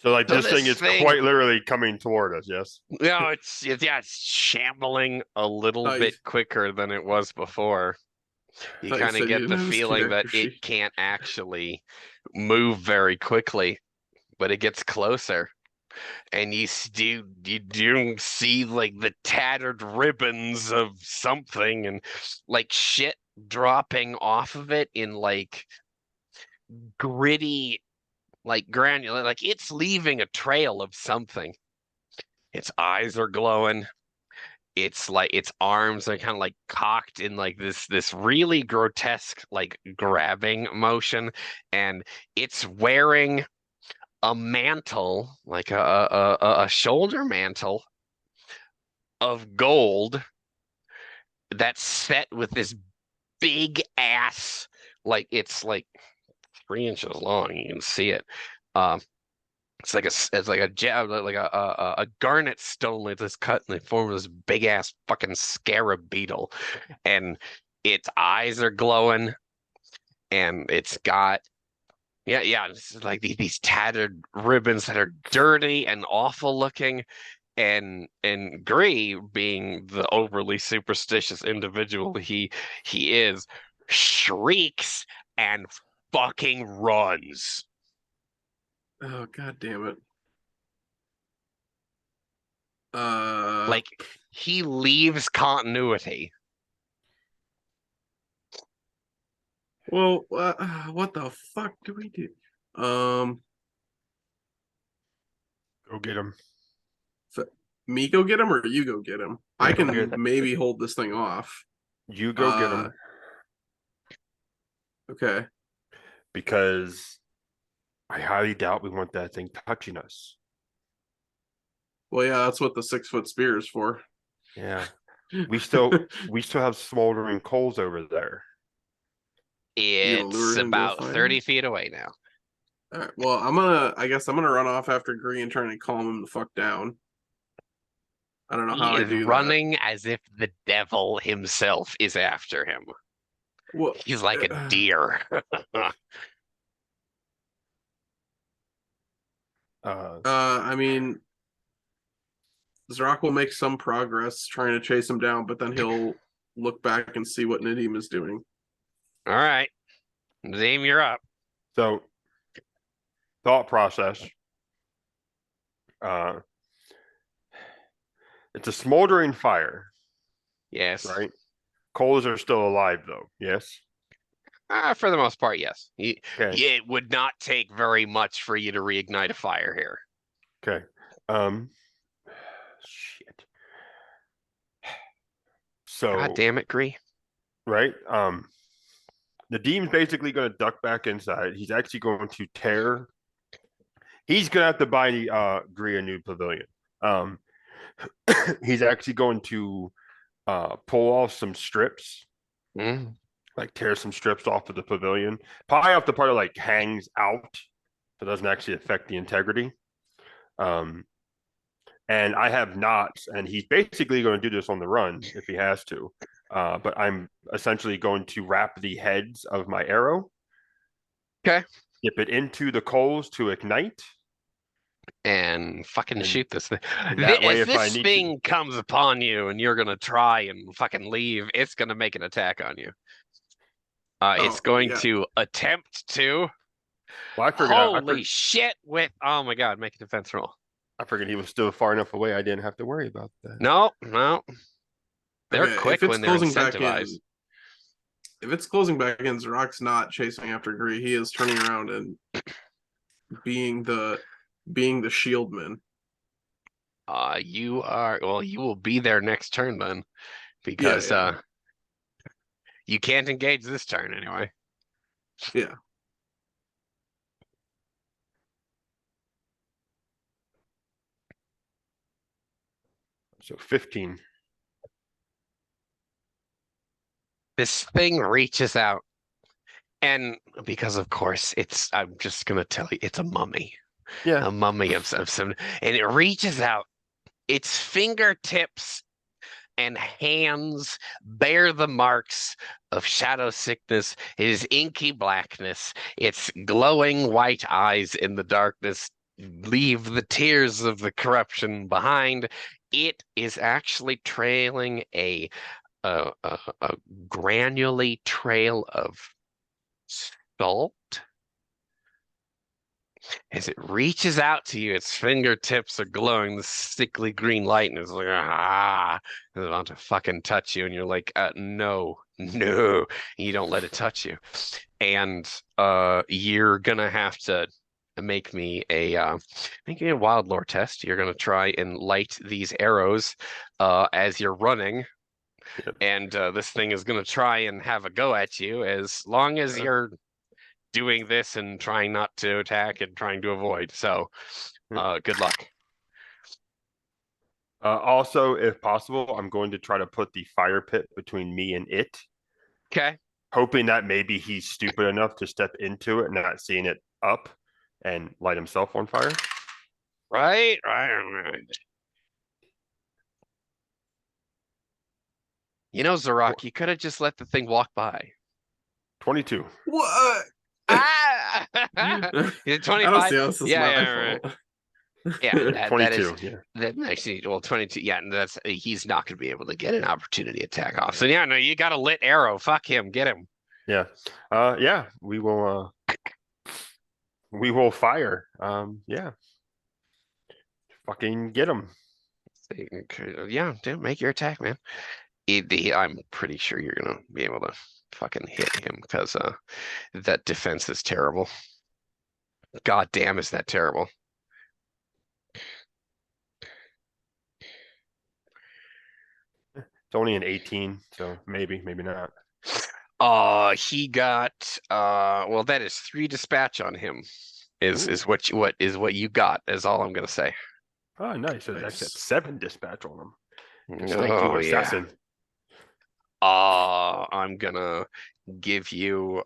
So like So this thing is quite literally coming toward us, yes? No, it's shambling a little Nice. bit quicker than it was before. You Thought you kind said of you get didn't the have his feeling that character it sheet. can't actually move very quickly, but it gets closer. And you do see like the tattered ribbons of something and like shit dropping off of it in like gritty, like granular, like it's leaving a trail of something. Its eyes are glowing. It's like its arms are kind of like cocked in like this really grotesque like grabbing motion, and it's wearing a mantle, like a shoulder mantle of gold that's set with this big ass, like it's like 3 inches long. You can see it. Um, it's like a garnet stone like this cut in the form of this big ass fucking scarab beetle, and its eyes are glowing, and it's got it's like these tattered ribbons that are dirty and awful looking, and Gree, being the overly superstitious individual he is, shrieks and fucking runs. Oh, god damn it. Like he leaves continuity. Well, what the fuck do we do? Go get him. Me go get him or you go get him? I Go can get him. maybe hold this thing off. You go get him Okay. because I highly doubt we want that thing touching us. Well, yeah, that's what the 6-foot spear is for. Yeah. We still have smoldering coals over there. You gonna lure It's it into a about fight? 30 feet away now. All right. Well, I guess I'm gonna run off after Green and trying to calm him the fuck down. I don't know how He I is do running as if the devil himself is after him. that. Well, He's like a deer. I mean, Zrock will make some progress trying to chase him down, but then he'll look back and see what Nadim is doing. All right. Zame, you're up. So, thought process. It's a smoldering fire, Yes. right? Coals are still alive, though. Yes. For the most part, yes. Okay. It would not take very much for you to reignite a fire here. Okay. Shit. God So, damn it, Gree. right. The demon's basically going to duck back inside. He's actually going to tear. He's going to have to buy Gree a new pavilion. Um, he's actually going to pull off some strips, Mm. like tear some strips off of the pavilion. Probably off the part that like hangs out, so it doesn't actually affect the integrity. Um, and I have knots, and he's basically going to do this on the run if he has to. But I'm essentially going to wrap the heads of my arrow, Okay. dip it into the coals to ignite, And fucking and shoot this thing. that way, As if I this need to, thing comes upon you and you're gonna try and fucking leave, it's gonna make an attack on you. It's Oh going yeah. to attempt to. well, Holy shit! Oh my god, make a defense roll. I figured he was still far enough away. I didn't have to worry about that. No, no. They're Okay, if quick it's when they're closing back in, incentivized. Zorak's not chasing after Gree. He is turning around and being the shieldman. You are well, you will be there next turn then, Yeah, because yeah, you can't engage this turn anyway. yeah. So 15. This thing reaches out, and because of course I'm just gonna tell you, it's a mummy. Yeah. A mummy of some, and it reaches out. Its fingertips and hands bear the marks of shadow sickness. It is inky blackness. Its glowing white eyes in the darkness leave the tears of the corruption behind. It is actually trailing a granulate trail of salt. As it reaches out to you, its fingertips are glowing the sickly green light, and it's like, it's about to fucking touch you, and you're like, no, no, and you don't let it touch you. And you're gonna have to make me a wild lore test. You're gonna try and light these arrows as you're running. Yep. And this thing is gonna try and have a go at you as long as you're doing this and trying not to attack and trying to avoid. So, good luck. Also, if possible, I'm going to try to put the fire pit between me and it, Okay. hoping that maybe he's stupid enough to step into it and not seeing it up and light himself on fire. Right. You know, Zorak, you could have just let the thing walk by. 22. What? Ah! Is it I don't 25? see how this is Yeah, my yeah, fault. yeah. That 22. is Yeah. that actually, well, 22. Yeah, and that's he's not going to be able to get an opportunity attack off. So yeah, no, you got a lit arrow. Fuck him. Get him. Yeah. Yeah. We will fire. Yeah. Fucking get him. Yeah, dude, make your attack, man. I'm pretty sure you're gonna be able to fucking hit him because that defense is terrible. God damn, is that terrible? It's only an 18, so maybe not. He got well, that is 3 dispatch on him. Is Ooh. what you got is all I'm gonna say. Oh, nice. So that's Nice. 7 dispatch on him. Thank you, Oh yeah. assassin. I'm gonna give you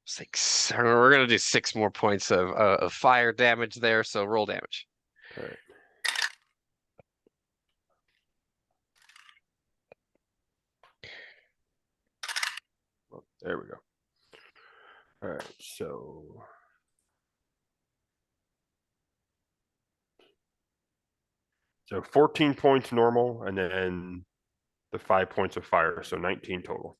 6. We're gonna do 6 more points of fire damage there. So roll damage. All right. Well, there we go. All right, so 14 points normal, and then the 5 points of fire, so 19 total.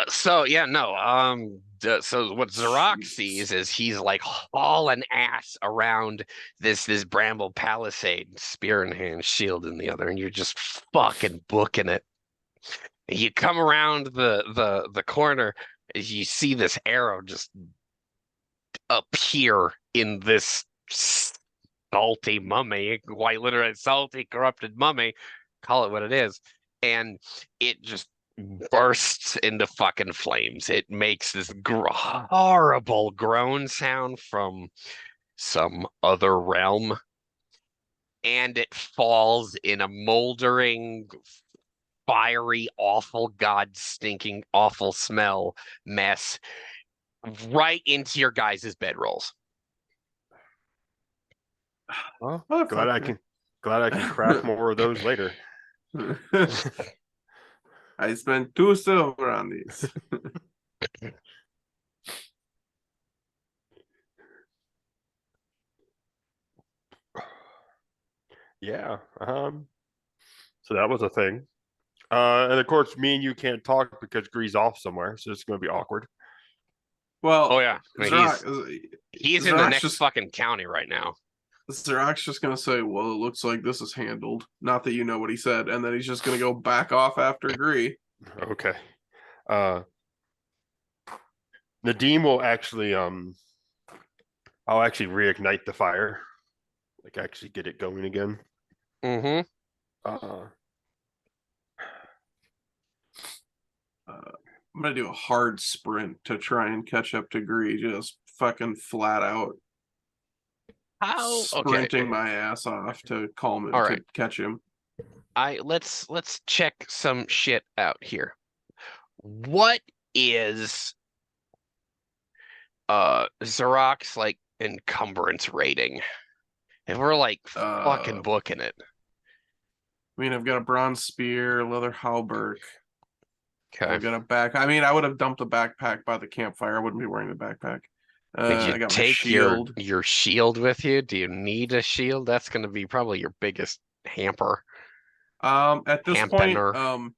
So yeah, no. So what Zarok sees is he's like hauling ass around this bramble palisade, spear in hand, shield in the other, and you're just fucking booking it. You come around the corner, as you see this arrow just appear in this salty mummy, quite literally salty, corrupted mummy, call it what it is, and it just bursts into fucking flames. It makes this horrible groan sound from some other realm, and it falls in a moldering, fiery, awful, god stinking, awful smell mess right into your guys' bedrolls. Well, Oh, glad I can craft more of those later. I spent 2 silver on these. Yeah. So that was a thing. And of course, me and you can't talk because Gree's off somewhere, so it's going to be awkward. Well, Oh yeah, he's in the Zerak's next just fucking county right now. Zerak's just gonna say, "Well, it looks like this is handled." Not that you know what he said, and then he's just gonna go back off after Gree. Okay. Nadim will actually I'll actually reignite the fire, like actually get it going again. Mm-hmm. I'm gonna do a hard sprint to try and catch up to Gree, just fucking flat out How? sprinting Okay. my ass off to calm him All to right. catch him. Let's check some shit out here. What is Zarok's like encumbrance rating? If we're like fucking booking it. I mean, I've got a bronze spear, leather halberd. Okay. I've got a back. I mean, I would have dumped the backpack by the campfire. I wouldn't be wearing the backpack. Did you I got my take shield. your shield with you? Do you need a shield? That's going to be probably your biggest hamper. At this point, Hampener.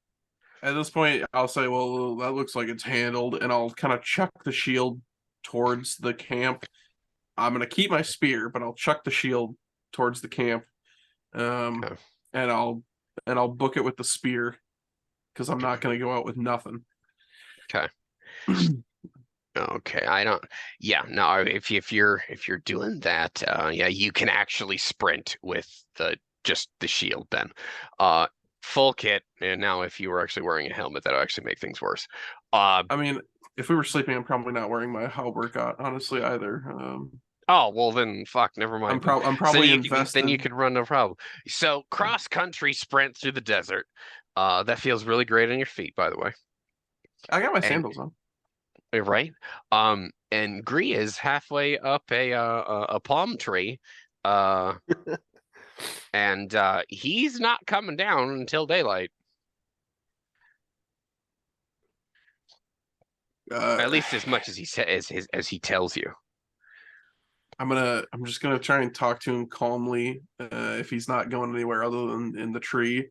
I'll say, well, that looks like it's handled, and I'll kind of chuck the shield towards the camp. I'm gonna keep my spear, but I'll chuck the shield towards the camp. Okay. And I'll book it with the spear because I'm not gonna go out with nothing. Okay. Okay, I don't. Yeah, no. If you're doing that, yeah, you can actually sprint with just the shield then. Full kit. And now, if you were actually wearing a helmet, that'll actually make things worse. I mean, if we were sleeping, I'm probably not wearing my halberd honestly either. Oh well, then fuck. Never mind. I'm probably invested. Then you could run no problem. So cross country sprint through the desert. That feels really great on your feet, by the way. I got my And sandals on. right. And Gree is halfway up a palm tree. And he's not coming down until daylight. At least as much as he says as he tells you. I'm just gonna try and talk to him calmly. If he's not going anywhere other than in the tree.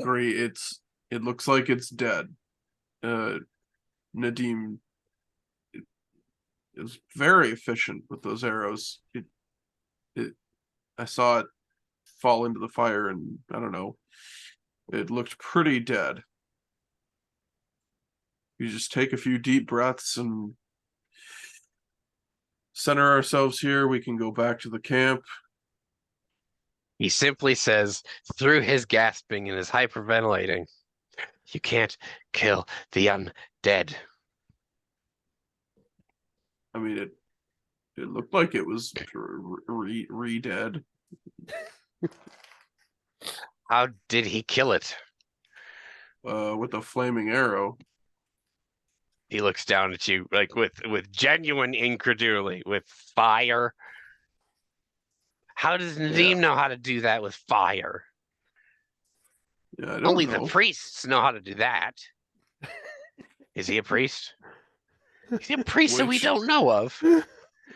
Gree, it looks like it's dead. Nadim is very efficient with those arrows. I saw it fall into the fire, and I don't know. It looked pretty dead. You just take a few deep breaths and center ourselves here. We can go back to the camp. He simply says, through his gasping and his hyperventilating, "You can't kill the undead." I mean, it looked like it was re-dead. How did he kill it? With a flaming arrow. He looks down at you like with genuine incredulity, with fire. How does Nadim know how to do that with fire? Yeah, I don't Only know. the priests know how to do that. Is he a priest? Is he a priest that we don't know of?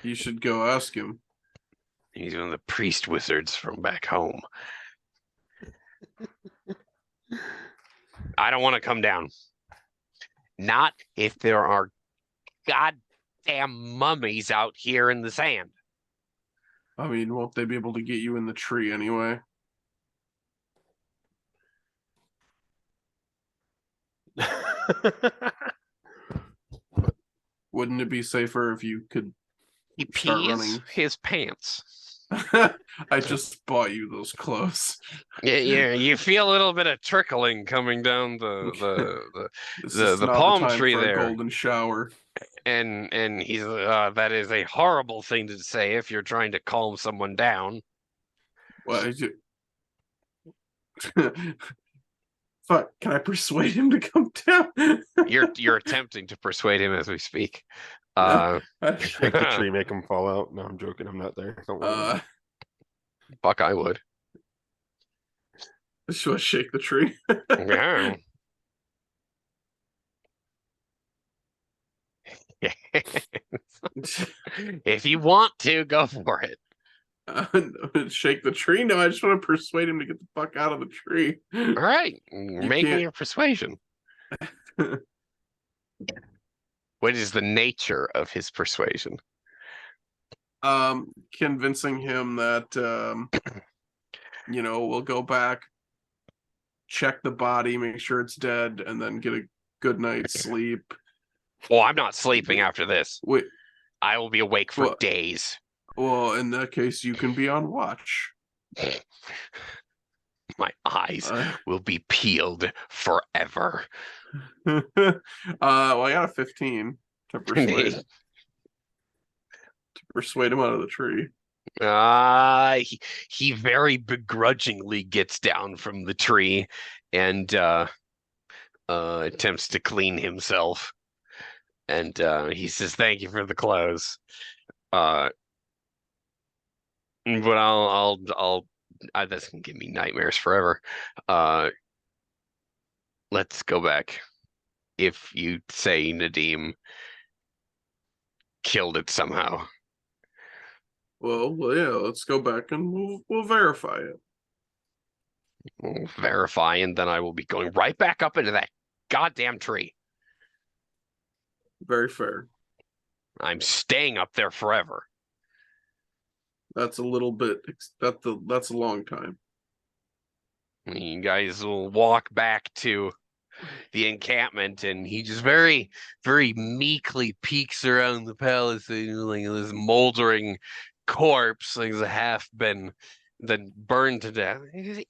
You should go ask him. He's one of the priest wizards from back home. I don't want to come down. Not if there are goddamn mummies out here in the sand. I mean, won't they be able to get you in the tree anyway? Wouldn't it be safer if you could He start pees running? his pants. I just bought you those clothes. Yeah, you feel a little bit of trickling coming down This is the not the palm time tree for a there. golden shower. And he's that is a horrible thing to say if you're trying to calm someone down. What? Fuck! Can I persuade him to come down? You're attempting to persuade him as we speak. I- Shake the tree, make him fall out. No, I'm joking. I'm not there. Don't worry about it. Fuck, I would. Should I shake the tree? Yeah. If you want to, go for it. Shake the tree? No, I just want to persuade him to get the fuck out of the tree. All right, make me a persuasion. What is the nature of his persuasion? Convincing him that we'll go back, check the body, make sure it's dead, and then get a good night's sleep. Well, I'm not sleeping after this. Wait, I will be awake for Well- days. well, in that case, you can be on watch. My eyes will be peeled forever. Well, I got a 15 to persuade him out of the tree. He very begrudgingly gets down from the tree and attempts to clean himself. And he says, "Thank you for the clothes." But that's gonna give me nightmares forever. Let's go back. If you say Nadim killed it somehow. Well, yeah, let's go back and we'll verify it. We'll verify, and then I will be going right back up into that goddamn tree. Very fair. I'm staying up there forever. That's a little bit. That's a long time. You guys will walk back to the encampment, and he just very, very meekly peeks around the palace, like this moldering corpse, like it's half been then burned to death.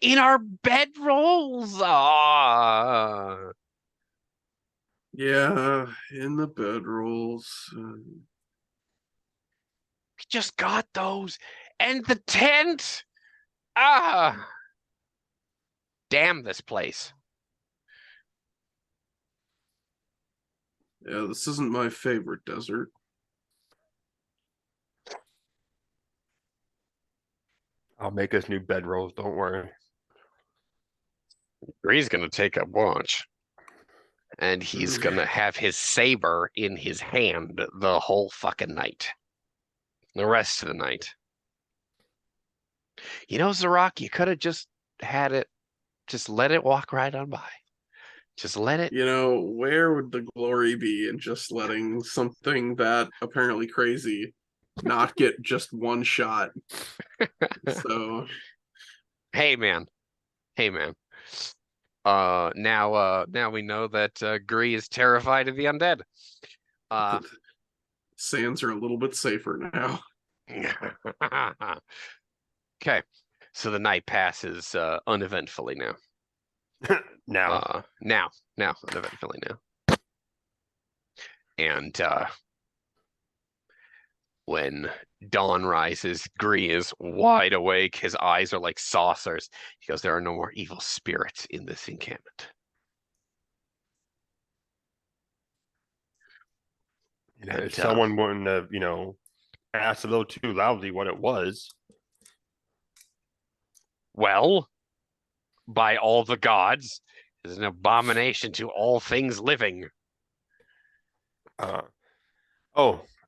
In our bedrolls. Ah. Yeah, in the bedrolls. We just got those. And the tent. Ah. Damn this place. Yeah, this isn't my favorite desert. I'll make us new bedrolls. Don't worry. He's gonna take up watch. And he's gonna have his saber in his hand the whole fucking night. The rest of the night. You know, Zarok, you could have just had it, just let it walk right on by. Just let it. Where would the glory be in just letting something that apparently crazy not get just one shot? So, Hey man. Now we know that Gree is terrified of the undead. sands are a little bit safer now. Okay, so the night passes uneventfully now. Now, Uneventfully now. And when dawn rises, Gree is wide awake. His eyes are like saucers. He goes, "There are no more evil spirits in this encampment." if someone wouldn't have, asked a little too loudly what it was. Well, by all the gods, is an abomination to all things living.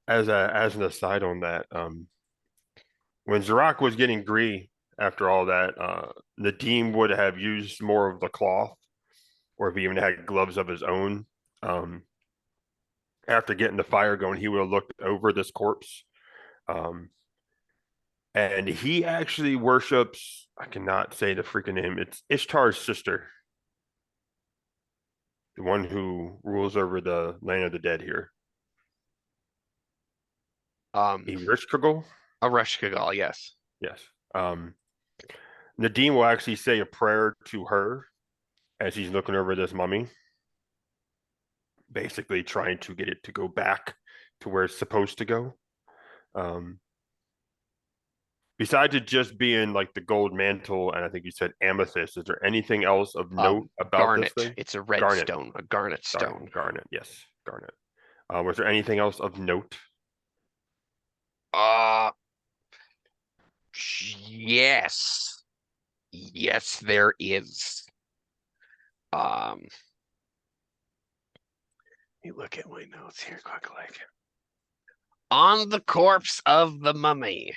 As an aside on that, when Zarok was getting Gree after all that, Nadim would have used more of the cloth, or if he even had gloves of his own, after getting the fire going, he would have looked over this corpse. And he actually worships, I cannot say the freaking name, it's Ishtar's sister, the one who rules over the land of the dead here. Ereshkigal? Ereshkigal, yes. Yes. Nadim will actually say a prayer to her as he's looking over this mummy, basically trying to get it to go back to where it's supposed to go. Besides it just being like the gold mantle, and I think you said amethyst, is there anything else of note about this Garnet. thing? It's a red Garnet. stone, a garnet Sorry, stone. garnet. Yes, garnet. Was there anything else of note? Yes. Yes, there is. Let me look at my notes here quickly. On the corpse of the mummy,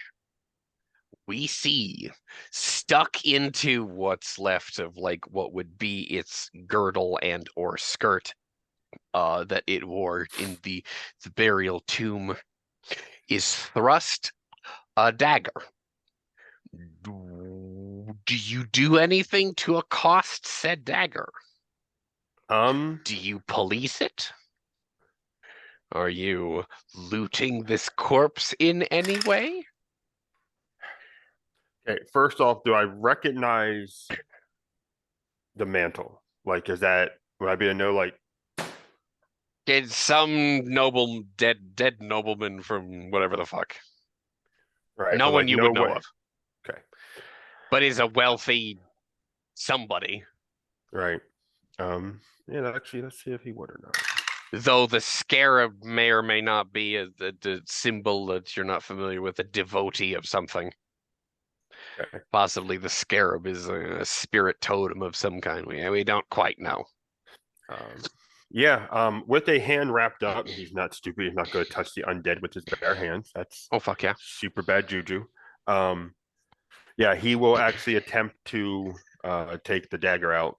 we see stuck into what's left of like what would be its girdle and or skirt that it wore in the burial tomb is thrust a dagger. Do you do anything to accost said dagger? Do you police it? Are you looting this corpse in any way? Okay, first off, do I recognize the mantle? Like, is that would I be to know? Like, It's some noble dead nobleman from whatever the fuck. right? No But one like, you no would know way. of, Okay, but is a wealthy somebody. right. Yeah. Actually, let's see if he would or not. Though the scarab may or may not be a symbol that you're not familiar with, a devotee of something. Okay. Possibly the scarab is a spirit totem of some kind. We don't quite know. Yeah. With a hand wrapped up, he's not stupid. He's not going to touch the undead with his bare hands. That's Oh fuck yeah! super bad juju. Yeah, he will actually attempt to take the dagger out.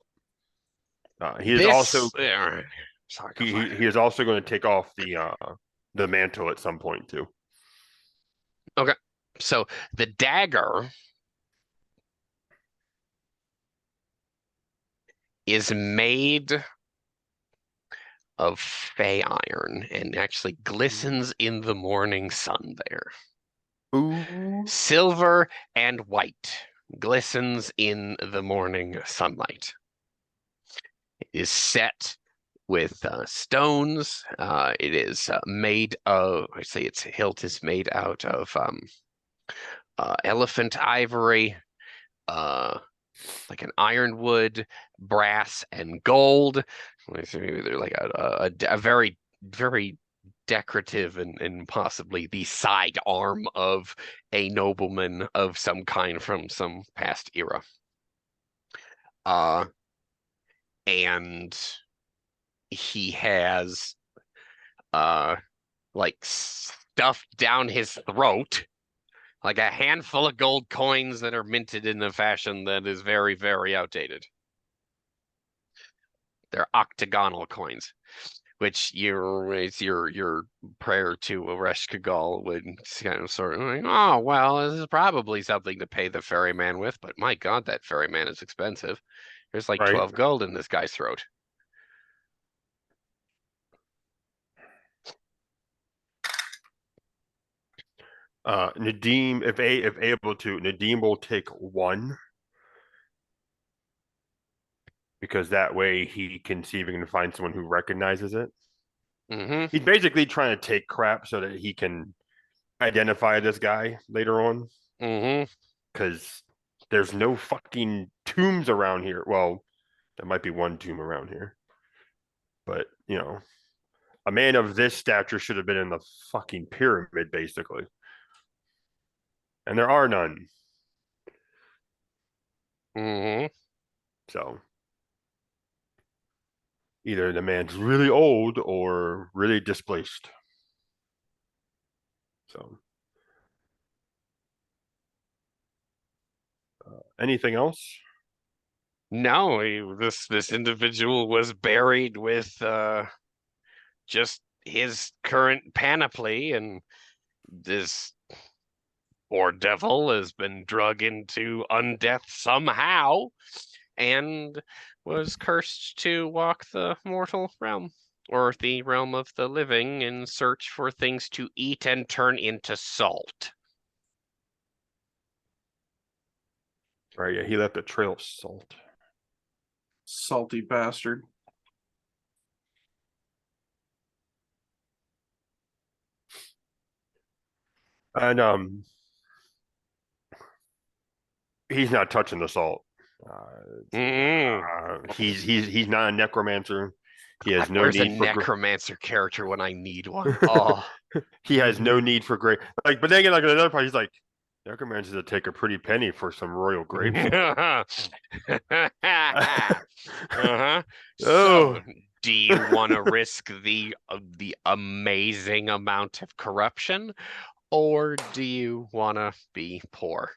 He is also sorry, he is also going to take off the mantle at some point too. okay. So the dagger is made of fey iron and actually glistens in the morning sun there. Ooh. Silver and white glistens in the morning sunlight. It is set with stones. It is made of, I say its hilt is made out of elephant ivory, like an ironwood, brass, and gold. They're like a very, very decorative and possibly the side arm of a nobleman of some kind from some past era. And he has like stuffed down his throat like a handful of gold coins that are minted in a fashion that is very, very outdated. They're octagonal coins, which it's your prayer to Aresh Kagal would kind of sort of like, oh well, this is probably something to pay the ferryman with, but my God, that ferryman is expensive. There's like Right. 12 gold in this guy's throat. Nadim, if able to, Nadim will take one because that way he can see if he can find someone who recognizes it. Mm-hmm. He's basically trying to take crap so that he can identify this guy later on. Mm-hmm. Because there's no fucking tombs around here. Well, there might be one tomb around here, but you know, a man of this stature should have been in the fucking pyramid, basically. And there are none. Mm-hmm. So either the man's really old or really displaced. So, anything else? No, this individual was buried with just his current panoply, and this poor devil has been drug into undeath somehow and was cursed to walk the mortal realm, or the realm of the living, in search for things to eat and turn into salt. Right, yeah, he left a trail of salt. Salty bastard. And he's not touching the salt. He's not a necromancer. He has no Where's a need for necromancer character when I need one? Oh, he has no need for grape. Like, but then again, like another part, he's like, necromancers will take a pretty penny for some royal grapes. uh-huh. Oh, So, do you want to risk the amazing amount of corruption, or do you want to be poor?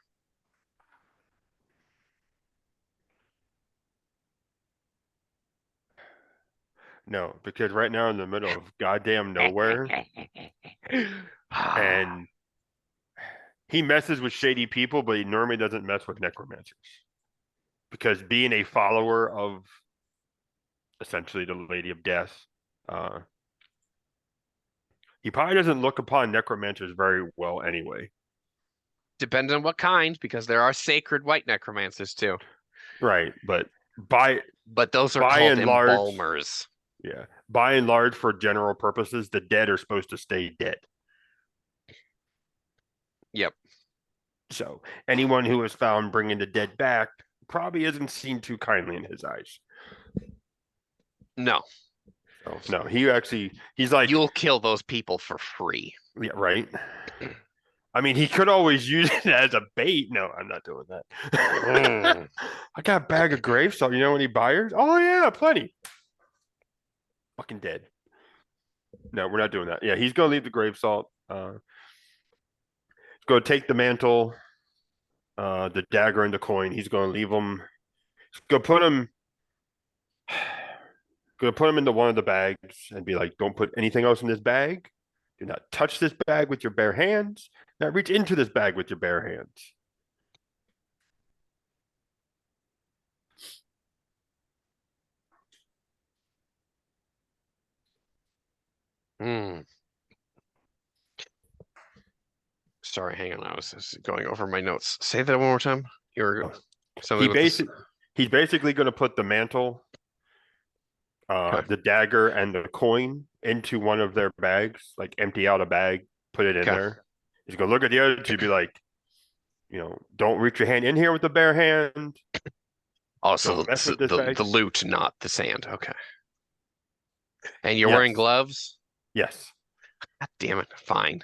no, because right now in the middle of goddamn nowhere, and he messes with shady people, but he normally doesn't mess with necromancers. Because being a follower of essentially the Lady of Death, he probably doesn't look upon necromancers very well anyway. Depends on what kind, because there are sacred white necromancers too. Right, but by those are by called and large, embalmers. yeah, by and large, for general purposes, the dead are supposed to stay dead. Yep. So anyone who is found bringing the dead back probably isn't seen too kindly in his eyes. No. So, no, he's like, you'll kill those people for free. Yeah, right. I mean, he could always use it as a bait. No, I'm not doing that. I got a bag of grapes. So you know any buyers? Oh yeah, plenty. Fucking dead. No, we're not doing that. Yeah, he's gonna leave the grave salt. Go take the mantle, the dagger, and the coin. He's gonna leave them. Go put them. Gonna put them into one of the bags and be like, "Don't put anything else in this bag. Do not touch this bag with your bare hands. Not reach into this bag with your bare hands." Sorry, hang on. I was just going over my notes. Say that one more time. You're he's basically going to put the mantle, the dagger, and the coin into one of their bags. Like empty out a bag, put it in there. He's going to look at the other two, be like, don't reach your hand in here with the bare hand. Also, the loot, not the sand. Okay. And you're Yes. wearing gloves? Yes. God damn it. Fine.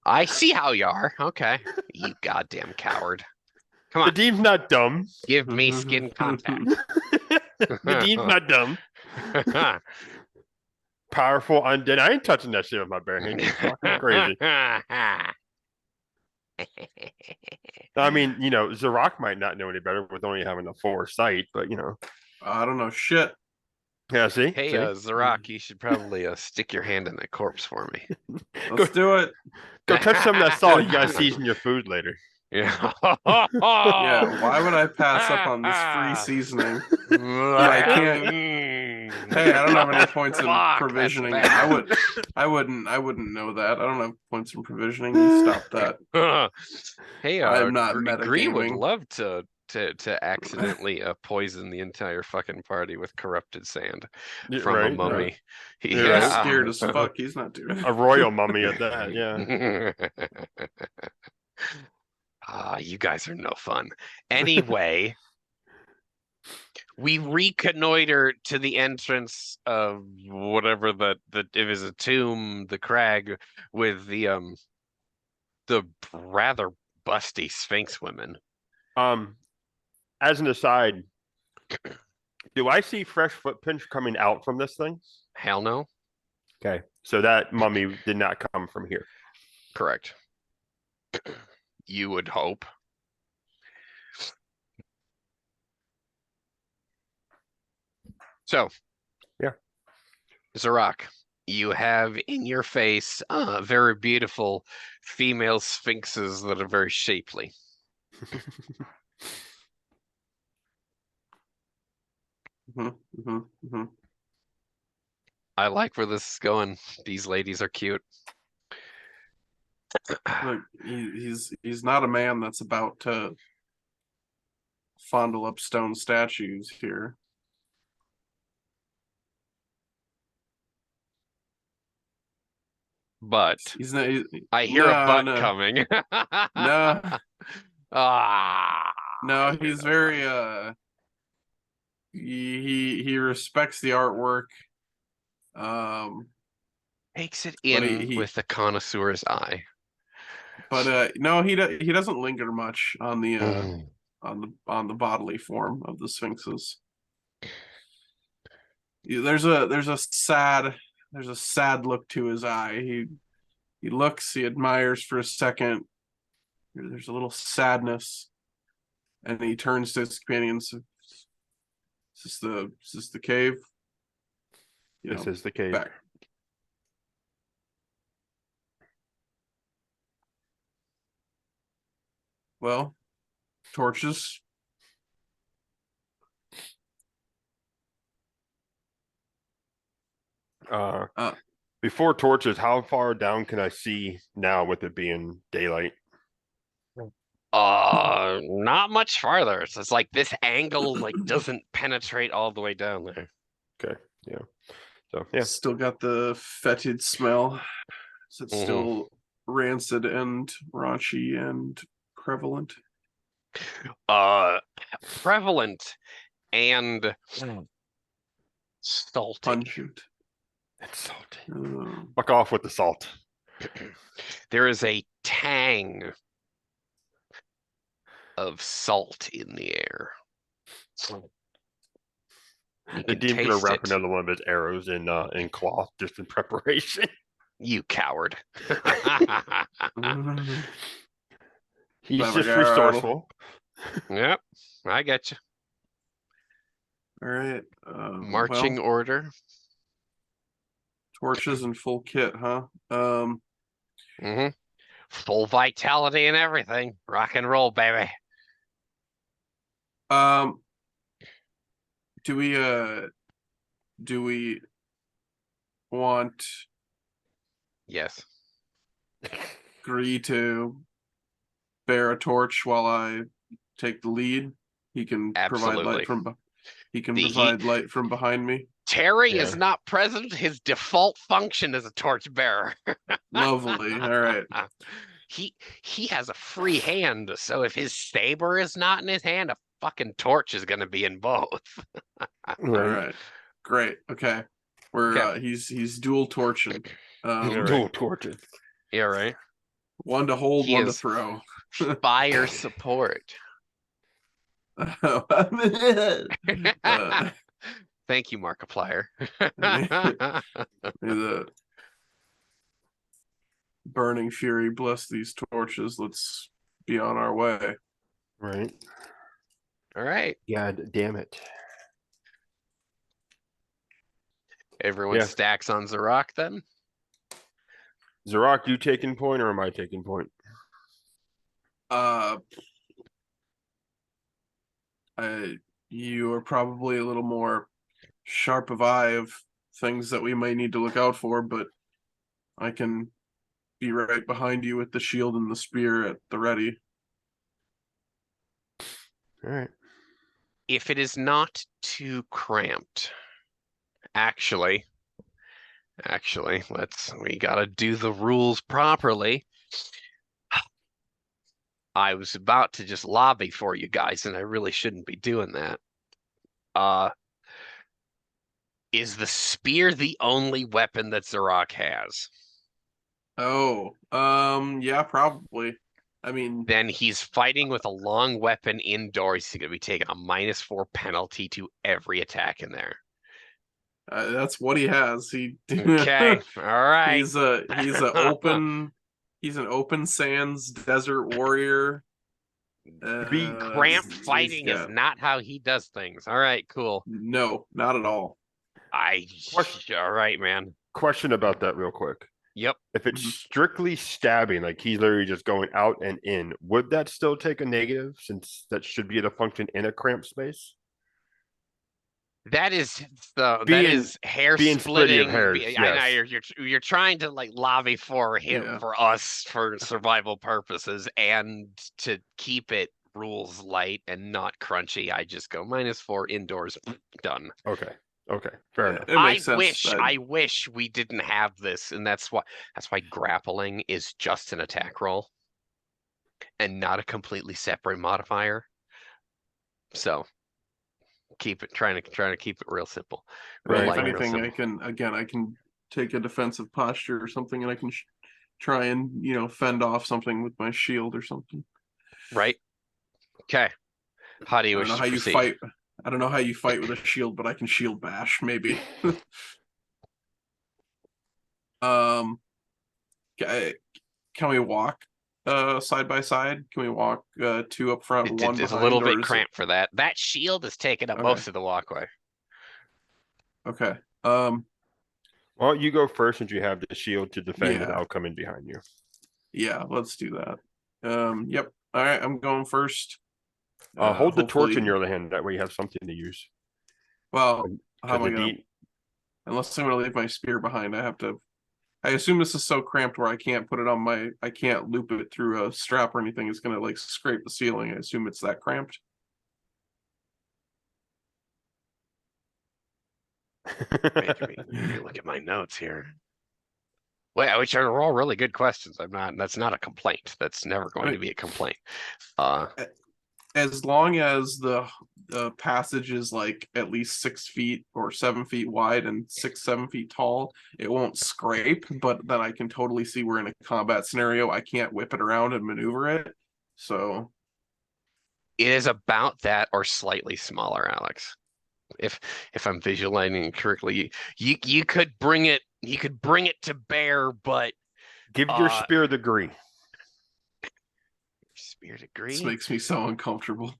I see how you are. Okay. You goddamn coward. Come on. The dean's not dumb. Give me skin contact. The dean's not dumb. Powerful undead. I ain't touching that shit with my bare hand. You're fucking crazy. I mean, Zarok might not know any better with only having a foresight, but I don't know shit. Yeah, see? Hey, see? Zarok, you should probably stick your hand in that corpse for me. Let's do it. Go touch some of that salt. You gotta season your food later. Yeah. Yeah, why would I pass up on this free seasoning? I can't. Hey, I don't have any points in provisioning. I wouldn't know that. I don't have points in provisioning. You stop that. Hey, I'm not Gree would metagaming. love to accidentally poison the entire fucking party with corrupted sand from a mummy. He's scared as fuck. He's not doing it. A royal mummy at that, yeah. You guys are no fun. Anyway, we reconnoiter to the entrance of whatever that it is, a tomb, the crag, with the rather busty Sphinx women. As an aside, do I see fresh footprints coming out from this thing? Hell no. Okay, so that mummy did not come from here. Correct. You would hope. So, Yeah. Zarak, you have in your face very beautiful female sphinxes that are very shapely. I like where this is going. These ladies are cute. Look, he's not a man that's about to fondle up stone statues here. But He's not. I hear a butt no, coming. no, Ah, no. you're He's the very one. he respects the artwork. Takes it But in with the connoisseur's eye. no, he doesn't linger much on the Mm. on the bodily form of the sphinxes. There's a sad look to his eye. He looks, he admires for a second. There's a little sadness, and he turns to his companions. Is this the cave? This is the cave. Back. Well, torches. Before torches, how far down can I see now with it being daylight? Not much farther. It's like this angle like doesn't penetrate all the way down there. Okay, yeah. So yeah, Still got the fetid smell. Is it still rancid and raunchy and prevalent? Prevalent and salty. Pungent. it's salty. Fuck off with the salt. There is a tang of salt in the air. The demon's gonna wrap another one of his arrows in cloth just in preparation. You coward. He's just resourceful. Yep, I get you. All right. Marching order. Torches in full kit, huh? Full vitality and everything. Rock and roll, baby. Do we want Yes. Gree to bear a torch while I take the lead? He can provide light from behind me. Terry is not present. His default function is a torch bearer. Lovely. All right. He has a free hand, so if his saber is not in his hand, a fucking torch is gonna be in both. All right. Great. Okay. He's dual torching. Dual torches. Yeah, right. One to hold, one to throw. Fire support. Thank you, Markiplier. The burning fury bless these torches. Let's be on our way. Right. All right. God damn it. Everyone stacks on Zarak then? Zarak, you taking point or am I taking point? You are probably a little more sharp of eye of things that we may need to look out for, but I can be right behind you with the shield and the spear at the ready. All right. If it is not too cramped, actually, we gotta do the rules properly. I was about to just lobby for you guys, and I really shouldn't be doing that. Is the spear the only weapon that Zarak has? Oh, yeah, probably. I mean, then he's fighting with a long weapon indoors. He's going to be taking a -4 penalty to every attack in there. That's what he has. Okay, all right. He's an open sands desert warrior. Cramped fighting is not how he does things. All right, cool. No, not at all. Question. All right, man. Question about that real quick. Yep. If it's Mhm. strictly stabbing, like he's literally just going out and in, would that still take a negative since that should be the function in a cramped space? That is that Being is hair being splitty of splitting. hairs, I know yes. you're trying to like lobby for him Yeah. for us for survival purposes and to keep it rules light and not crunchy. I just go -4 indoors. Done. Okay. Okay. Fair enough. It makes sense that I wish we didn't have this, and that's why grappling is just an attack roll and not a completely separate modifier. So trying to keep it real simple, real Right, if light, real anything, simple. I can take a defensive posture or something, and I can try and fend off something with my shield or something. Right? Okay. How do you I don't wish know to how you proceed? fight. I don't know how you fight with a shield, but I can shield bash maybe. um, can we walk side by side? Can we walk two up front, one It's a behind, little bit or is it cramped for that. That shield is taking up okay? most of the walkway. Okay. Well, you go first since you have the shield to defend, and Yeah. I'll come in behind you. Yeah, let's do that. Yep. All right, I'm going first. Hold the torch in Hopefully, your other hand. That way you have something to use. well, how Because am I the gonna? D, Unless I'm gonna leave my spear behind, I have to. I assume this is so cramped where I can't put it on my. I can't loop it through a strap or anything. It's gonna like scrape the ceiling. I assume it's that cramped. Wait, let me look at my notes here. Well, which are all really good questions. That's not a complaint. That's never I going to mean, be a complaint. as long as the passage is like at least 6 feet or 7 feet wide and 6, 7 feet tall, it won't scrape. But then I can totally see we're in a combat scenario. I can't whip it around and maneuver it. So It is about that or slightly smaller, Alex. If I'm visualizing it correctly, you could bring it to bear, but give your spear the green. spear this degree. makes me so uncomfortable.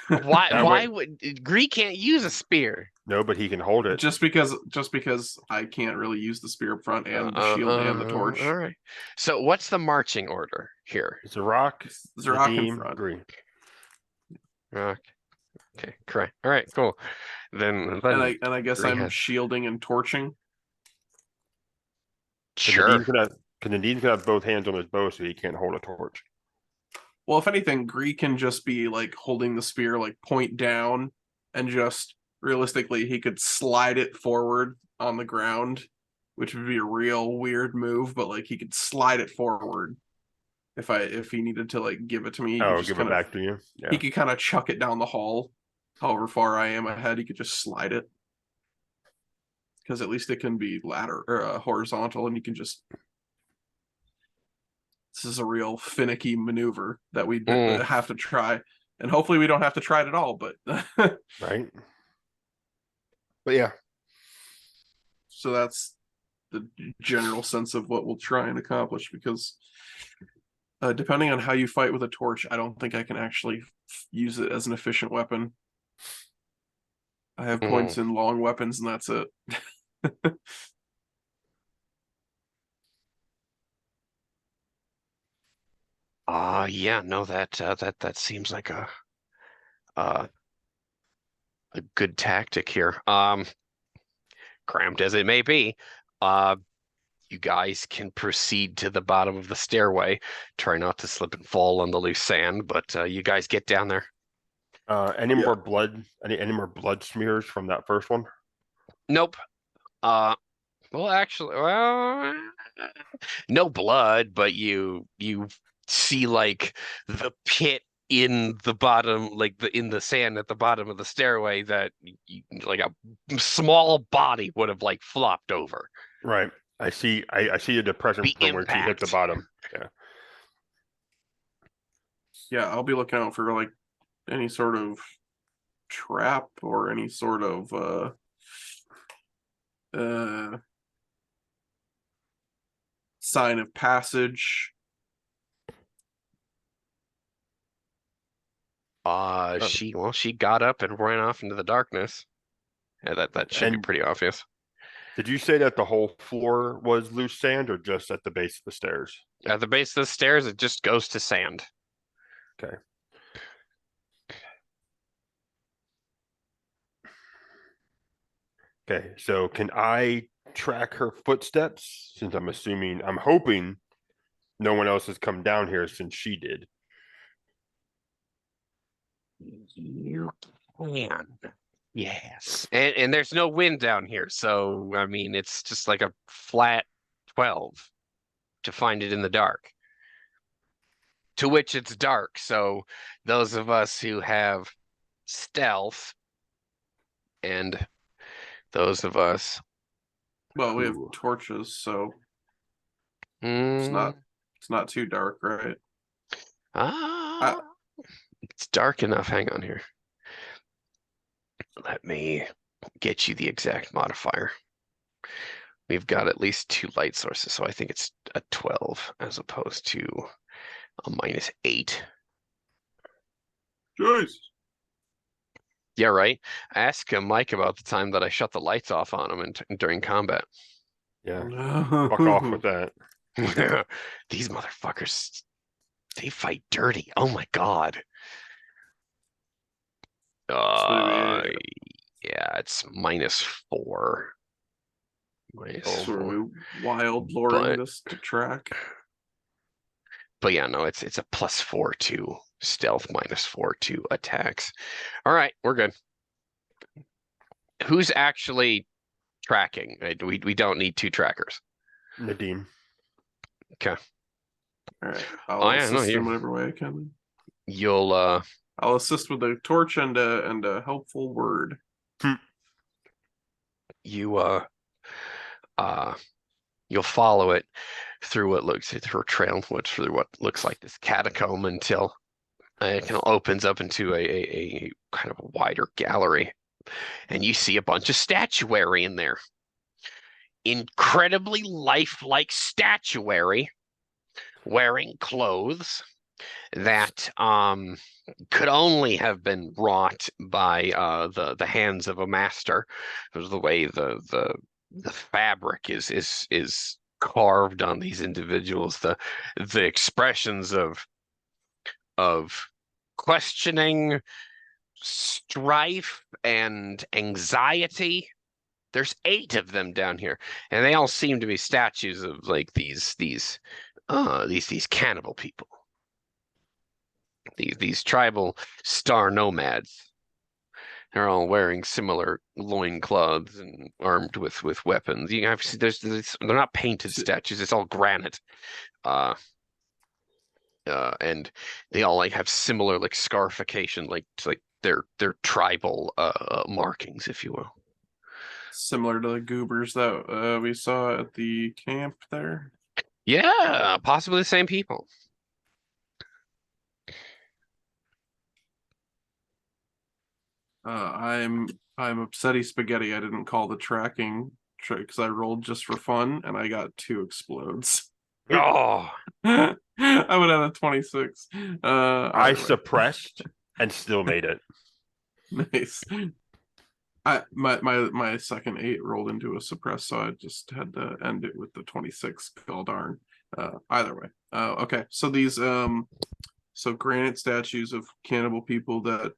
Why would Gree can't use a spear? No, but he can hold it. Just because I can't really use the spear up front and the shield and the torch. All right. So what's the marching order here? It's a rock, Zrock in Nadim, front. green. Rock. Okay, correct. All right, cool. Then And I guess Gree I'm has shielding and torching. sure. Because Nadim can have both hands on his bow, so he can't hold a torch. Well, if anything, Gree can just be like holding the spear like point down, and just realistically he could slide it forward on the ground, which would be a real weird move, but like he could slide it forward if he needed to like give it to me. He could Oh, just give it kind of back to you. he Yeah. could kind of chuck it down the hall. However far I am ahead, he could just slide it. Because at least it can be ladder or horizontal, and you can just. This is a real finicky maneuver that we have to try, and hopefully we don't have to try it at all. But Right. But yeah. So that's the general sense of what we'll try and accomplish. Because depending on how you fight with a torch, I don't think I can actually use it as an efficient weapon. I have points in long weapons, and that's it. Yeah, no, that seems like uh, a good tactic here. Cramped as it may be, you guys can proceed to the bottom of the stairway. Try not to slip and fall on the loose sand, but you guys get down there. Any Yeah. more blood? Any more blood smears from that first one? Nope. Well, actually, no blood, but you see like the pit in the bottom, like in the sand at the bottom of the stairway that like a small body would have like flopped over. Right. I see the depression The from where she hit the impact. bottom. Yeah. Yeah, I'll be looking out for like any sort of trap or any sort of sign of passage. She got up and ran off into the darkness. Yeah, that should be And pretty obvious. Did you say that the whole floor was loose sand or just at the base of the stairs? At the base of the stairs, it just goes to sand. Okay. Okay, so can I track her footsteps since I'm hoping no one else has come down here since she did. You can. Yes. And there's no wind down here, so I mean it's just like a flat 12 to find it in the dark. To which it's dark, so those of us who have stealth and those of us Well, we have Ooh. torches, so it's mm, not too dark, right? ah, it's dark enough. Hang on here. Let me get you the exact modifier. We've got at least 2 light sources, so I think it's a 12 as opposed to a -8. Jeez. Yeah, right. Ask Mike about the time that I shut the lights off on him during combat. Yeah, fuck off with No. that. These motherfuckers, they fight dirty. Oh my God. So Uh, maybe yeah, it's -4. Oh sort boy. of wild luring But this to track. yeah, no, it's a +4 to stealth, -4 to attacks. All right, we're good. Who's actually tracking? We don't need 2 trackers. Nadim. Okay. All right, Oh I'll yeah, no, assist in whatever way I can. you'll I'll assist with a torch and a helpful word. you uh you'll follow it through what looks through a trail through what looks like this catacomb until it kind of opens up into a kind of a wider gallery, and you see a bunch of statuary in there. Incredibly lifelike statuary wearing clothes that could only have been wrought by the hands of a master. Because the way the fabric is carved on these individuals, the expressions of questioning, strife, and anxiety. There's 8 of them down here, and they all seem to be statues of like these cannibal people, these tribal star nomads. They're all wearing similar loincloths and armed with weapons. You have they're not painted statues, it's all granite. Uh and they all like have similar like scarification, like their tribal markings, if you will. Similar to the goobers that we saw at the camp there. Yeah, possibly the same people. I'm upsetty spaghetti. I didn't call the tracking trick because I rolled just for fun and I got 2 explodes. Oh, I would have a 26. I Either way. suppressed and still made it. Nice. My second 8 rolled into a suppress, so I just had to end it with the 26. God darn. Either way. Okay. So these so granite statues of cannibal people that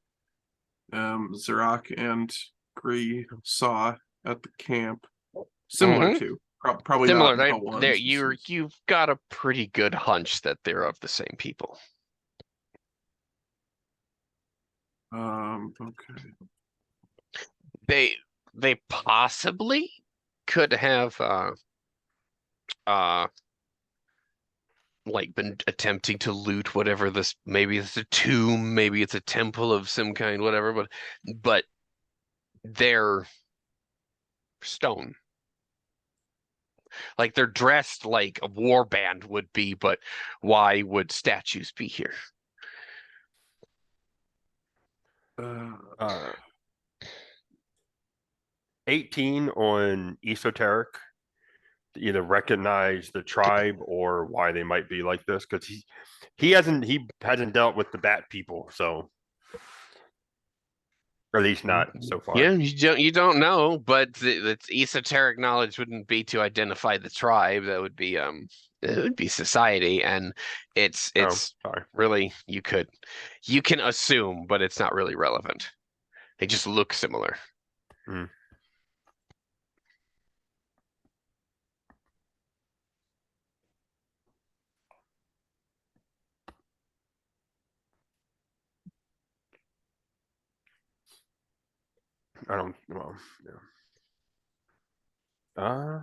Zirak and Gree saw at the camp. Similar mm-hmm. to probably Similar. not the They ones. you've got a pretty good hunch that they're of the same people. Okay. They possibly could have uh like been attempting to loot whatever this, maybe it's a tomb, maybe it's a temple of some kind, whatever, but they're stone. Like they're dressed like a war band would be, but why would statues be here? Uh, 18 on esoteric to either recognize the tribe or why they might be like this because he hasn't dealt with the bat people, so Or at least not so Yeah, far. you don't know, but its esoteric knowledge wouldn't be to identify the tribe. That would be it would be society, and it's Oh, it's sorry. really you can assume, but it's not really relevant. They just look similar. Mm. I don't. Well, yeah.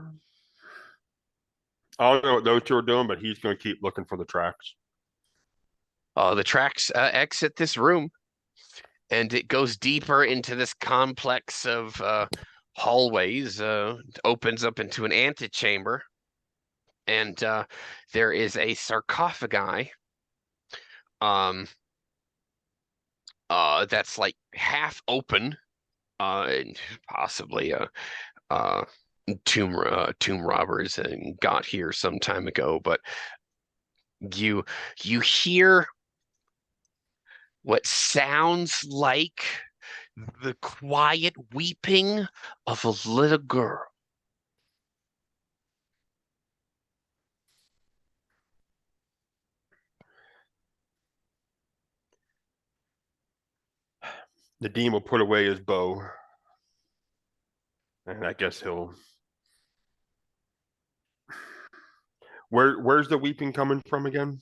I don't know what those two are doing, but he's going to keep looking for the tracks. The tracks exit this room, and it goes deeper into this complex of hallways. It opens up into an antechamber, and there is a sarcophagi. Um, that's like half open, and possibly uh tomb robbers and got here some time ago, but you you hear what sounds like the quiet weeping of a little girl. Nadim will put away his bow, and I guess he'll. Where's the weeping coming from again?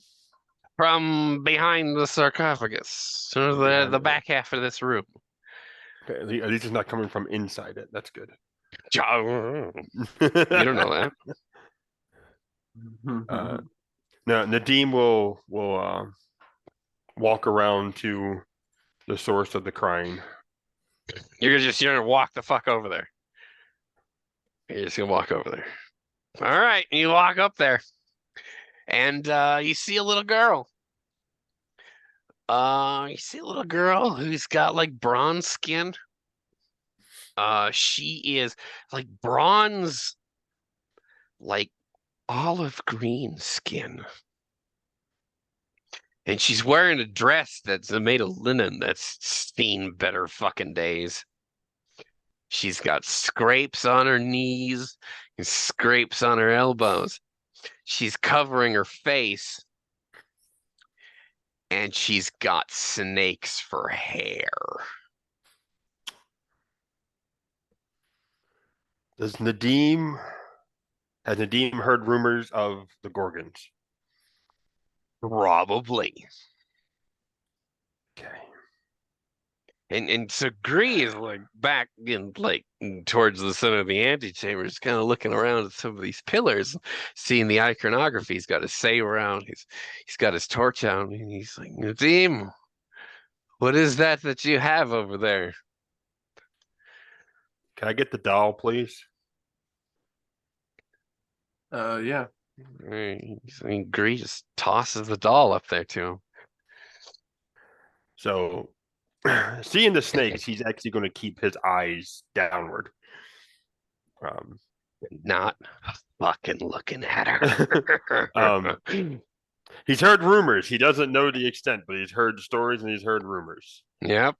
From behind the sarcophagus, so the Behind back half of this room. Okay, at least it's not coming from inside it. That's good. You don't know that. uh, now Nadim will walk around to the source of the crying. You're gonna walk the fuck over there. You're just gonna walk over there. All right, you walk up there, and you see a little girl. You see a little girl who's got like bronze skin. She is like bronze, like olive green skin. And she's wearing a dress that's made of linen that's seen better fucking days. She's got scrapes on her knees and scrapes on her elbows. She's covering her face, and she's got snakes for hair. Does Nadim has Nadim heard rumors of the Gorgons? Probably. Okay. And so Gree is like back in like towards the center of the antechamber, just kind of looking around at some of these pillars, seeing the iconography. He's got his say around. He's got his torch out, and he's like, Nadim, what is that you have over there? Can I get the doll, please? Yeah. Gree just tosses the doll up there to him. So, seeing the snakes, he's actually going to keep his eyes downward. Um, Not fucking looking at her. um, he's heard rumors. He doesn't know the extent, but he's heard stories and he's heard rumors. Yep.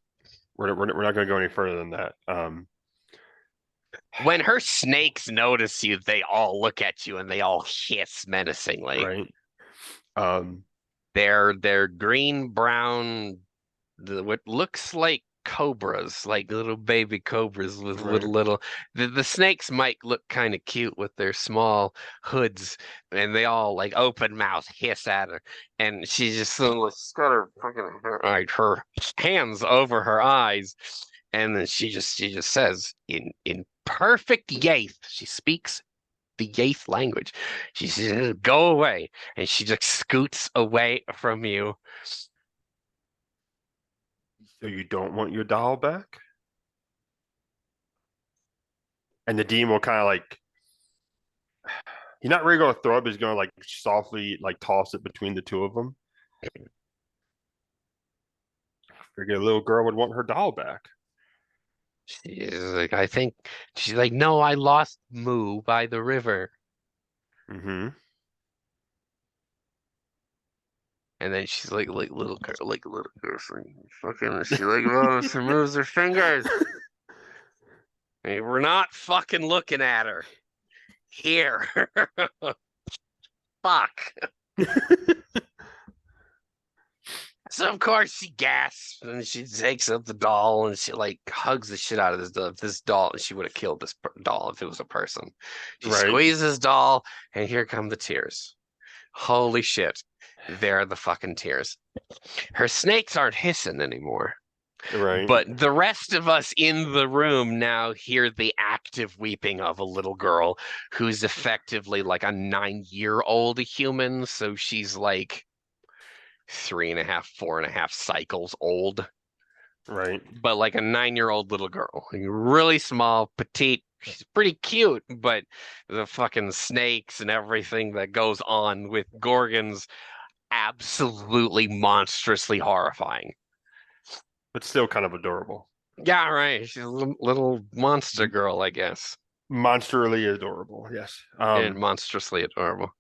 We're not going to go any further than that. When her snakes notice you, they all look at you and they all hiss menacingly. Right. Um, They're green brown, what looks like cobras, like little baby cobras with right. little. The snakes might look kind of cute with their small hoods, and they all like open mouth hiss at her, and she just she's got her fucking her hands over her eyes, and then she just says in perfect Yaith, she speaks the Yaith language. She says, "Go away," and she just scoots away from you. So you don't want your doll back? And the demon will kind of like he's not really going to throw up. He's going to like softly like toss it between the two of them. Figure a little girl would want her doll back. She's like, I think she's like, no, I lost Moo by the river. Mm-hmm. And then she's like little girl, fucking, she like, oh, she moves her fingers. Hey, we're not fucking looking at her. Here. Fuck. So of course she gasps and she takes up the doll and she like hugs the shit out of this doll, and she would have killed this doll if it was a person. She Right. squeezes doll, and here come the tears. Holy shit. There are the fucking tears. Her snakes aren't hissing anymore. Right. But the rest of us in the room now hear the active weeping of a little girl who's effectively like a 9-year-old human. So she's like 3.5, 4.5 cycles old, Right. but like a 9-year-old little girl, like really small, petite. She's pretty cute, but the fucking snakes and everything that goes on with Gorgons, absolutely monstrously horrifying. But still kind of adorable. Yeah, right. She's a little monster girl, I guess. Monsterly adorable. Yes. And monstrously adorable.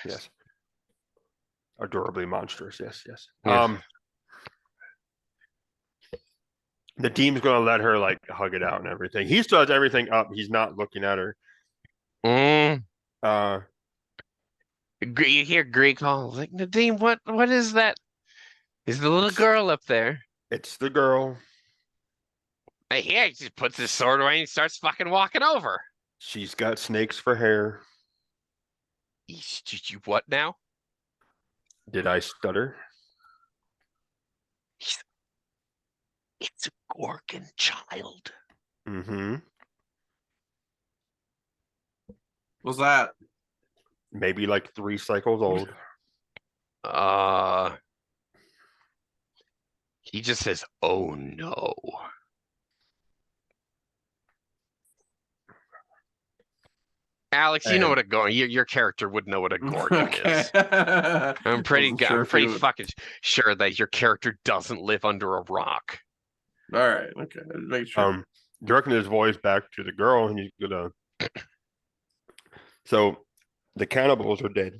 Yes. Adorably monstrous. Yes. Yes. Yeah. The team's gonna let her like hug it out and everything. He still has everything up. He's not looking at her. Mm. Uh, You hear Greek call like, Nadim, what is that? Is the little girl up there? it's the girl. Hey, he just puts his sword away and starts fucking walking over. She's got snakes for hair. You what now? Did I stutter? It's a Gorgon child. Mm-hmm. What's that? Maybe like 3 cycles old. He just says, "Oh no." Alex, you know what a Gorgon. Your character would know what a Gorgon is. I'm pretty fucking sure that your character doesn't live under a rock. All right, okay. Make sure. Directing his voice back to the girl, and he's gonna. So, the cannibals are dead.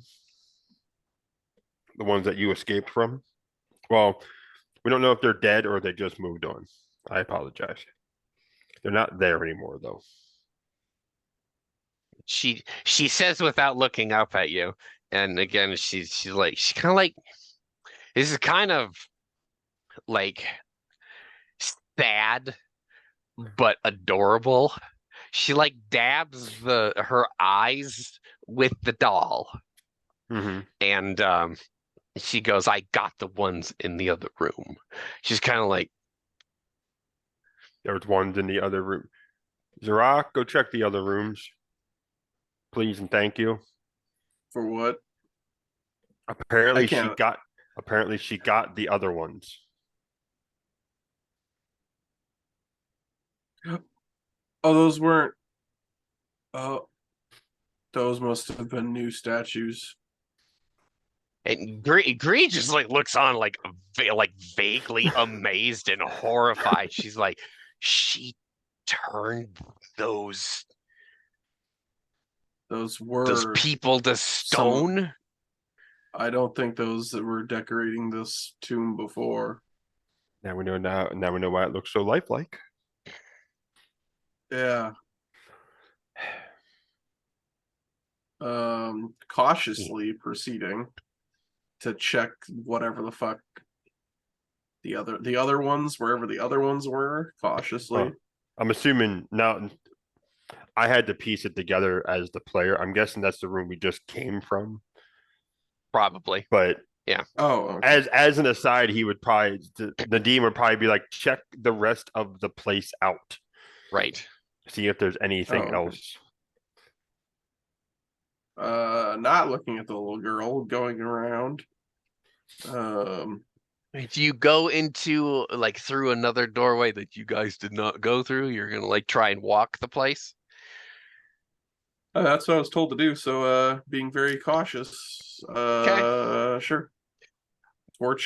The ones that you escaped from. Well, we don't know if they're dead or they just moved on. I apologize. They're not there anymore, though. She says without looking up at you, and again, she's kind of like, this is kind of like sad but adorable. She like dabs her eyes with the doll, and she goes, "I got the ones in the other room." She's kind of like, there was ones in the other room. Zirak, go check the other rooms, please and thank you. For what? Apparently she got the other ones. Oh, those weren't. Oh, those must have been new statues. and Gree just like looks on like vaguely amazed and horrified. She's like, she turned those people to stone. I don't think those that were decorating this tomb before. Now we know why it looks so lifelike. Yeah. Cautiously proceeding to check whatever the fuck the other ones, wherever the other ones were, cautiously. I'm assuming now I had to piece it together as the player. I'm guessing that's the room we just came from. Probably. But yeah. Oh, okay. As an aside, Nadim would probably be like, check the rest of the place out. Right. See if there's anything else. Not looking at the little girl going around. Do you go into like through another doorway that you guys did not go through? You're gonna like try and walk the place? That's what I was told to do. So, being very cautious. Sure.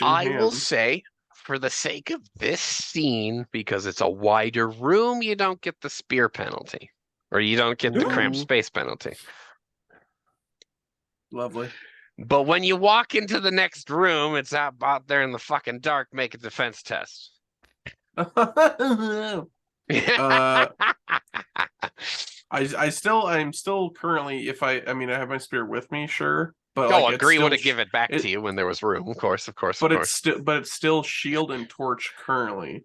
I will say, for the sake of this scene, because it's a wider room, you don't get the spear penalty, or you don't get the cramped space penalty. Lovely. But when you walk into the next room, it's out there in the fucking dark. Make a defense test. I'm still currently, I mean, I have my spear with me, sure, but like it's Agree still would have give it back to you when there was room. Of course. but it's still shield and torch currently.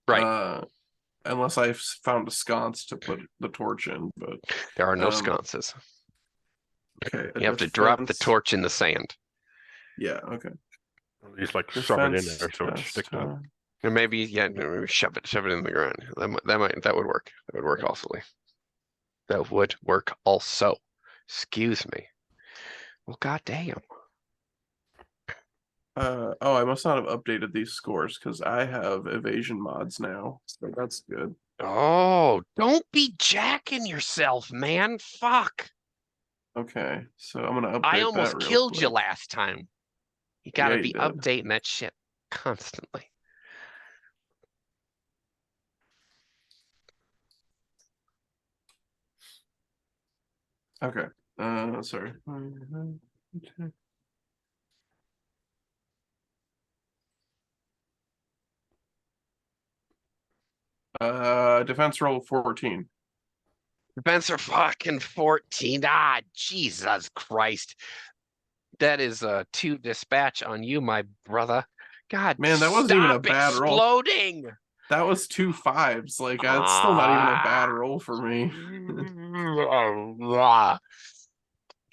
Right. Unless I've found a sconce to put the torch in, but there are no sconces. Okay, you have to drop the torch in the sand. Yeah. Okay. At least like shove it in there so it sticks up. Or maybe shove it in the ground. That would work. That would work also. That would work also. Excuse me. Well, goddamn. Oh, I must not have updated these scores because I have evasion mods now, so that's good. Oh, don't be jacking yourself, man. Fuck. Okay, so I'm gonna update. I almost killed you last time. You gotta be did. updating that shit constantly. Okay. Sorry. Defense roll 14. Defense are fucking 14. Ah, Jesus Christ. That is a 2 dispatch on you, my brother. God, man, that wasn't even a bad exploding. Roll. That was 2 5s. Like, it's still not even a bad roll for me.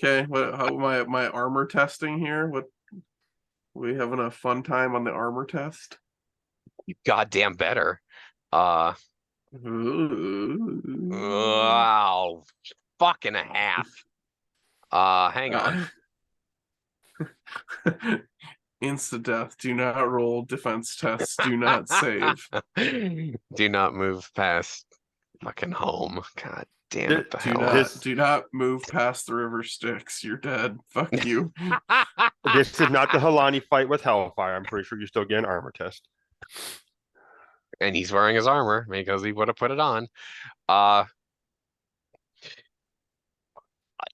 Okay, how my armor testing here? What, we having a fun time on the armor test? You goddamn better. Wow, fucking a half. Hang on. Insta death. Do not roll defense tests. Do not save. Do not move past fucking home. God damn it. Do not move past the river Styx. You're dead. Fuck you. This is not the Halani fight with Hellfire. I'm pretty sure you still get an armor test. And he's wearing his armor because he would have put it on.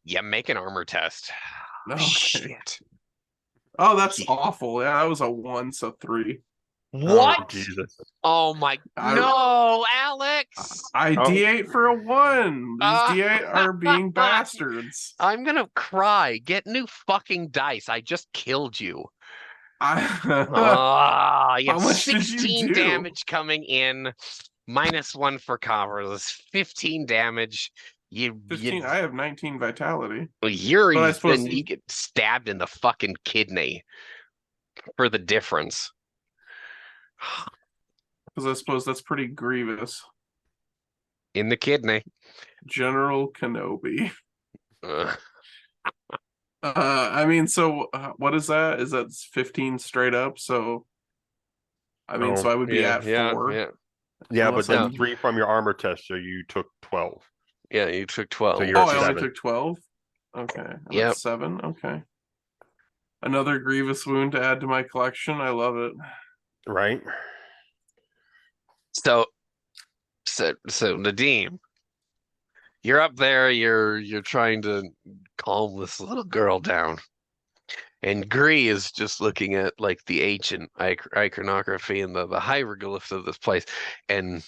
Yeah, make an armor test. Okay. Shit. Oh, that's awful. Yeah, that was a 1, so 3. What? Oh, Jesus. Oh my no, Alex. I D8 for a 1. These D8 are being bastards. I'm gonna cry. Get new fucking dice. I just killed you. You have 16 damage coming in, -1 for cover. That's 15 damage. 15. I have 19 vitality. You get stabbed in the fucking kidney for the difference. Because I suppose that's pretty grievous. In the kidney. General Kenobi. I mean, so what is that? Is that 15 straight up? So, I mean, so I would be at 4. Yeah, but then 3 from your armor test, so you took 12. Yeah, you took 12. So I only took 12? Okay. Yeah. 7? Okay. Another grievous wound to add to my collection. I love it. Right. So Nadim, you're up there, you're trying to calm this little girl down. And Gree is just looking at like the ancient iconography and the hieroglyphs of this place. And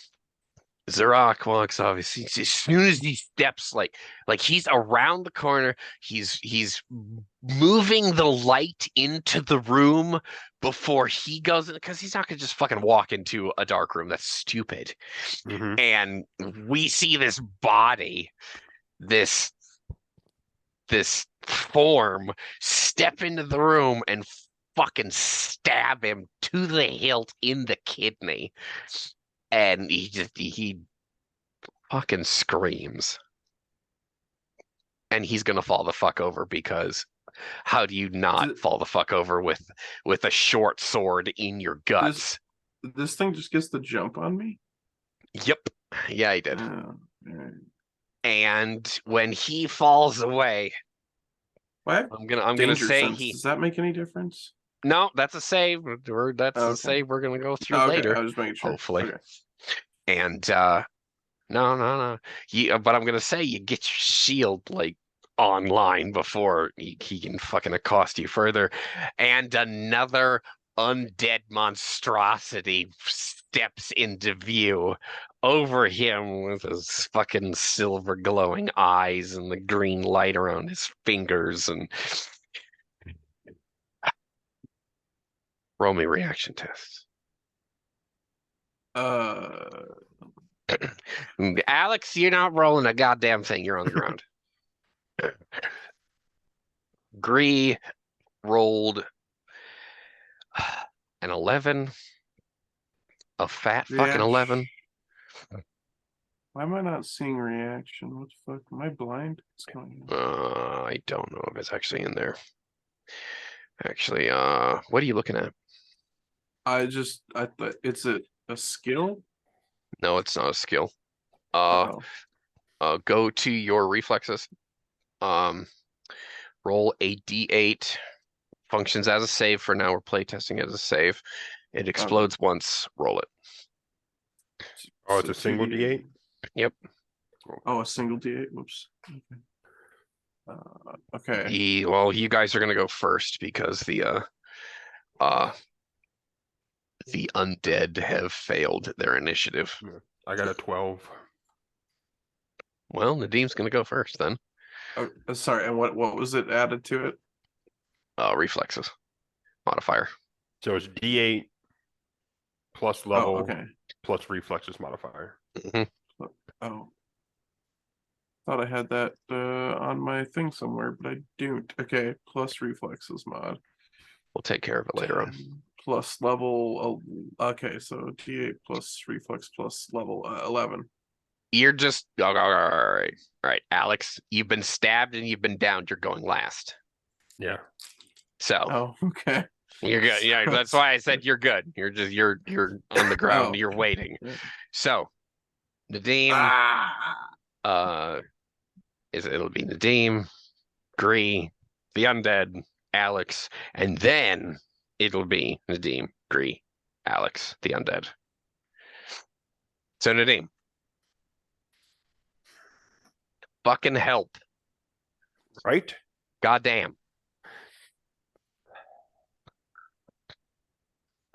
Zarak walks off. As soon as he steps, like he's around the corner, he's moving the light into the room before he goes in, because he's not gonna just fucking walk into a dark room. That's stupid. Mm-hmm. And we see this body, this form step into the room and fucking stab him to the hilt in the kidney. And he fucking screams. And he's gonna fall the fuck over, because how do you not fall the fuck over with a short sword in your guts? This thing just gets the jump on me? Yep. Yeah, he did. Oh, right. And when he falls away, what? I'm gonna say does that make any difference? No, that's a save. That's a save we're gonna go through later. I was making sure. Hopefully. Okay. And no. But I'm gonna say you get your shield like online before he can fucking accost you further. And another undead monstrosity steps into view over him with his fucking silver glowing eyes and the green light around his fingers. And roll me reaction tests. Alex, you're not rolling a goddamn thing. You're on the ground. Gree rolled an 11, a fat fucking 11. Why am I not seeing reaction? What the fuck? Am I blind? What's going on? I don't know if it's actually in there. Actually, what are you looking at? I thought it's a skill. No, it's not a skill. Oh, Go to your reflexes. Roll a d8. Functions as a save for now. We're playtesting as a save. It explodes once. Roll it. Oh, it's a single D8? Yep. Oh, a single D8. Whoops. Okay. Okay. Well, you guys are gonna go first because the undead have failed their initiative. I got a 12. Well, Nadim's gonna go first then. Oh, sorry. And what was it added to it? Reflexes modifier. So it's D8 plus level okay. plus reflexes modifier. Mm-hmm. Oh. Thought I had that on my thing somewhere, but I don't. Okay, plus reflexes mod. We'll take care of it later on. Plus level. Okay, so D8 plus reflex plus level 11. You're just all right, Alex. You've been stabbed and you've been downed. You're going last. Yeah. So. Oh, okay. You're good. Yeah, that's why I said you're good. You're on the ground. Oh. You're waiting. So, Nadim. It'll be Nadim, Gree, the undead, Alex, and then it'll be Nadim, Gree, Alex, the undead. So Nadim. Fucking help. Right? Goddamn.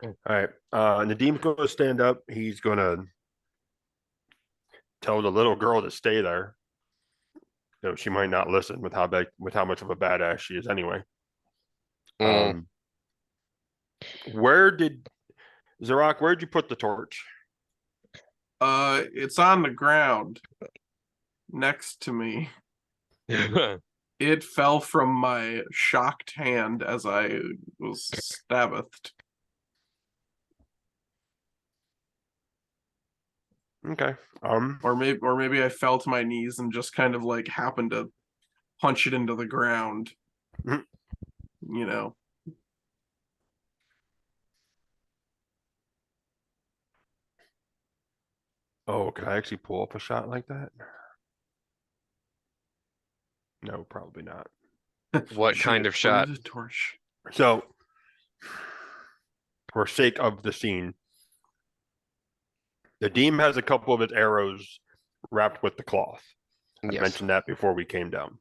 All right. Nadim's going to stand up. He's going to tell the little girl to stay there. You know, she might not listen with how much of a badass she is anyway. Where did Zarok? Where'd you put the torch? It's on the ground next to me. It fell from my shocked hand as I was stabbed. Okay. Or maybe I fell to my knees and just kind of like happened to punch it into the ground. Mhm. You know. Oh, can I actually pull up a shot like that? No, probably not. What kind of shot? Torch. So, for sake of the scene, Nadim has a couple of his arrows wrapped with the cloth. I Yes. mentioned that before we came down.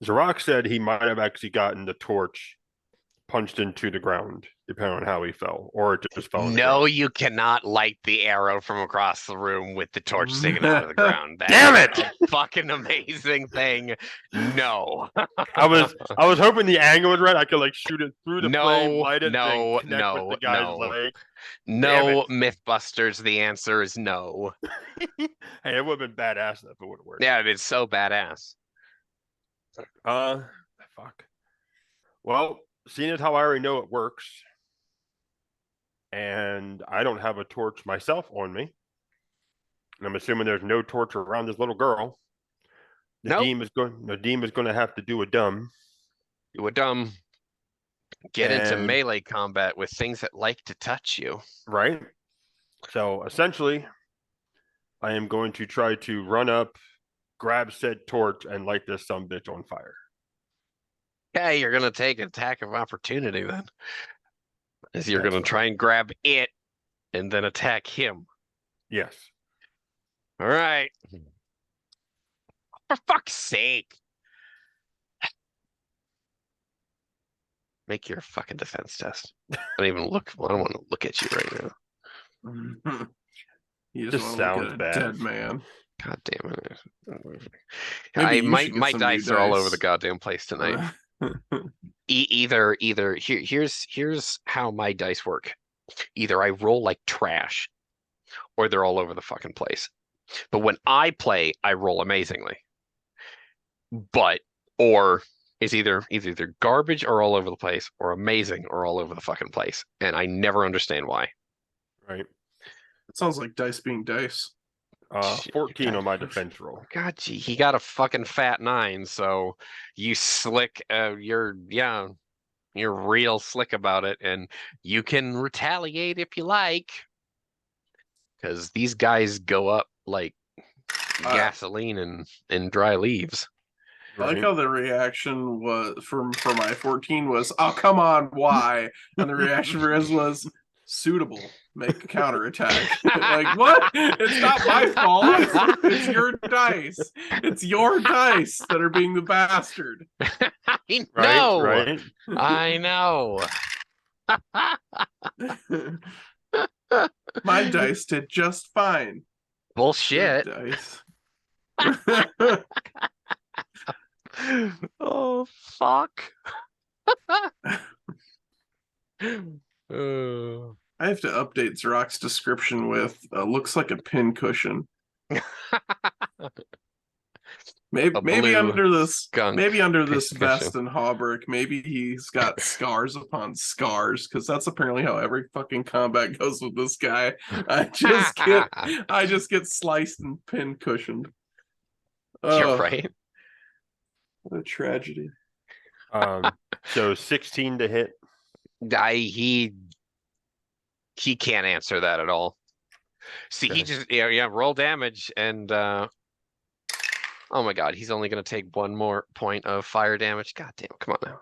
Zarok said he might have actually gotten the torch punched into the ground, depending on how he fell, or it just fell. No, you cannot light the arrow from across the room with the torch sticking out of the ground. Damn it! A fucking amazing thing. No. I was hoping the angle was right. I could like shoot it through the flame, light it, no, and connect with the guy's leg. No, Mythbusters. The answer is no. Hey, it would have been badass if it would have worked. Yeah, it's so badass. Fuck. Well, seeing as how I already know it works, and I don't have a torch myself on me, and I'm assuming there's no torch around this little girl. Nadim is going to have to do a dumb. Get into melee combat with things that like to touch you. Right. So essentially, I am going to try to run up, grab said torch, and light this sumbitch on fire. Yeah, you're gonna take an attack of opportunity then. As you're gonna try and grab it and then attack him. Yes. All right. For fuck's sake. Make your fucking defense test. I don't even look. I don't want to look at you right now. You just Just want to look sounds at a bad. dead man. God damn it. Maybe you should get my some new dice are all over the dice. goddamn place tonight. Either here's how my dice work. Either I roll like trash or they're all over the fucking place. But when I play, I roll amazingly. But or it's either garbage or all over the place or amazing or all over the fucking place. And I never understand why. Right. It sounds like dice being dice. 14 God, on my defense roll. God, gee, he got a fucking fat 9, so you slick. You're real slick about it, and you can retaliate if you like, because these guys go up like gasoline and dry leaves. I like how the reaction was for my 14 was, "Oh, come on, why?" And the reaction for his was suitable. Make a counterattack. Like, what? It's not my fault. It's your dice. It's your dice that are being the bastard. I know. Right. I know. My dice did just fine. Bullshit. Good dice. Oh fuck. I have to update Zrock's description with looks like a pin cushion. Maybe under this vest and hauberk, maybe he's got scars upon scars, because that's apparently how every fucking combat goes with this guy. I just get sliced and pin cushioned. You're right. What a tragedy. So 16 to hit. He can't answer that at all. See, Okay. he just roll damage and oh my god, he's only gonna take one more point of fire damage. God damn, come on now.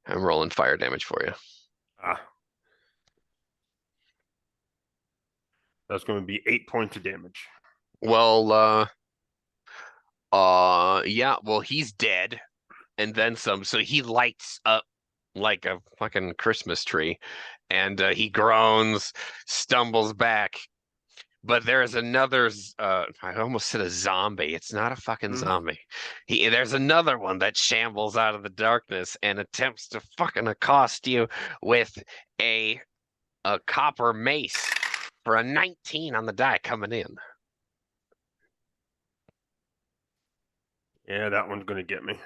I'm rolling fire damage for you. That's going to be 8 points of damage. Well, yeah, well, he's dead and then some, so he lights up like a fucking Christmas tree, and he groans, stumbles back. But there's another, I almost said a zombie. It's not a fucking zombie. There's another one that shambles out of the darkness and attempts to fucking accost you with a copper mace for a 19 on the die coming in. Yeah, that one's going to get me.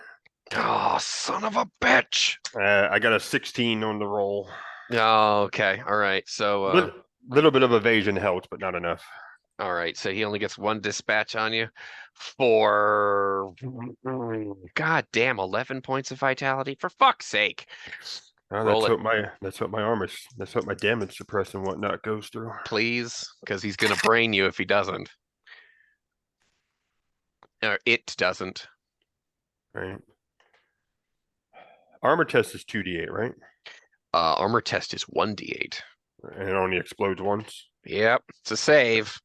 Oh, son of a bitch. I got a 16 on the roll. Oh, okay. All right. So, little bit of evasion helps, but not enough. All right. So he only gets one dispatch on you for, god damn, 11 points of vitality. For fuck's sake. That's what my damage suppress and whatnot goes through. Please, because he's gonna brain you if he doesn't. Or it doesn't. Right. Armor test is 2d8, right? Armor test is 1d8. And it only explodes once. Yep, it's a save.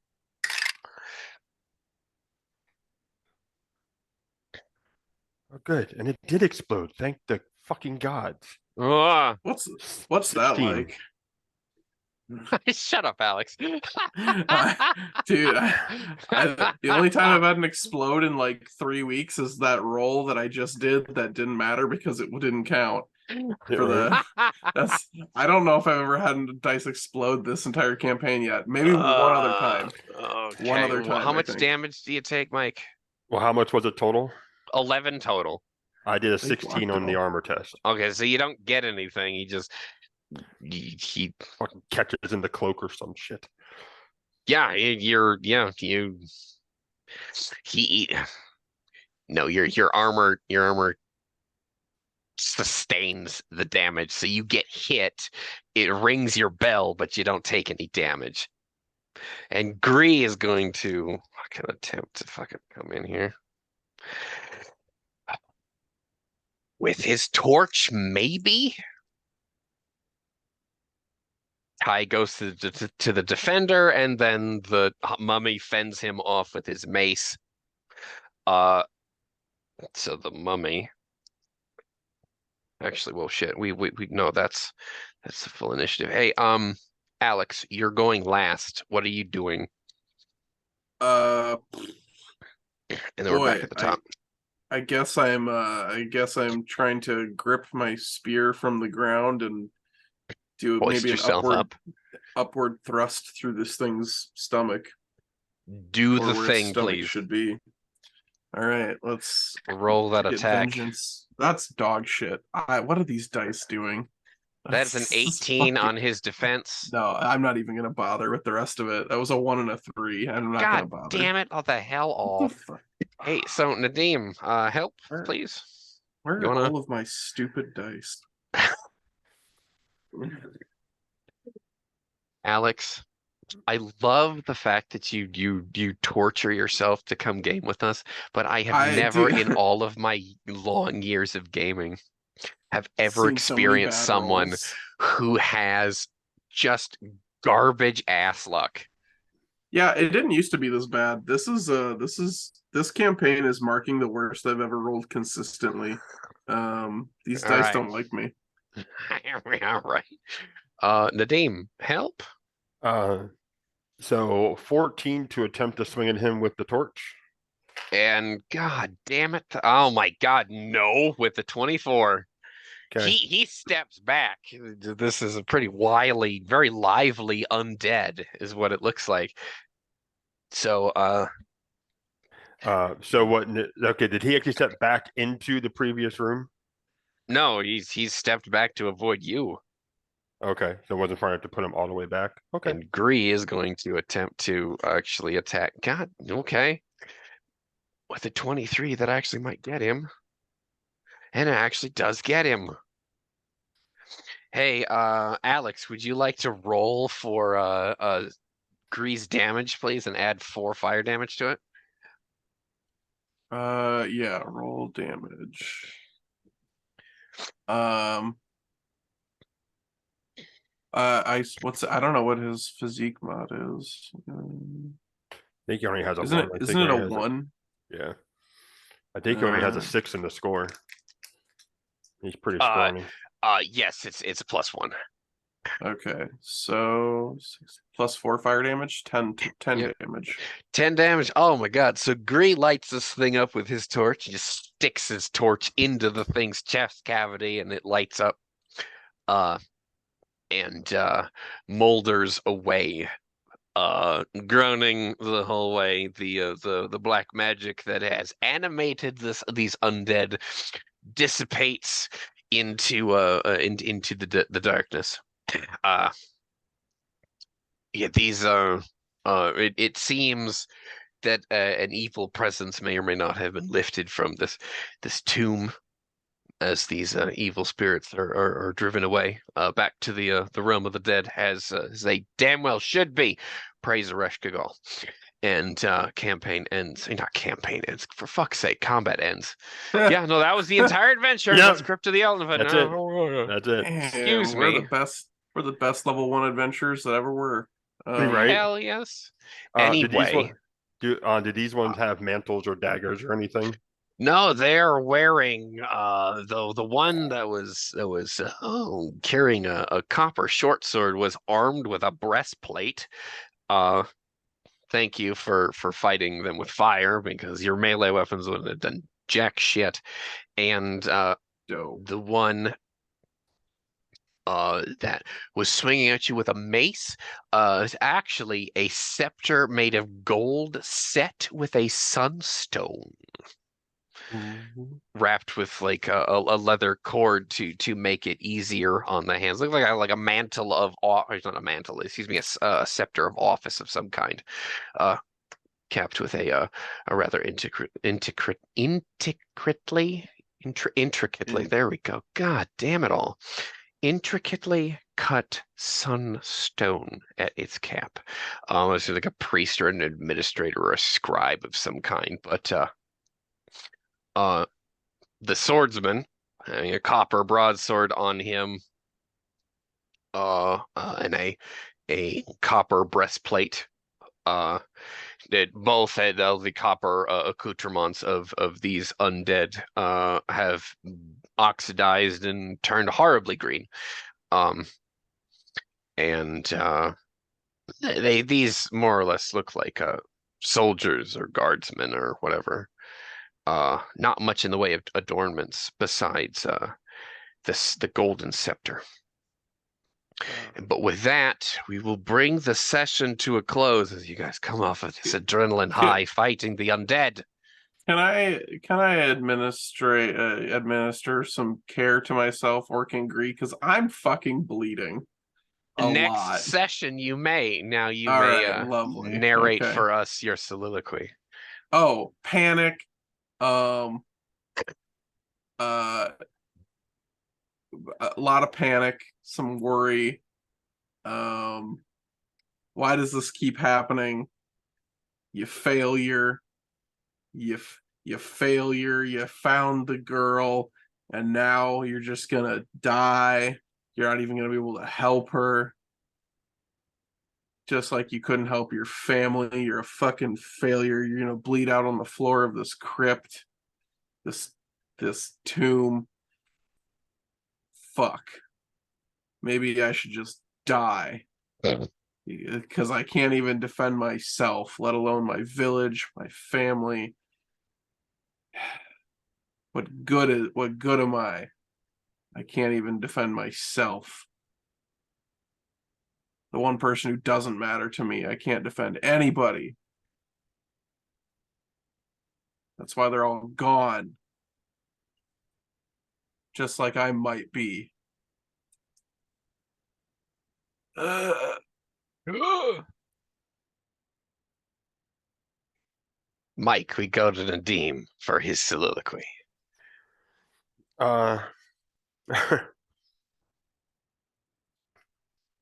Oh, good. And it did explode. Thank the fucking gods. What's that 16. like? Shut up, Alex. Dude, the only time I've had an explode in like 3 weeks is that roll that I just did that didn't matter because it didn't count. I don't know if I've ever had a dice explode this entire campaign yet. Maybe one other time. Okay. One other time. Well, how much damage do you take, Mike? Well, how much was it total? 11 total. I did a 16 on the armor test. Okay, so you don't get anything. He fucking catches in the cloak or some shit. Yeah, your armor sustains the damage, so you get hit. It rings your bell, but you don't take any damage. And Gree is going to fucking attempt to fucking come in here with his torch, maybe. Kai goes to the defender, and then the mummy fends him off with his mace. So the mummy. Actually, well, shit. We no, that's the full initiative. Hey, Alex, you're going last. What are you doing? Uh, And then we're back boy, at the top. I guess I'm trying to grip my spear from the ground and do Hoist maybe an yourself up. upward thrust through this thing's stomach, Do or the where its thing, stomach please. should be. All right, let's Roll that get attack. vengeance. That's dog shit. What are these dice doing? That's an This is 18 fucking- on his defense. No, I'm not even gonna bother with the rest of it. That was a 1 and a 3. I'm not gonna God bother. damn it! All the hell What the off. fuck? Hey, so Nadim, help, please. Where You are wanna? all of my stupid dice? Alex, I love the fact that you torture yourself to come game with us, but I have I never do. in all of my long years of gaming have ever Seen so many experienced bad someone rolls. who has just garbage ass luck. Yeah, it didn't used to be this bad. This campaign is marking the worst I've ever rolled consistently. These All dice right. don't like me. All right. Nadim, help. So 14 to attempt to swing at him with the torch. And God damn it. Oh my God, no, with the 24. Okay. He steps back. This is a pretty wily, very lively undead, is what it looks like. So So what? Okay, did he actually step back into the previous room? no, he's stepped back to avoid you. Okay, so it wasn't far enough to put him all the way back. Okay. And Gree is going to attempt to actually attack. God, okay. With a 23, that actually might get him. And it actually does get him. Hey, Alex, would you like to roll for Grease damage, please, and add 4 fire damage to it? Yeah, roll damage. I don't know what his physique mod is. I think he only has a Isn't one. it I think isn't he it a only has 1? yeah. I think he only has a Uh, 6 in the score. He's pretty Uh, scrawny. yes, it's a +1. Okay, so 6 plus 4 fire damage, 10 Yep. damage. 10 damage. Oh my God. So Gree lights this thing up with his torch. He just sticks his torch into the thing's chest cavity and it lights up. And molders away, groaning the whole way. The black magic that has animated these undead dissipates into the darkness. Yeah, these it seems that an evil presence may or may not have been lifted from this tomb as these evil spirits are driven away back to the realm of the dead, as they damn well should be. Praise Aresh Gagal. And campaign ends. Not campaign ends. For fuck's sake, combat ends. Yeah, no, that was the entire adventure. Yep. That's Crypt of the Elephant. That's it. That's it. Excuse Damn, we're me. the best. We're the best level 1 adventures that ever were. Right. Hell yes. Did these Anyway, did these ones have mantles or daggers or anything? no, they're wearing the one that was carrying a copper short sword was armed with a breastplate. Thank you for fighting them with fire, because your melee weapons wouldn't have done jack shit. And Dope. the one that was swinging at you with a mace is actually a scepter made of gold set with a sunstone, wrapped with like a leather cord to make it easier on the hands. Looks like a mantle of not a mantle, excuse me, a scepter of office of some kind, capped with a rather intricately. There we go. God damn it all! Intricately cut sunstone at its cap. It's like a priest or an administrator or a scribe of some kind, but the swordsman, having a copper broadsword on him, and a copper breastplate. That both had the copper accoutrements of these undead have oxidized and turned horribly green. Um, and these more or less look like soldiers or guardsmen or whatever. Not much in the way of adornments besides the golden scepter. But with that, we will bring the session to a close as you guys come off of this adrenaline high fighting the undead. Can I administer some care to myself working Greek because I'm fucking bleeding a Next lot. session, you may. Now you All may right, lovely. narrate Okay. for us your soliloquy. Oh, panic. Um, a lot of panic, some worry. Why does this keep happening? You failure. You failure. You found the girl, and now you're just gonna die. You're not even gonna be able to help her. Just like you couldn't help your family, you're a fucking failure. You're gonna bleed out on the floor of this crypt, this tomb. Fuck. Maybe I should just die because I can't even defend myself, let alone my village, my family. What good am I? I can't even defend myself. The one person who doesn't matter to me, I can't defend anybody. That's why they're all gone. Just like I might be. Mike, we go to Nadim for his soliloquy.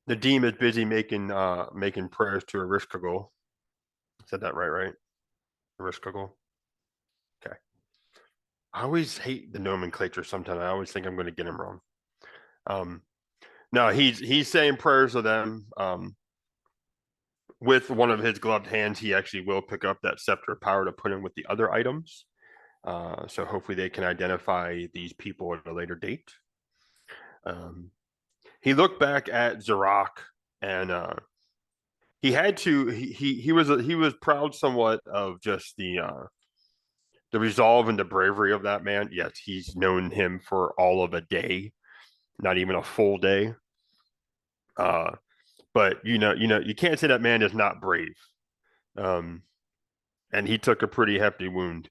The Deem is busy making prayers to Erishkigal. Said that right? Erishkigal. Okay. I always hate the nomenclature sometimes. I always think I'm going to get him wrong. No, he's saying prayers to them. With one of his gloved hands, he actually will pick up that scepter of power to put in with the other items. So hopefully they can identify these people at a later date. He looked back at Zarak and he had to. He was proud somewhat of just the resolve and the bravery of that man. Yes, he's known him for all of a day, not even a full day. But you can't say that man is not brave. And he took a pretty hefty wound.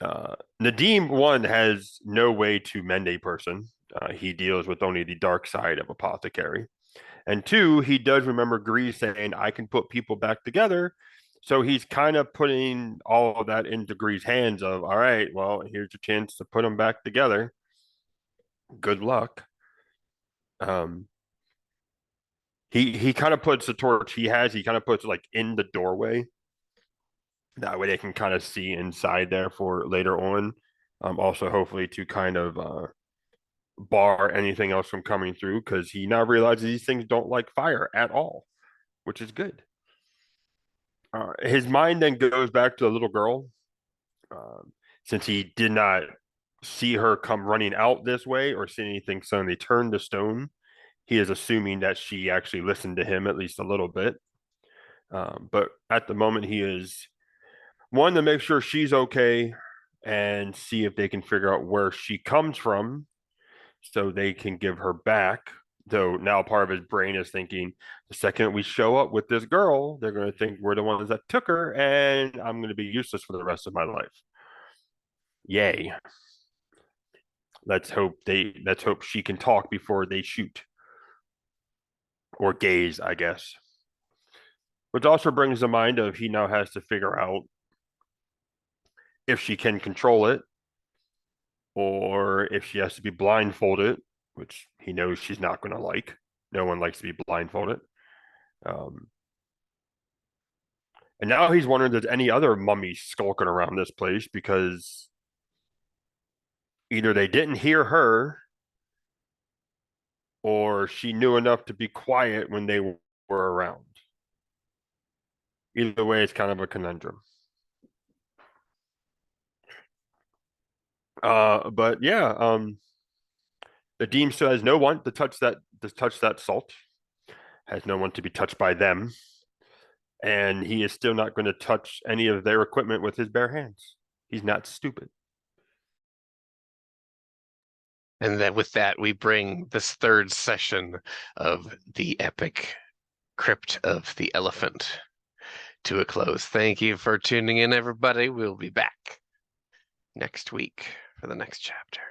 Nadim, one, has no way to mend a person. He deals with only the dark side of apothecary. And two, he does remember Grease saying, I can put people back together. So he's kind of putting all of that into Grease's hands of, all right, well, here's your chance to put them back together. Good luck. He kind of puts the torch he kind of puts like in the doorway. That way they can kind of see inside there for later on. Also, hopefully to kind of bar anything else from coming through because he now realizes these things don't like fire at all, which is good. His mind then goes back to the little girl. Since he did not see her come running out this way or see anything suddenly turn to stone, he is assuming that she actually listened to him at least a little bit. But at the moment, he is one to make sure she's okay and see if they can figure out where she comes from so they can give her back. Though now part of his brain is thinking the second we show up with this girl, they're going to think we're the ones that took her and I'm going to be useless for the rest of my life. Yay. Let's hope she can talk before they shoot. Or gaze, I guess. Which also brings to mind of he now has to figure out if she can control it or if she has to be blindfolded, which he knows she's not going to like. No one likes to be blindfolded. And now he's wondering if there's any other mummies skulking around this place because either they didn't hear her or she knew enough to be quiet when they were around. Either way, it's kind of a conundrum. But yeah, the dean still has no one to touch that salt, has no one to be touched by them, and he is still not going to touch any of their equipment with his bare hands. He's not stupid. And then with that, we bring this third session of the epic Crypt of the Elephant to a close. Thank you for tuning in, everybody. We'll be back next week for the next chapter.